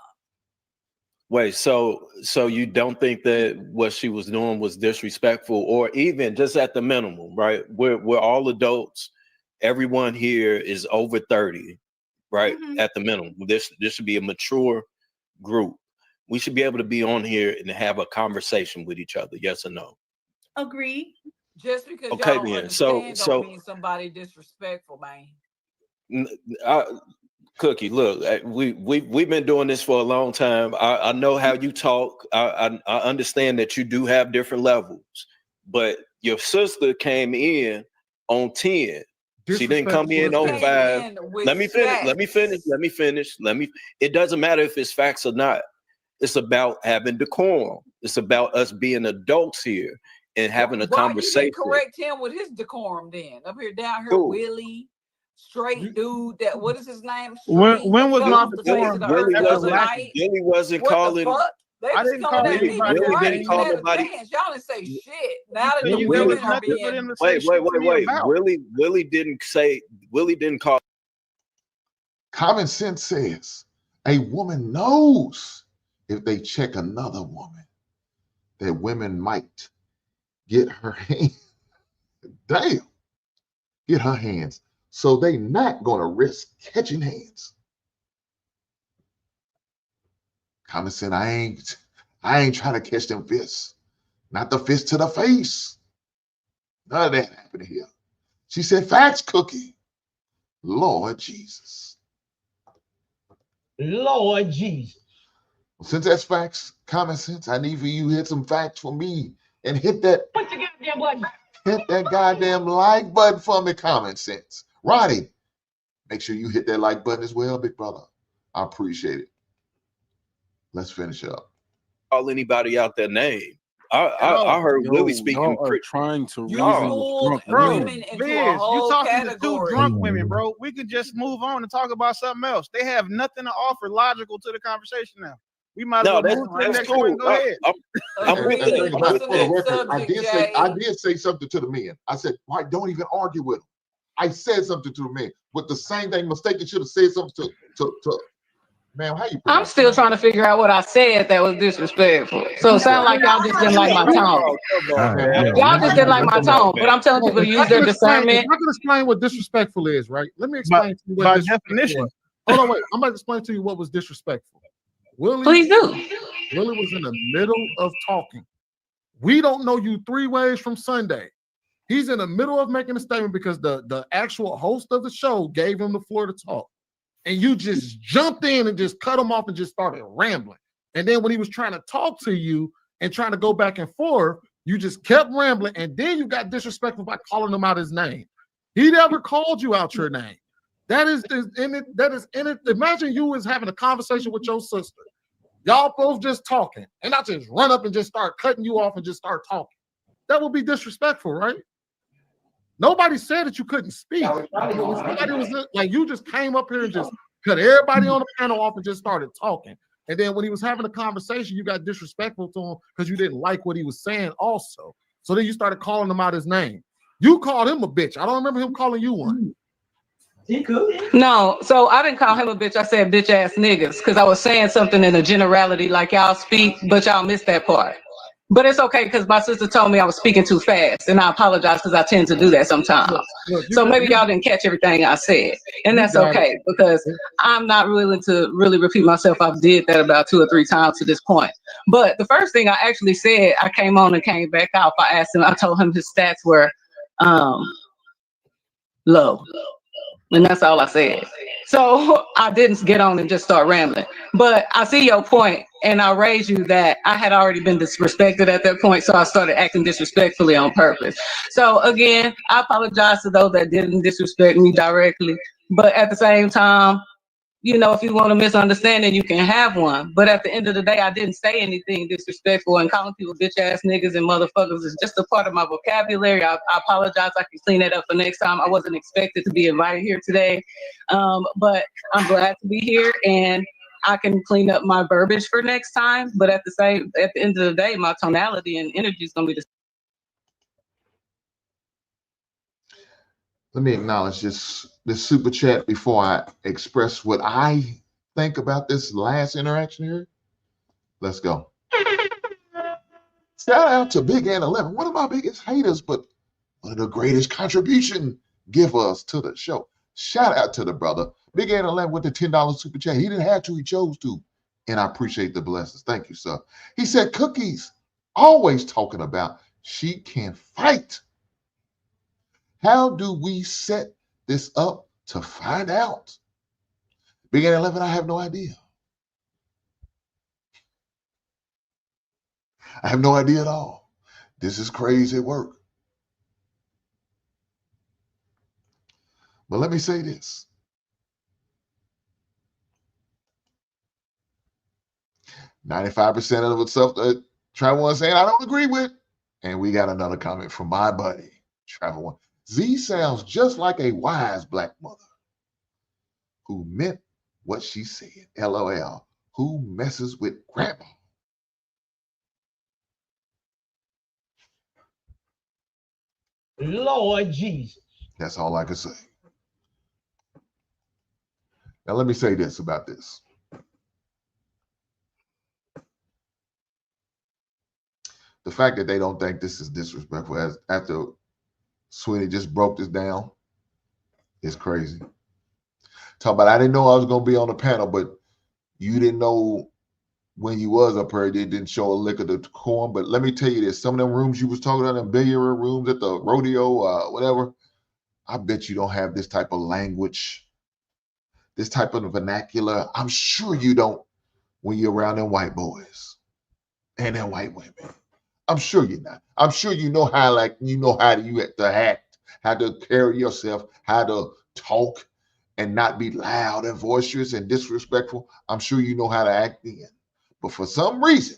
Wait. So you don't think that what she was doing was disrespectful, or even just at the minimum, right? We're all adults. Everyone here is over 30, right? Mm-hmm. At the minimum, this should be a mature group. We should be able to be on here and have a conversation with each other. Yes or no? Agreed. Just because y'all don't understand don't mean somebody disrespectful, man. Cookie, look, we've been doing this for a long time. I know how you talk. I understand that you do have different levels, but your sister came in on 10. She didn't come in on 5. Let me finish. It doesn't matter if it's facts or not. It's about having decorum. It's about us being adults here and having a conversation. Correct him with his decorum then. Up here, down here, Willie, straight dude. That what is his name? When was not the decorum? Willie wasn't calling. I didn't call anybody. Y'all didn't say shit. Now that the women are being. Wait. Willie didn't call. Common sense says a woman knows if they check another woman that women might get her hands. Damn. Get her hands. So they not going to risk catching hands. Common sense, I ain't trying to catch them fists. Not the fist to the face. None of that happened here. She said, facts, Cookie. Lord Jesus. Lord Jesus. Well, since that's facts, common sense, I need for you to hit some facts for me and hit that. Push the goddamn button. Hit that goddamn like button for me, common sense. Roddy, make sure you hit that like button as well, big brother. I appreciate it. Let's finish up. Call anybody out their name. I heard Willie speaking. Y'all are trying to You reason with fooled drunk women into a Liz, you whole talking to category. two drunk women, bro. We could just move on and talk about something else. They have nothing to offer logical to the conversation now. We might as well move to the next point. Go ahead. I'm with that. I did say something to the men. I said, "Why don't even argue with them?" I said something to the men with the same thing. Mistaken should have said something to man. How you? I'm still trying to figure out what I said that was disrespectful. So it sounds like y'all just didn't like my tone. Y'all just didn't like my tone. But I'm telling people to use their discernment. I can explain what disrespectful is, right? Let me explain to you what disrespectful was. Hold on, wait. I'm about to explain to you what was disrespectful. Willie, please do. Willie was in the middle of talking. We don't know you 3 ways from Sunday. He's in the middle of making a statement because the actual host of the show gave him the floor to talk. And you just jumped in and just cut him off and just started rambling. And then when he was trying to talk to you and trying to go back and forth, you just kept rambling. And then you got disrespectful by calling him out his name. He never called you out your name. That is in it. Imagine you was having a conversation with your sister. Y'all both just talking. And I just run up and just start cutting you off and just start talking. That would be disrespectful, right? Nobody said that you couldn't speak. Somebody was like, you just came up here and just cut everybody on the panel off and just started talking. And then when he was having a conversation, you got disrespectful to him because you didn't like what he was saying also. So then you started calling him out his name. You called him a bitch. I don't remember him calling you one. He could. No, so I didn't call him a bitch. I said bitch ass niggas because I was saying something in a generality like y'all speak, but y'all missed that part. But it's okay because my sister told me I was speaking too fast, and I apologize because I tend to do that sometimes. So maybe y'all didn't catch everything I said, and that's okay because I'm not willing to really repeat myself. I've did that about 2 or 3 times to this point. But the first thing I actually said, I came on and came back off. I asked him. I told him his stats were low. And that's all I said. So I didn't get on and just start rambling. But I see your point, and I raised you that I had already been disrespected at that point, so I started acting disrespectfully on purpose. So again, I apologize to those that didn't disrespect me directly. But at the same time, you know, if you want a misunderstanding, you can have one. But at the end of the day, I didn't say anything disrespectful, and calling people bitch ass niggas and motherfuckers is just a part of my vocabulary. I apologize. I can clean that up for next time. I wasn't expected to be invited here today. But I'm glad to be here, and I can clean up my verbiage for next time. But at the end of the day, my tonality and energy is going to be the same. Let me acknowledge this super chat before I express what I think about this last interaction here. Let's go. Shout out to Big N 11, one of my biggest haters, but one of the greatest contribution givers to the show. Shout out to the brother. Big N 11 with the $10 super chat. He didn't have to, he chose to. And I appreciate the blessings. Thank you, sir. He said, Cookies, always talking about she can fight. How do we set this up to find out? Big N 11, I have no idea. I have no idea at all. This is crazy work. But let me say this. "95% of the stuff that Travel One saying I don't agree with." And we got another comment from my buddy, Travel One. Z sounds just like a wise black mother who meant what she said. LOL. Who messes with grandma? Lord Jesus. That's all I can say. Now let me say this about this. The fact that they don't think this is disrespectful as after Sweeney just broke this down is crazy. Talk about, I didn't know I was going to be on the panel, but you didn't know when you was up here, they didn't show a lick of the corn. But let me tell you this, some of them rooms you was talking about, them billiard rooms at the rodeo, whatever, I bet you don't have this type of language, this type of vernacular. I'm sure you don't when you're around them white boys and them white women. I'm sure you're not. I'm sure you know how, like, you know how you have to act, how to carry yourself, how to talk and not be loud and boisterous and disrespectful. I'm sure you know how to act then. But for some reason,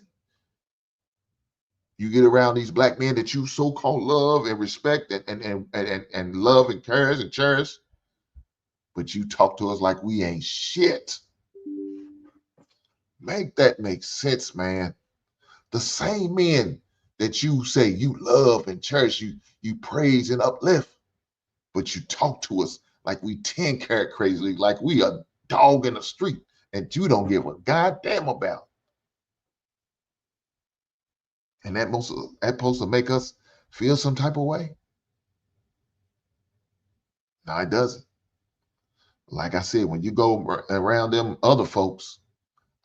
You get around these black men that you so-called love and respect and love and cares and cherish, but you talk to us like we ain't shit. Make that make sense, man. The same men that you say you love and cherish, you praise and uplift, but you talk to us like we 10 carat crazy, like we a dog in the street, and you don't give a goddamn about. And that supposed to make us feel some type of way? No, it doesn't. Like I said, when you go around them other folks,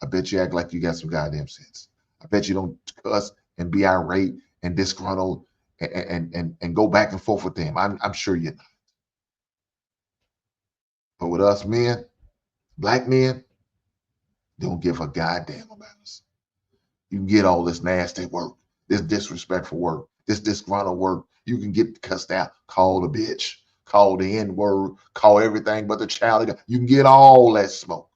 I bet you act like you got some goddamn sense. I bet you don't cuss and be irate and disgruntled and go back and forth with them. I'm sure you're not. But with us men, black men, don't give a goddamn about us. You can get all this nasty work, this disrespectful work, this disgruntled work. You can get cussed out, called a bitch, called the N-word, call everything but the child of God. You can get all that smoke.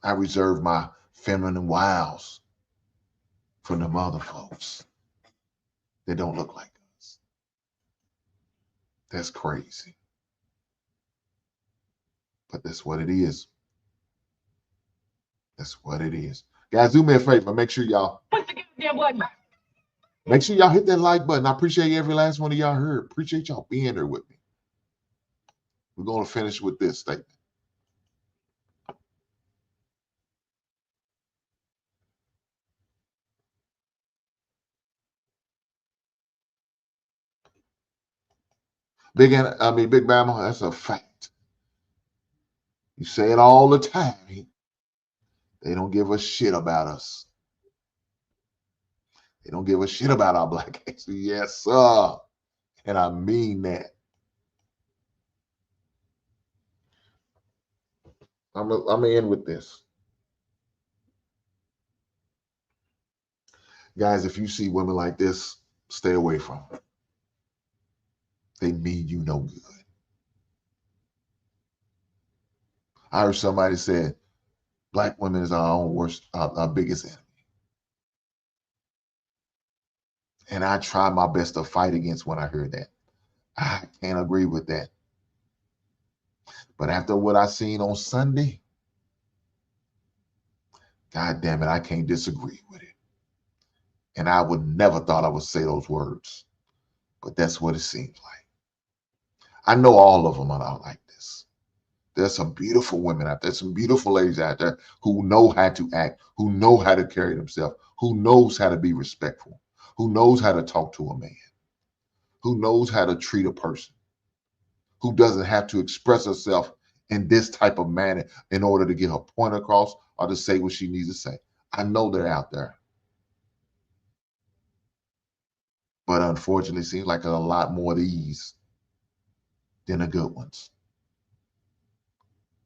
I reserve my feminine wiles for them other folks that don't look like us. That's crazy. But that's what it is. That's what it is. Guys, do me a favor. Make sure y'all hit that like button. I appreciate every last one of y'all heard. Appreciate y'all being there with me. We're going to finish with this statement. Big Bama, that's a fact. You say it all the time. They don't give a shit about us. They don't give a shit about our black aces. Yes, sir. And I mean that. I'm going to end with this. Guys, if you see women like this, stay away from them. They mean you no good. I heard somebody say, black women is our own worst, our biggest enemy. And I try my best to fight against when I heard that. I can't agree with that. But after what I seen on Sunday, God damn it, I can't disagree with it. And I would never thought I would say those words. But that's what it seems like. I know all of them are not like this. There's some beautiful women out there, some beautiful ladies out there who know how to act, who know how to carry themselves, who knows how to be respectful, who knows how to talk to a man, who knows how to treat a person, who doesn't have to express herself in this type of manner in order to get her point across or to say what she needs to say. I know they're out there. But unfortunately, it seems like there's a lot more of these than the good ones.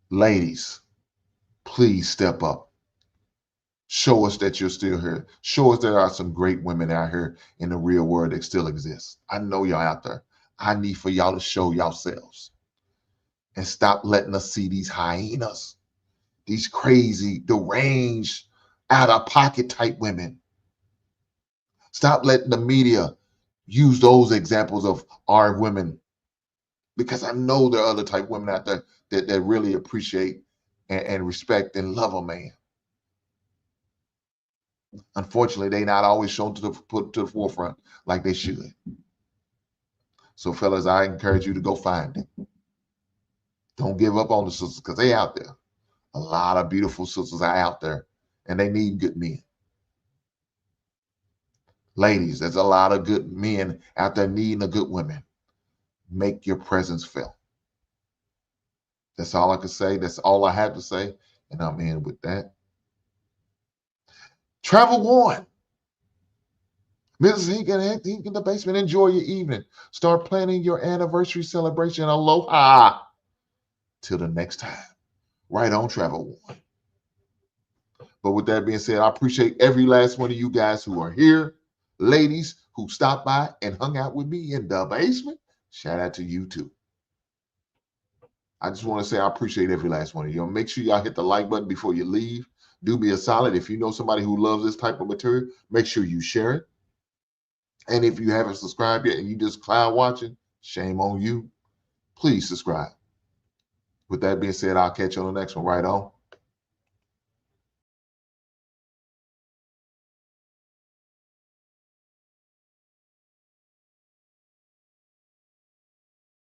Ladies, please step up. Show us that you're still here. Show us there are some great women out here in the real world that still exist. I know y'all out there. I need for y'all to show yourselves and stop letting us see these hyenas, these crazy, deranged, out of pocket type women. Stop letting the media use those examples of our women, because I know there are other type of women out there that really appreciate and respect and love a man. Unfortunately, they not always shown put to the forefront like they should. So, fellas, I encourage you to go find it. Don't give up on the sisters, because they out there. A lot of beautiful sisters are out there, and they need good men. Ladies, there's a lot of good men out there needing a good woman. Make your presence felt. That's all I can say. That's all I have to say, and I'm in with that. Travel on. Mrs. Hink in the basement. Enjoy your evening. Start planning your anniversary celebration. Aloha. Till the next time. Right on, Travel on. But with that being said, I appreciate every last one of you guys who are here. Ladies who stopped by and hung out with me in the basement. Shout out to you too. I just want to say I appreciate every last one of you. Make sure y'all hit the like button before you leave. do me a solid. If you know somebody who loves this type of material, make sure you share it. And if you haven't subscribed yet and you just cloud watching, shame on you. Please subscribe. With that being said, I'll catch you on the next one. Right on.